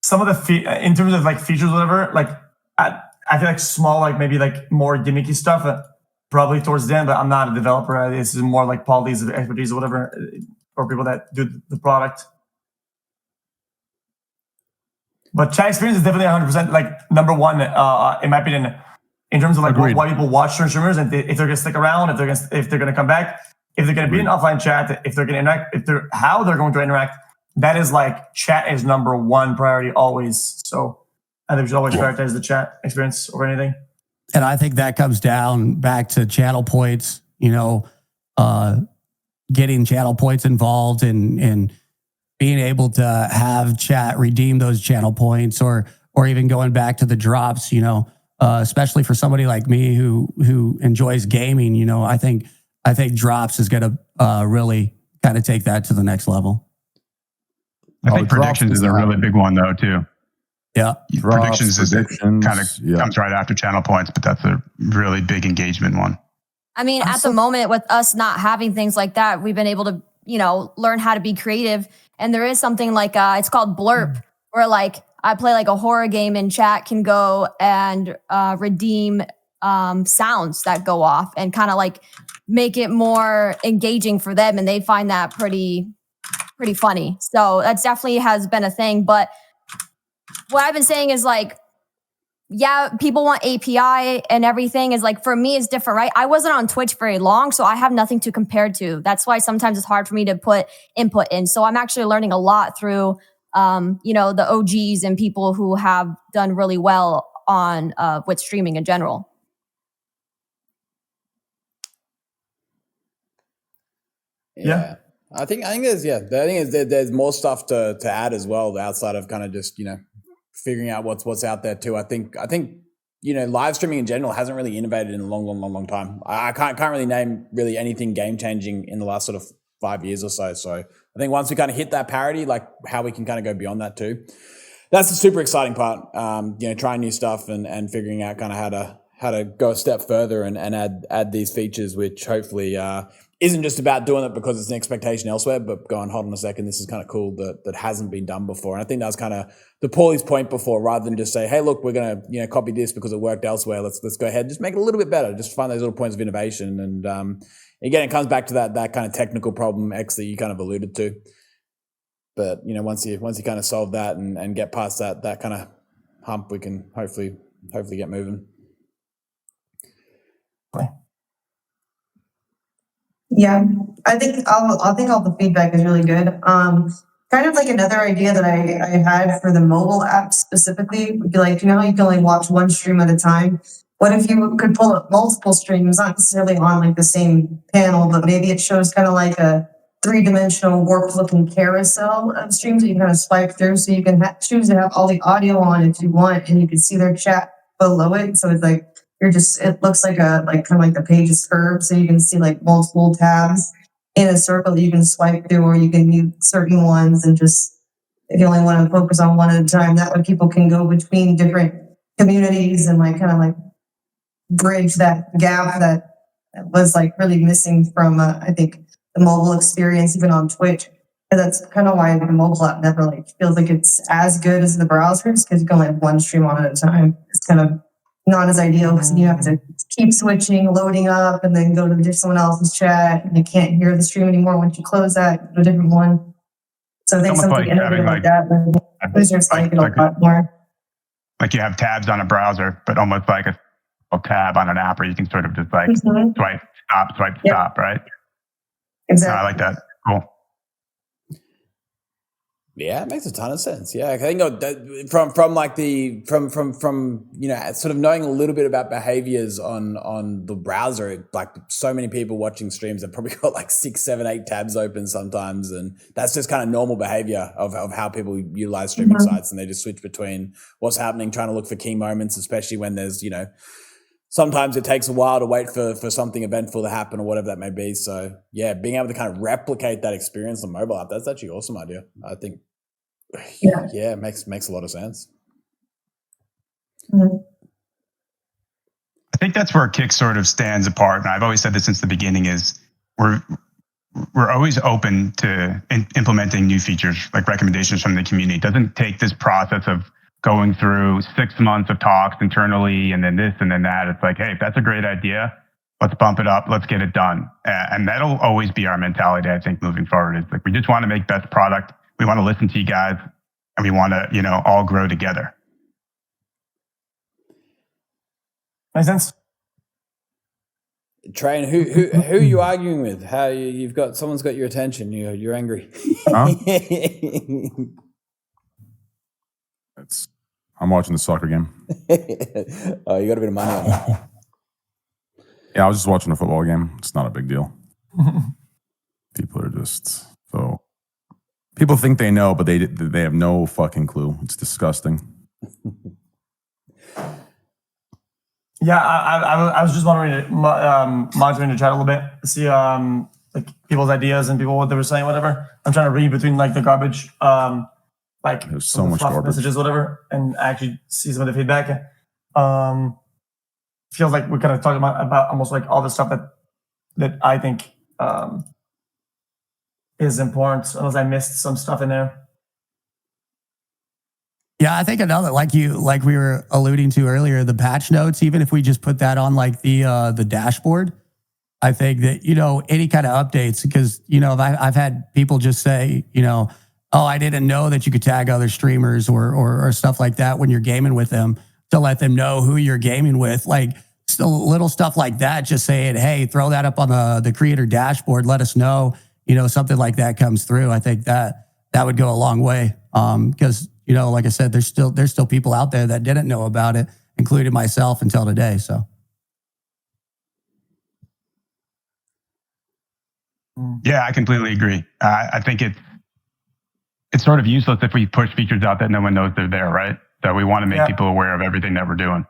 some of the in terms of like features, or whatever, like I feel like small, like maybe like more gimmicky stuff, probably towards the end. But I'm not a developer. This is more like Paulie's expertise or whatever, or people that do the product. But chat experience is definitely 100% like number one, in my opinion, in terms of like why people watch certain streamers, and if they're gonna stick around, if they're gonna come back, if they're gonna be in offline chat, if they're gonna interact, how they're going to interact. That is like chat is number one priority always. So I think we should always prioritize the chat experience over anything. And I think that comes down back to channel points. Getting channel points involved and being able to have chat redeem those channel points, or even going back to the drops, especially for somebody like me who enjoys gaming, I think drops is going to really kind of take that to the next level. I think predictions is a really big one though too. Yeah, predictions kind of comes right after channel points, but that's a really big engagement one. I mean, at the moment, with us not having things like that, we've been able to, learn how to be creative. And there is something like, it's called Blurp, where like I play like a horror game and chat can go and redeem sounds that go off and kind of like make it more engaging for them. And they find that pretty funny. So that's definitely has been a thing. But what I've been saying is like, yeah, people want API and everything is like, for me, it's different, right? I wasn't on Twitch very long, so I have nothing to compare to. That's why sometimes it's hard for me to put input in. So I'm actually learning a lot through, the OGs and people who have done really well on with streaming in general. Yeah. I think there's more stuff to add as well outside of kind of just, figuring out what's out there too. I think live streaming in general hasn't really innovated in a long time. I can't really name really anything game changing in the last sort of 5 years or so. So I think once we kind of hit that parity, like how we can kind of go beyond that too. That's the super exciting part. Trying new stuff and figuring out kind of how to go a step further and add these features, which hopefully isn't just about doing it because it's an expectation elsewhere, but going, hold on a second, this is kind of cool that hasn't been done before. And I think that was kind of the Paulie's point before, rather than just say, hey, look, we're going to copy this because it worked elsewhere. Let's go ahead, just make it a little bit better. Just find those little points of innovation. And again, it comes back to that kind of technical problem, X, that you kind of alluded to. But once you kind of solve that and get past that kind of hump, we can hopefully get moving. Yeah, I think all the feedback is really good. Kind of like another idea that I had for the mobile app specifically would be like, how you can only watch one stream at a time? What if you could pull up multiple streams, not necessarily on like the same panel, but maybe it shows kind of like a 3-dimensional warped looking carousel of streams that you kind of swipe through, so you can choose to have all the audio on if you want, and you can see their chat below it. So it's like it looks like kind of like the page is curved, so you can see like multiple tabs in a circle that you can swipe through, or you can mute certain ones and just, if you only want to focus on one at a time, that way people can go between different communities and like kind of like bridge that gap that was like really missing from I think the mobile experience even on Twitch. And that's kind of why the mobile app never like feels like it's as good as the browsers, because you can only have one stream on at a time. It's kind of not as ideal because you have to keep switching, loading up, and then go to someone else's chat, and you can't hear the stream anymore once you close that, go to a different one. So I think something innovative like that, users like it a lot more. Like you have tabs on a browser, but almost like a tab on an app where you can sort of just like swipe, stop, right? Exactly. I like that. Cool. Yeah, it makes a ton of sense. Yeah, I think from sort of knowing a little bit about behaviors on the browser, like so many people watching streams have probably got like 6, 7, 8 tabs open sometimes, and that's just kind of normal behavior of how people utilize streaming sites, and they just switch between what's happening, trying to look for key moments, especially when there's sometimes it takes a while to wait for something eventful to happen or whatever that may be. So yeah, being able to kind of replicate that experience on mobile app, that's actually an awesome idea. I think, yeah, it makes a lot of sense. I think that's where Kick sort of stands apart. And I've always said this since the beginning is we're always open to implementing new features, like recommendations from the community. It doesn't take this process of going through 6 months of talks internally and then this and then that. It's like, hey, if that's a great idea, let's bump it up, let's get it done. And that'll always be our mentality, I think, moving forward. Is like, we just want to make best product. We want to listen to you guys, and we want to, all grow together. Makes sense. Train, who are you arguing with? How someone's got your attention. You're angry. Huh? I'm watching the soccer game. Oh, you got a bit of money on it. Yeah, I was just watching a football game. It's not a big deal. People are just so. People think they know, but they have no fucking clue. It's disgusting. Yeah, I was just monitoring the chat a little bit to see like people's ideas and people what they were saying, whatever. I'm trying to read between like the garbage. Like there's so much garbage messages, whatever, and actually see some of the feedback. Feels like we're kind of talking about almost like all the stuff that I think is important, unless I missed some stuff in there. Yeah, I think another like we were alluding to earlier, the patch notes. Even if we just put that on like the dashboard, I think that any kind of updates, because I've had people just say oh, I didn't know that you could tag other streamers or stuff like that when you're gaming with them, to let them know who you're gaming with. Like still little stuff like that, just saying, hey, throw that up on the creator dashboard. Let us know, something like that comes through. I think that would go a long way. Because, like I said, there's still people out there that didn't know about it, including myself until today. So. Yeah, I completely agree. I think it's sort of useless if we push features out that no one knows they're there, right? So we want to make people aware of everything that we're doing.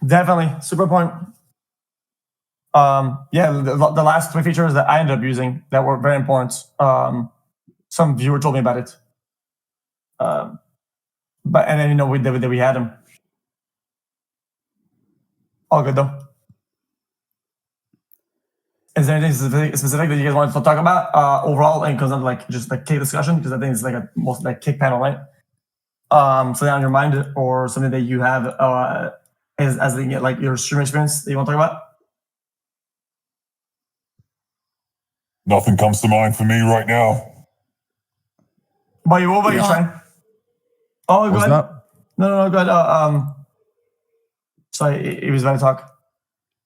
Definitely. Super point. The last 3 features that I ended up using that were very important. Some viewer told me about it. And then we had them. All good though. Is there anything specific that you guys wanted to talk about overall, and comes down to like just like Kick discussion? Because I think it's like a most like Kick panel, right? Something on your mind or something that you have as like your stream experience that you want to talk about? Nothing comes to mind for me right now. What about you, Train? Oh, go ahead. No, go ahead. Sorry, he was about to talk.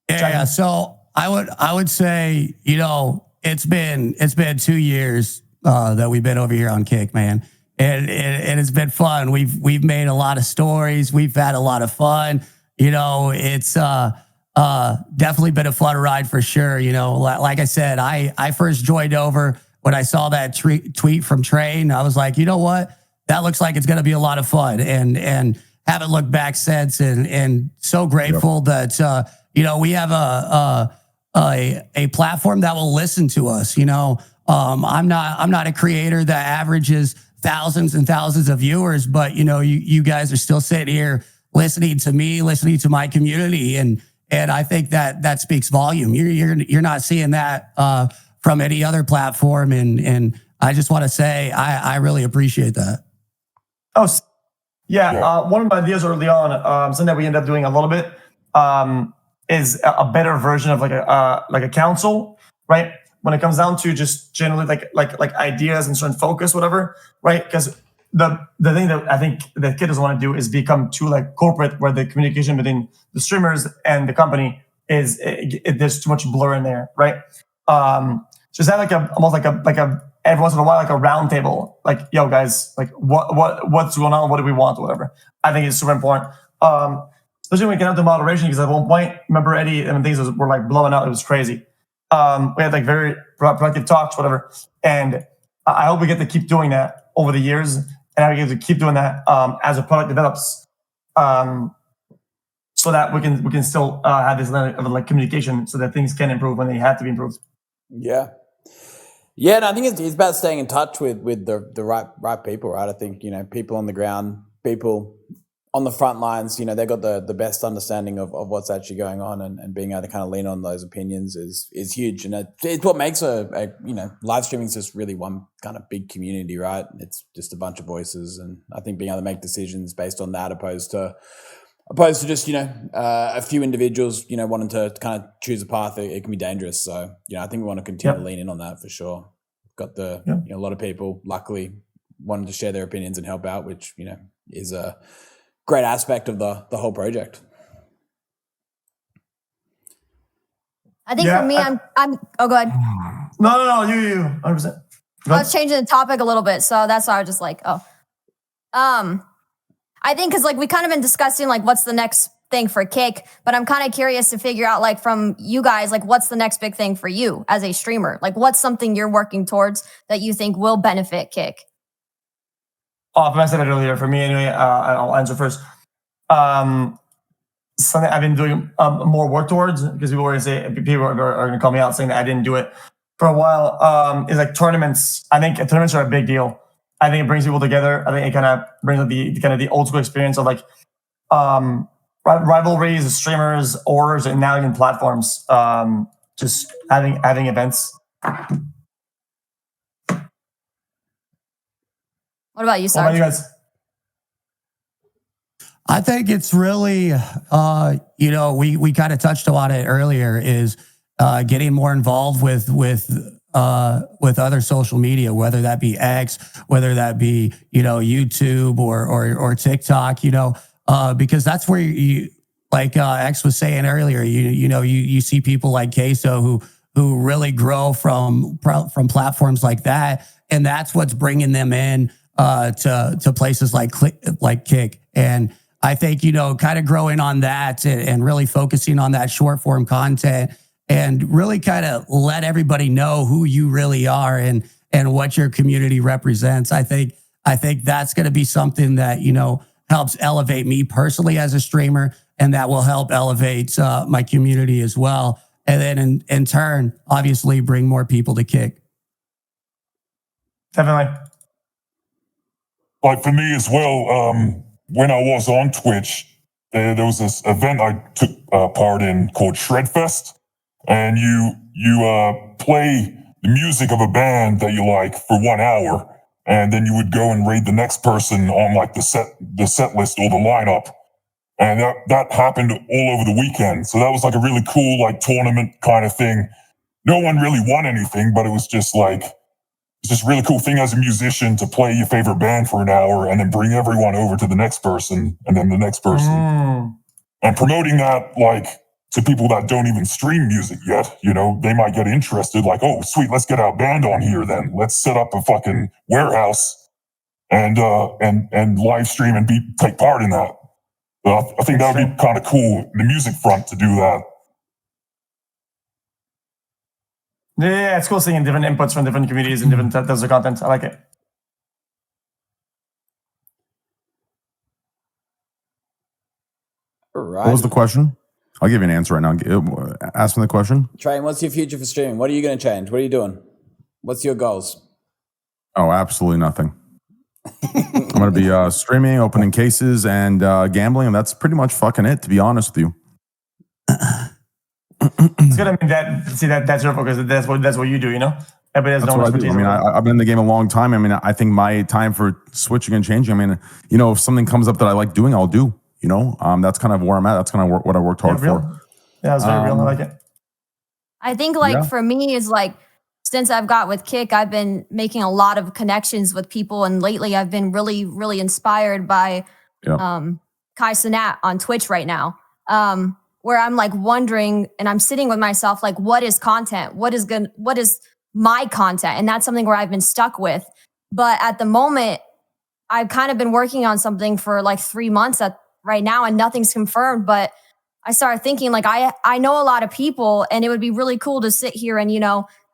Yeah. So I would say, it's been 2 years that we've been over here on Kick, man. And it's been fun. We've made a lot of stories. We've had a lot of fun. It's definitely been a fun ride for sure. Like I said, I first joined over when I saw that tweet from Train. I was like, you know what? That looks like it's going to be a lot of fun, and haven't looked back since. And so grateful that we have a platform that will listen to us. I'm not a creator that averages thousands and thousands of viewers, but you guys are still sitting here listening to me, listening to my community, and I think that speaks volume. You're not seeing that from any other platform, and I just want to say I really appreciate that. Oh, yeah. One of my ideas early on, something that we end up doing a little bit, is a better version of like a council, right? When it comes down to just generally like ideas and certain focus, whatever, right? Because the thing that I think that Kid doesn't want to do is become too like corporate, where the communication between the streamers and the company there's too much blur in there, right? Just have almost like every once in a while, like a round table, like, yo guys, like what's going on? What do we want? Whatever. I think it's super important. Especially when we get into moderation, because at one point, remember Eddie, and things were like blowing out. It was crazy. We had like very productive talks, whatever. And I hope we get to keep doing that over the years, and I get to keep doing that as a product develops, so that we can still have this level of like communication, so that things can improve when they have to be improved. Yeah. Yeah, and I think it's about staying in touch with the right people, right? I think, people on the ground, people on the front lines, they've got the best understanding of what's actually going on, and being able to kind of lean on those opinions is huge. And it's what makes a live streaming is just really one kind of big community, right? It's just a bunch of voices, and I think being able to make decisions based on that opposed to just, a few individuals, wanting to kind of choose a path, it can be dangerous. So, I think we want to continue to lean in on that for sure. Got a lot of people, luckily, wanting to share their opinions and help out, which, is a great aspect of the whole project. I think for me, I'm oh, go ahead. No, you 100%. I was changing the topic a little bit, so that's why I was just like, I think because like we kind of been discussing like what's the next thing for Kick, but I'm kind of curious to figure out like from you guys, like what's the next big thing for you as a streamer? Like what's something you're working towards that you think will benefit Kick? I said it earlier. For me, anyway, I'll answer first. Something I've been doing more work towards, because people are going to call me out saying that I didn't do it for a while. Is like tournaments. I think tournaments are a big deal. I think it brings people together. I think it kind of brings the old school experience of like rivalries, streamers, orders, and now even platforms. Just having events. What about you, Sarge? What about you guys? I think it's really, we kind of touched on it earlier, is getting more involved with other social media, whether that be X, whether that be, YouTube or TikTok, because that's where you, like X was saying earlier, you see people like Queso who really grow from platforms like that. And that's what's bringing them in to places like Kick. And I think, kind of growing on that and really focusing on that short form content, and really kind of let everybody know who you really are and what your community represents. I think that's going to be something that, helps elevate me personally as a streamer, and that will help elevate my community as well. And then in turn, obviously bring more people to Kick. Definitely. Like for me as well, when I was on Twitch, there was this event I took part in called Shredfest. And you play the music of a band that you like for 1 hour, and then you would go and raid the next person on like the set list or the lineup, and that happened all over the weekend. So that was like a really cool like tournament kind of thing. No one really won anything, but it was just like a really cool thing as a musician to play your favorite band for an hour and then bring everyone over to the next person and then the next person, and promoting that like to people that don't even stream music yet. They might get interested, like, oh, sweet, let's get our band on here then. Let's set up a fucking warehouse and live stream and take part in that. I think that would be kind of cool, the music front, to do that. Yeah, it's cool seeing different inputs from different communities and different types of content. I like it. All right. What was the question? I'll give you an answer right now. Ask me the question. Train, what's your future for streaming? What are you going to change? What are you doing? What's your goals? Oh, absolutely nothing. I'm going to be streaming, opening cases, and gambling, and that's pretty much fucking it, to be honest with you. It's good. That's your focus. That's what you do, Everybody has That's what I do. I've been in the game a long time. I think my time for switching and changing, if something comes up that I like doing, I'll do. That's kind of where I'm at. That's kind of what I worked hard for. Yeah, it's very real. I like it. I think for me is like, since I've got with Kick, I've been making a lot of connections with people. And lately I've been really, really inspired by Kai Cenat on Twitch right now. Where I'm like wondering, and I'm sitting with myself, like, what is content? What is my content. And that's something where I've been stuck with. But at the moment, I've kind of been working on something for like 3 months right now, and nothing's confirmed. But I started thinking, like, I know a lot of people, and it would be really cool to sit here and,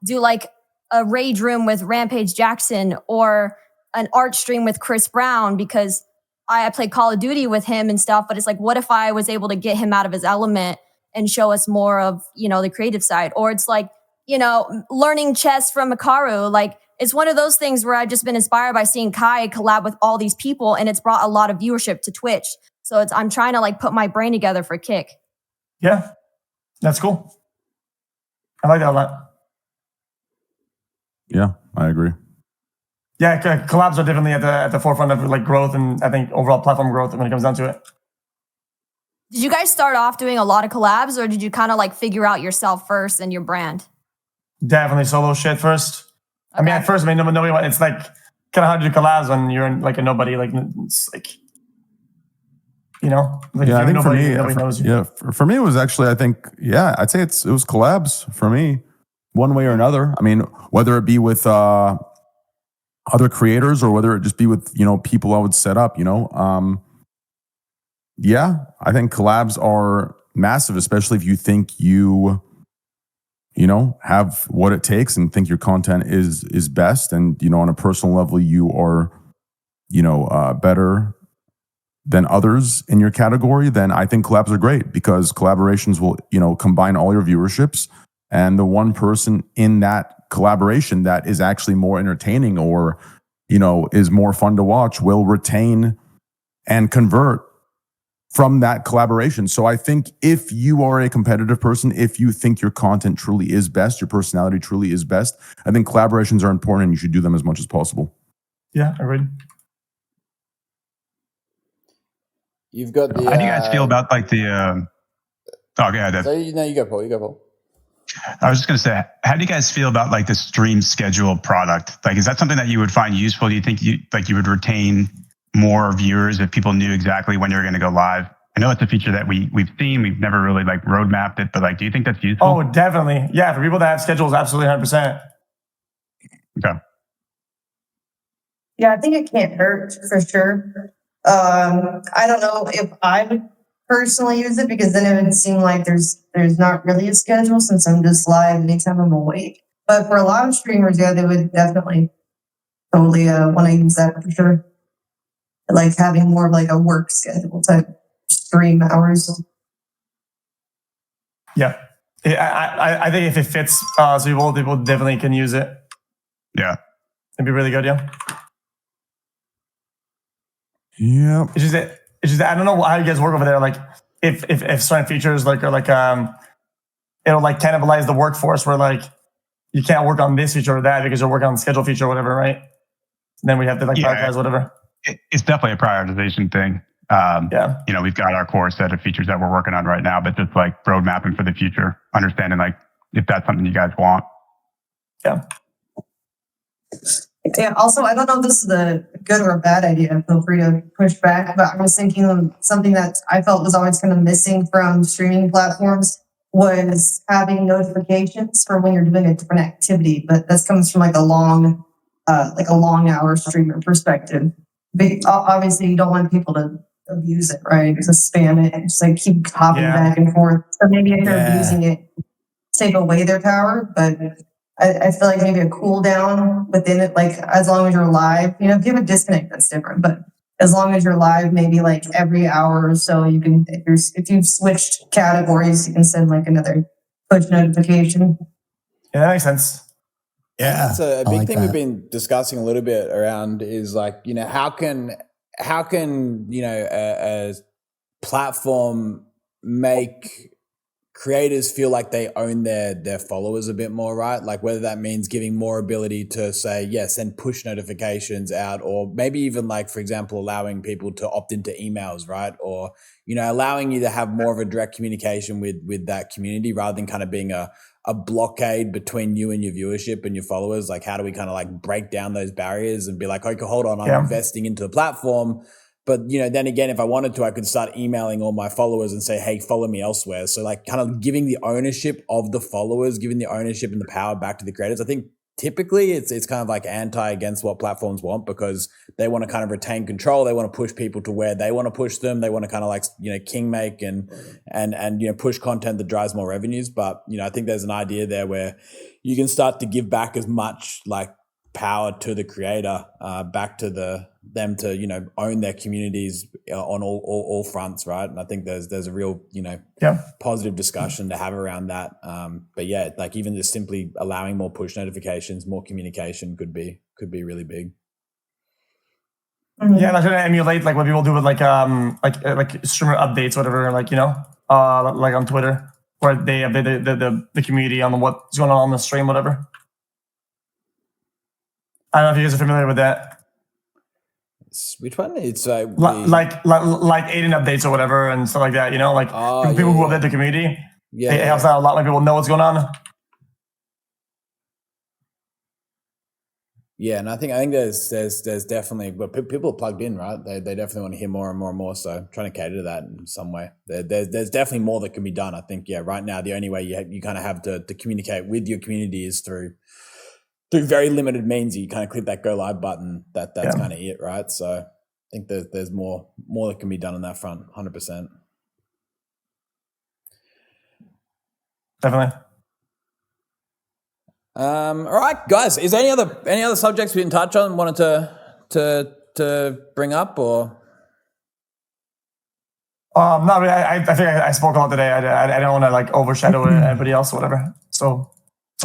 do like a rage room with Rampage Jackson or an art stream with Chris Brown, because I play Call of Duty with him and stuff. But it's like, what if I was able to get him out of his element and show us more of, the creative side? Or it's like, learning chess from Hikaru. Like, it's one of those things where I've just been inspired by seeing Kai collab with all these people, and it's brought a lot of viewership to Twitch. So I'm trying to like put my brain together for Kick. Yeah, that's cool. I like that a lot. Yeah, I agree. Yeah, collabs are definitely at the forefront of like growth, and I think overall platform growth when it comes down to it. Did you guys start off doing a lot of collabs, or did you kind of like figure out yourself first and your brand? Definitely solo shit first. Okay. I mean, at first, nobody. It's like kind of hard to do collabs when you're like a nobody. Like it's like, like I think nobody, for me, it was actually, I think, I'd say it was collabs for me, one way or another. I mean, whether it be with other creators or whether it just be with people I would set up. I think collabs are massive, especially if you think you have what it takes and think your content is best, and on a personal level you are better than others in your category. Then I think collabs are great, because collaborations will combine all your viewerships, and the one person in that collaboration that is actually more entertaining or is more fun to watch will retain and convert from that collaboration. So I think if you are a competitive person, if you think your content truly is best, your personality truly is best, I think collaborations are important, and you should do them as much as possible. Yeah, agreed. You've got the. How do you guys feel about like the? Go ahead, Dave. So you go, Paul. You go, Paul. I was just going to say, how do you guys feel about like the stream schedule product? Like, is that something that you would find useful? Do you think you would retain more viewers if people knew exactly when you're going to go live? I know it's a feature that we've seen. We've never really like roadmapped it, but like, do you think that's useful? Oh, definitely. Yeah, for people that have schedules, absolutely 100%. Okay. Yeah, I think it can't hurt for sure. I don't know if I would personally use it, because then it would seem like there's not really a schedule, since I'm just live anytime I'm awake. But for a lot of streamers, yeah, they would definitely totally want to use that for sure. Like having more of like a work schedule type stream hours. Yeah, I think if it fits, so people definitely can use it. Yeah, it'd be really good. Yeah. Yeah. It's just I don't know how you guys work over there. Like if certain features it'll like cannibalize the workforce, where like you can't work on this feature or that because you're working on the schedule feature or whatever, right? And then we have to like prioritize whatever. It's definitely a prioritization thing. We've got our core set of features that we're working on right now, but just like road mapping for the future, understanding like if that's something you guys want. Yeah. Yeah. Also, I don't know if this is a good or a bad idea. Feel free to push back. But I was thinking of something that I felt was always kind of missing from streaming platforms was having notifications for when you're doing a different activity. But that comes from like a long hour streamer perspective. But obviously, you don't want people to abuse it, right? To spam it and just like keep hopping back and forth. So maybe if they're abusing it, take away their power. But I feel like maybe a cooldown within it, like as long as you're live, if you have a disconnect, that's different. But as long as you're live, maybe like every hour or so, you can, if you've switched categories, you can send like another push notification. Yeah, that makes sense. Yeah, that's a big thing we've been discussing a little bit around is like, how can a platform make creators feel like they own their followers a bit more, right? Like whether that means giving more ability to say, send push notifications out, or maybe even like, for example, allowing people to opt into emails, right? Or, allowing you to have more of a direct communication with that community rather than kind of being a blockade between you and your viewership and your followers. Like, how do we kind of like break down those barriers and be like, okay, hold on, I'm investing into the platform. But, then again, if I wanted to, I could start emailing all my followers and say, hey, follow me elsewhere. So like kind of giving the ownership of the followers, giving the ownership and the power back to the creators. I think typically it's kind of like anti against what platforms want, because they want to kind of retain control. They want to push people to where they want to push them. They want to kind of like, king make and push content that drives more revenues. But, I think there's an idea there where you can start to give back as much like power to the creator, back to them to, own their communities on all fronts. Right. And I think there's a real, positive discussion to have around that. But yeah, like even just simply allowing more push notifications, more communication could be really big. Yeah, that's gonna emulate like what people do with like streamer updates, whatever, like like on Twitter, where they update the community on what's going on the stream, whatever. I don't know if you guys are familiar with that. Which one? It's like Aiden updates or whatever and stuff like that. People who update the community. Yeah, it helps out a lot. Like people know what's going on. Yeah, and I think there's definitely, but people are plugged in, right? They definitely want to hear more and more and more. So I'm trying to cater to that in some way. There's definitely more that can be done. I think right now the only way you kind of have to communicate with your community is through very limited means. You kind of click that go live button. That's kind of it, right? So I think there's more that can be done on that front. 100%. Definitely. All right, guys. Is there any other subjects we didn't touch on? Wanted to bring up or? Not really. I think I spoke a lot today. I don't want to like overshadow anybody else or whatever. So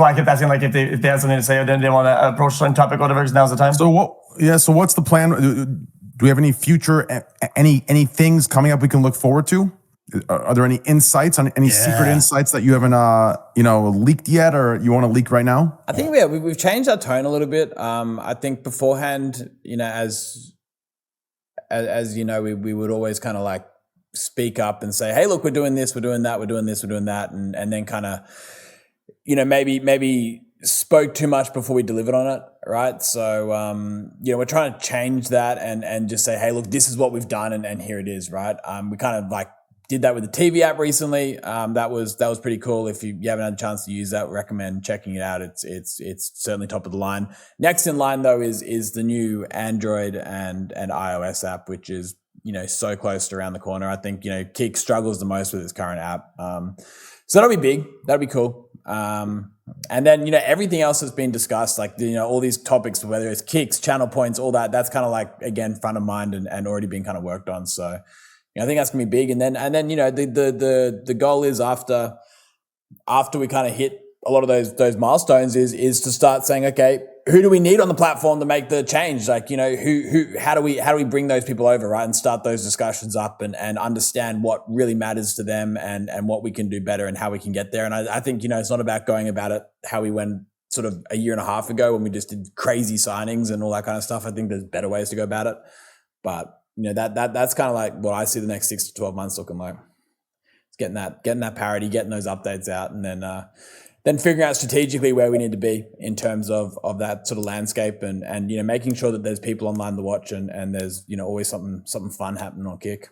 I kept asking like if they had something to say or then they want to approach some topic or whatever. Because now's the time. So what? Yeah. So what's the plan? Do we have any future any things coming up we can look forward to? Are there any insights on any secret insights that you haven't leaked yet, or you want to leak right now? I think we've changed our tone a little bit. I think beforehand, as we would always kind of like speak up and say, hey, look, we're doing this, we're doing that, we're doing this, we're doing that, and then kind of maybe spoke too much before we delivered on it, right? So we're trying to change that and just say, hey, look, this is what we've done and here it is, right? We kind of like did that with the TV app recently. That was pretty cool. If you haven't had a chance to use that, recommend checking it out. It's certainly top of the line. Next in line though is the new Android and iOS app, which is so close to around the corner. I think Kik struggles the most with its current app. So that'll be big. That'll be cool. And then everything else has been discussed, like all these topics, whether it's kicks, channel points, all that's kind of like again front of mind and already been kind of worked on. So I think that's gonna be big. And then the goal is after we kind of hit a lot of those milestones is to start saying, okay, who do we need on the platform to make the change? Like, how do we bring those people over, right? And start those discussions up and understand what really matters to them and what we can do better and how we can get there. And I think, it's not about going about it how we went sort of a year and a half ago when we just did crazy signings and all that kind of stuff. I think there's better ways to go about it. But, that's kind of like what I see the next 6 to 12 months looking like. It's getting that parity, getting those updates out, and then figuring out strategically where we need to be in terms of that sort of landscape and making sure that there's people online to watch and there's always something fun happening on Kick.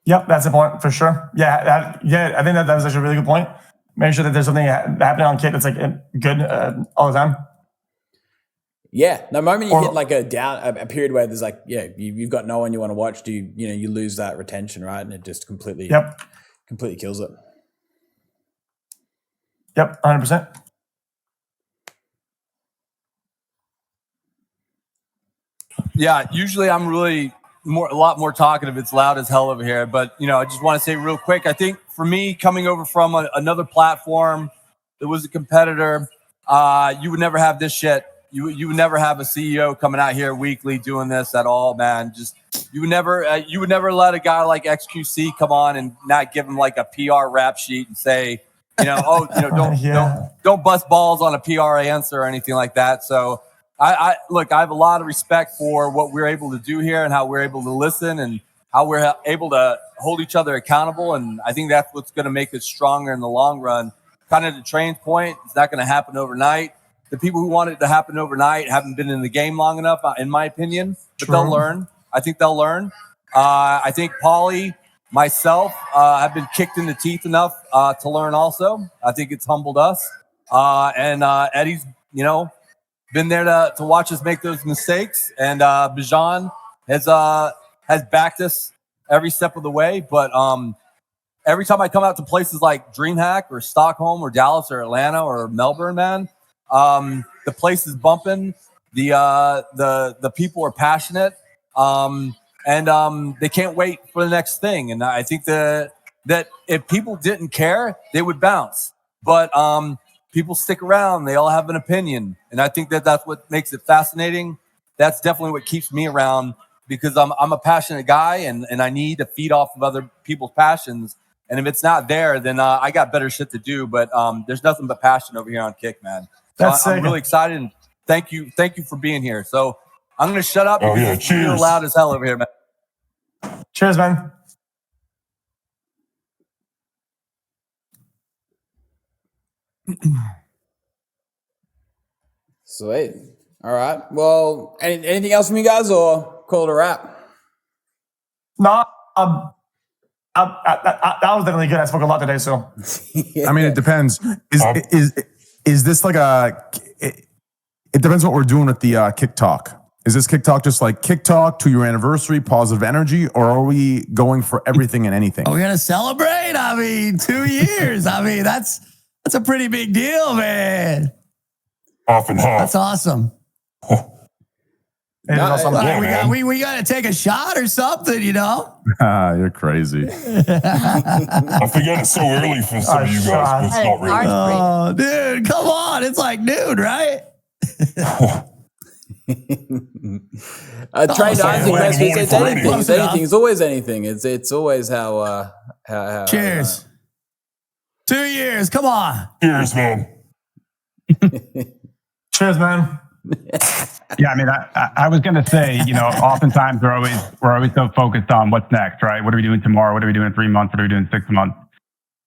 Yep, that's the point for sure. Yeah, I think that was actually a really good point. Make sure that there's something happening on Kick that's like good all the time. Yeah, the moment you hit like a period where there's like you've got no one you want to watch, you lose that retention, right? And it just completely kills it. Yep, 100%. Yeah, usually I'm really a lot more talkative. It's loud as hell over here, but I just want to say real quick. I think for me, coming over from another platform that was a competitor, you would never have this shit. You would never have a CEO coming out here weekly doing this at all, man. Just you would never let a guy like XQC come on and not give him like a PR rap sheet and say, don't bust balls on a PR answer or anything like that. So I have a lot of respect for what we're able to do here and how we're able to listen and how we're able to hold each other accountable. And I think that's what's going to make us stronger in the long run. Kind of to Train's point, it's not going to happen overnight. The people who want it to happen overnight haven't been in the game long enough, in my opinion, but they'll learn. I think they'll learn. I think Paulie, myself, have been kicked in the teeth enough to learn also. I think it's humbled us. And Eddie's been there to watch us make those mistakes. And Bijan has backed us every step of the way. But every time I come out to places like DreamHack or Stockholm or Dallas or Atlanta or Melbourne, man, the place is bumping. The people are passionate, and they can't wait for the next thing. And I think that if people didn't care, they would bounce. But people stick around. They all have an opinion, and I think that's what makes it fascinating. That's definitely what keeps me around, because I'm a passionate guy, and I need to feed off of other people's passions. And if it's not there, then I got better shit to do. But there's nothing but passion over here on Kick, man. So I'm really excited, and thank you for being here. So I'm gonna shut up because it's real loud as hell over here, man. Cheers, man. Sweet. All right. Well, anything else from you guys, or call it a wrap? No. That was definitely good. I spoke a lot today, so. I mean, it depends. Is this like it depends what we're doing with the Kick Talk. Is this Kick Talk just like Kick Talk, 2-year anniversary, positive energy, or are we going for everything and anything? Are we gonna celebrate? I mean, 2 years. I mean, that's a pretty big deal, man. Half and half. That's awesome. We got to take a shot or something, you know? You're crazy. I forget it's so early for some of you guys, but it's not really. Oh, dude, come on. It's like noon, right? Train, I think it's anything. It's anything. It's always anything. It's always how Cheers. 2 years. Come on. Cheers, man. Cheers, man. Yeah, I mean, I was going to say, oftentimes we're always so focused on what's next, right? What are we doing tomorrow? What are we doing in 3 months? What are we doing in 6 months?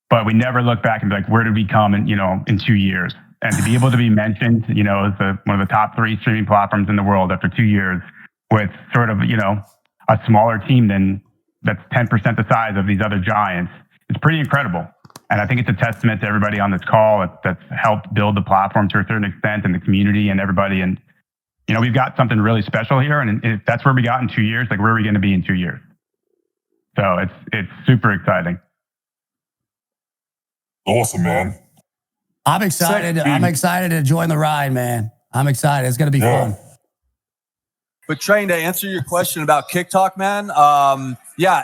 But we never look back and be like, where did we come in 2 years? And to be able to be mentioned, as one of the top 3 streaming platforms in the world after 2 years with sort of, a smaller team that's 10% the size of these other giants, it's pretty incredible. And I think it's a testament to everybody on this call that's helped build the platform to a certain extent, and the community and everybody. And, we've got something really special here. And if that's where we got in 2 years, like, where are we going to be in 2 years? So it's super exciting. Awesome, man. I'm excited. I'm excited to join the ride, man. I'm excited. It's going to be fun. But Train, to answer your question about Kick Talk, man,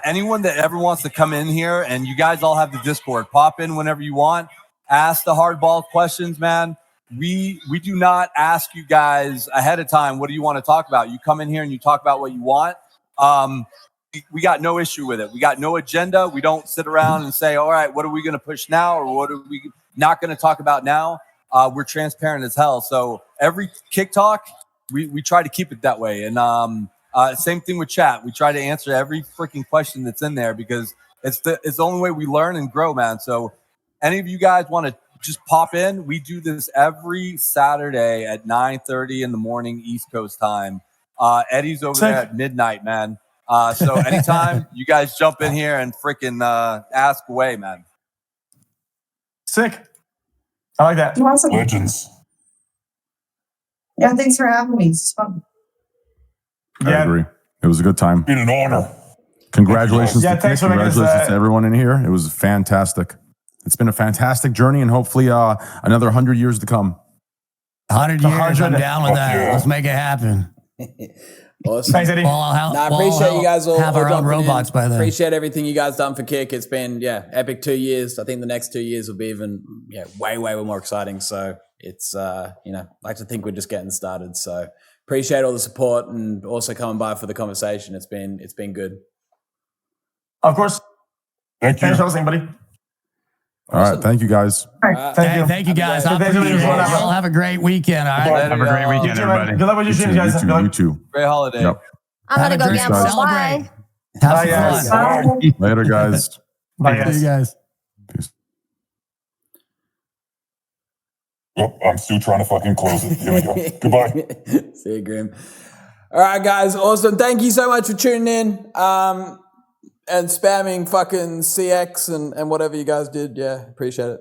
anyone that ever wants to come in here, and you guys all have the Discord, pop in whenever you want, ask the hardball questions, man. We do not ask you guys ahead of time, what do you want to talk about? You come in here and you talk about what you want. We got no issue with it. We got no agenda. We don't sit around and say, all right, what are we going to push now, or what are we not going to talk about now? We're transparent as hell. So every Kick Talk, we try to keep it that way. And same thing with chat. We try to answer every freaking question that's in there, because it's the only way we learn and grow, man. So any of you guys want to just pop in, we do this every Saturday at 9:30 in the morning East Coast time. Eddie's over there at midnight, man. So anytime you guys jump in here and freaking ask away, man. Sick. I like that. Awesome. Legends. Yeah, thanks for having me. It's fun. I agree. It was a good time. Been an honor. Congratulations to Kick. Thanks for making Congratulations to everyone in here. It was fantastic. It's been a fantastic journey, and hopefully another 100 years to come. 100 years, I'm down with that. Yeah. Let's make it happen. Awesome. Thanks, Eddie. I appreciate you guys all have our own jumping robots in. by then. Appreciate everything you guys done for Kick. It's been epic 2 years. I think the next 2 years will be even way more exciting. So it's I like to think we're just getting started. So appreciate all the support, and also coming by for the conversation. It's been good. Of course. Thank you. Thanks for listening, buddy. All right. Thank you, guys. All right. Thank you. Guys. Y'all have a great weekend. All right. Have a great weekend, everybody. Good luck with your streams, guys. You too. Great holiday. Yep. I'm going to go Thanks, gamble. guys. Bye. Have some fun. Later, guys. Bye, guys. See you guys. Peace. Yep, I'm still trying to fucking close it. Here we go. Goodbye. See you, Grym. All right, guys. Awesome. Thank you so much for tuning in and spamming fucking CX and whatever you guys did. Yeah, appreciate it.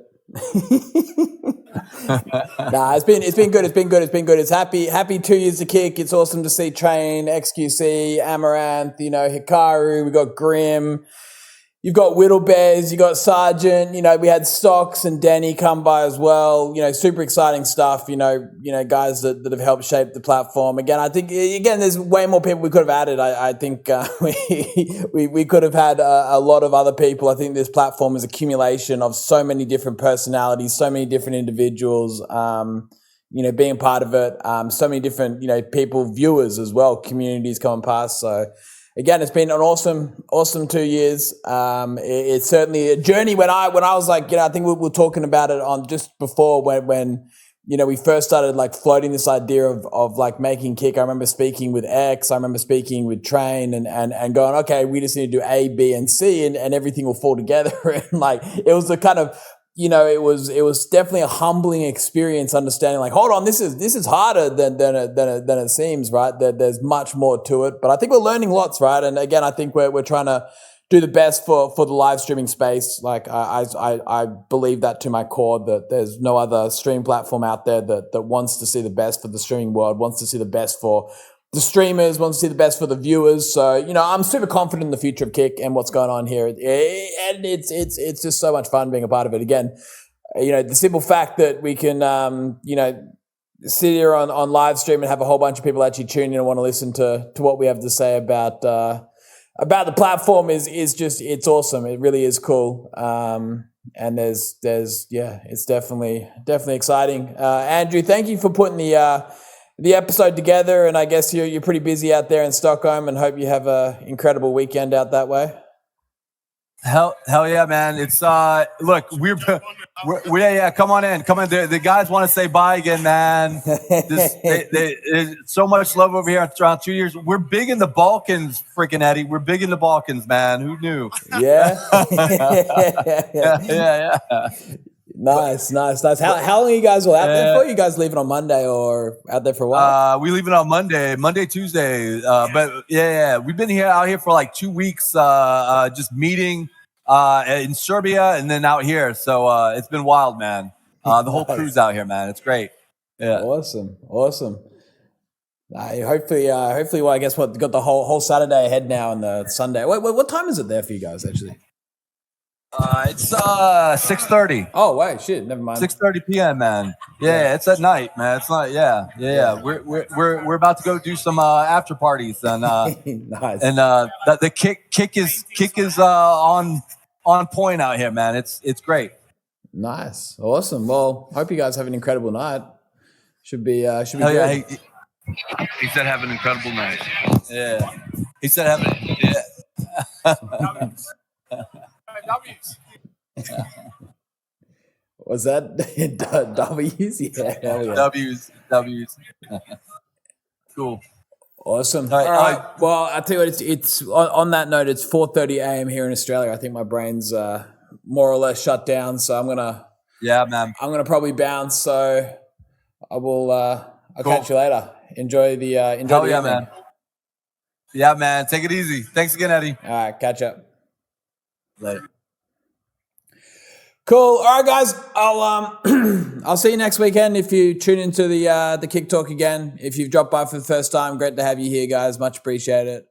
Nah, it's been good. It's happy 2 years to Kick. It's awesome to see Train, XQC, Amouranth, Hikaru. We got Grym. You've got Wittlebears, you got Sergeant, we had Stocks and Denny come by as well. Super exciting stuff, guys that have helped shape the platform. Again, I think, there's way more people we could have added. I think we could have had a lot of other people. I think this platform is accumulation of so many different personalities, so many different individuals, being part of it, so many different, people, viewers as well, communities coming past. So, again, it's been an awesome 2 years. It's certainly a journey. When I was like, I think we were talking about it on just before when we first started like floating this idea of like making Kick. I remember speaking with X. I remember speaking with Train and going, okay, we just need to do A, B, and C, and everything will fall together. And like it was the kind of it was definitely a humbling experience understanding like, hold on, this is harder than it seems, right? There's much more to it, but I think we're learning lots, right? And again, I think we're trying to do the best for the live streaming space. Like I believe that to my core, that there's no other stream platform out there that wants to see the best for the streaming world, wants to see the best for the streamers, wants to see the best for the viewers. So, I'm super confident in the future of Kick and what's going on here. And it's just so much fun being a part of it. Again, the simple fact that we can, sit here on live stream and have a whole bunch of people actually tune in and want to listen to what we have to say about the platform is just, it's awesome. It really is cool. And there's it's definitely exciting. Andrew, thank you for putting the episode together, and I guess you're pretty busy out there in Stockholm, and hope you have a incredible weekend out that way. Hell yeah, man! It's look, we're come on in. The guys want to say bye again, man. There's so much love over here around 2 years. We're big in the Balkans, freaking Eddie. We're big in the Balkans, man. Who knew? Yeah. yeah. Nice. How long are you guys all out there for? You guys leaving on Monday or out there for a while? We leaving on Monday, Tuesday. But we've been out here for like 2 weeks, just meeting in Serbia and then out here. So it's been wild, man. The whole crew's out here, man. It's great. Yeah. Awesome. Hopefully, well, I guess got the whole Saturday ahead now and the Sunday. What time is it there for you guys actually? It's 6:30. Oh wait, shit, never mind. 6:30 p.m. man. Yeah, it's at night, man. It's not. Yeah. We're about to go do some after parties and nice. And the kick is on point out here, man. It's great. Nice, awesome. Well, hope you guys have an incredible night. Should be good. Yeah, he said have an incredible night. Yeah, he said have it. Yeah. Was that W's? Yeah. W's. Cool. Awesome. All right. Well, I tell you what, it's on that note, it's 4:30 a.m. here in Australia. I think my brain's more or less shut down, so I'm gonna probably bounce. So I will. I'll catch you later. Enjoy the evening. Man. Yeah, man. Take it easy. Thanks again, Eddie. All right. Catch up. Later. Cool. All right, guys. I'll see you next weekend if you tune into the Kick Talk again. If you've dropped by for the first time, great to have you here, guys. Much appreciated.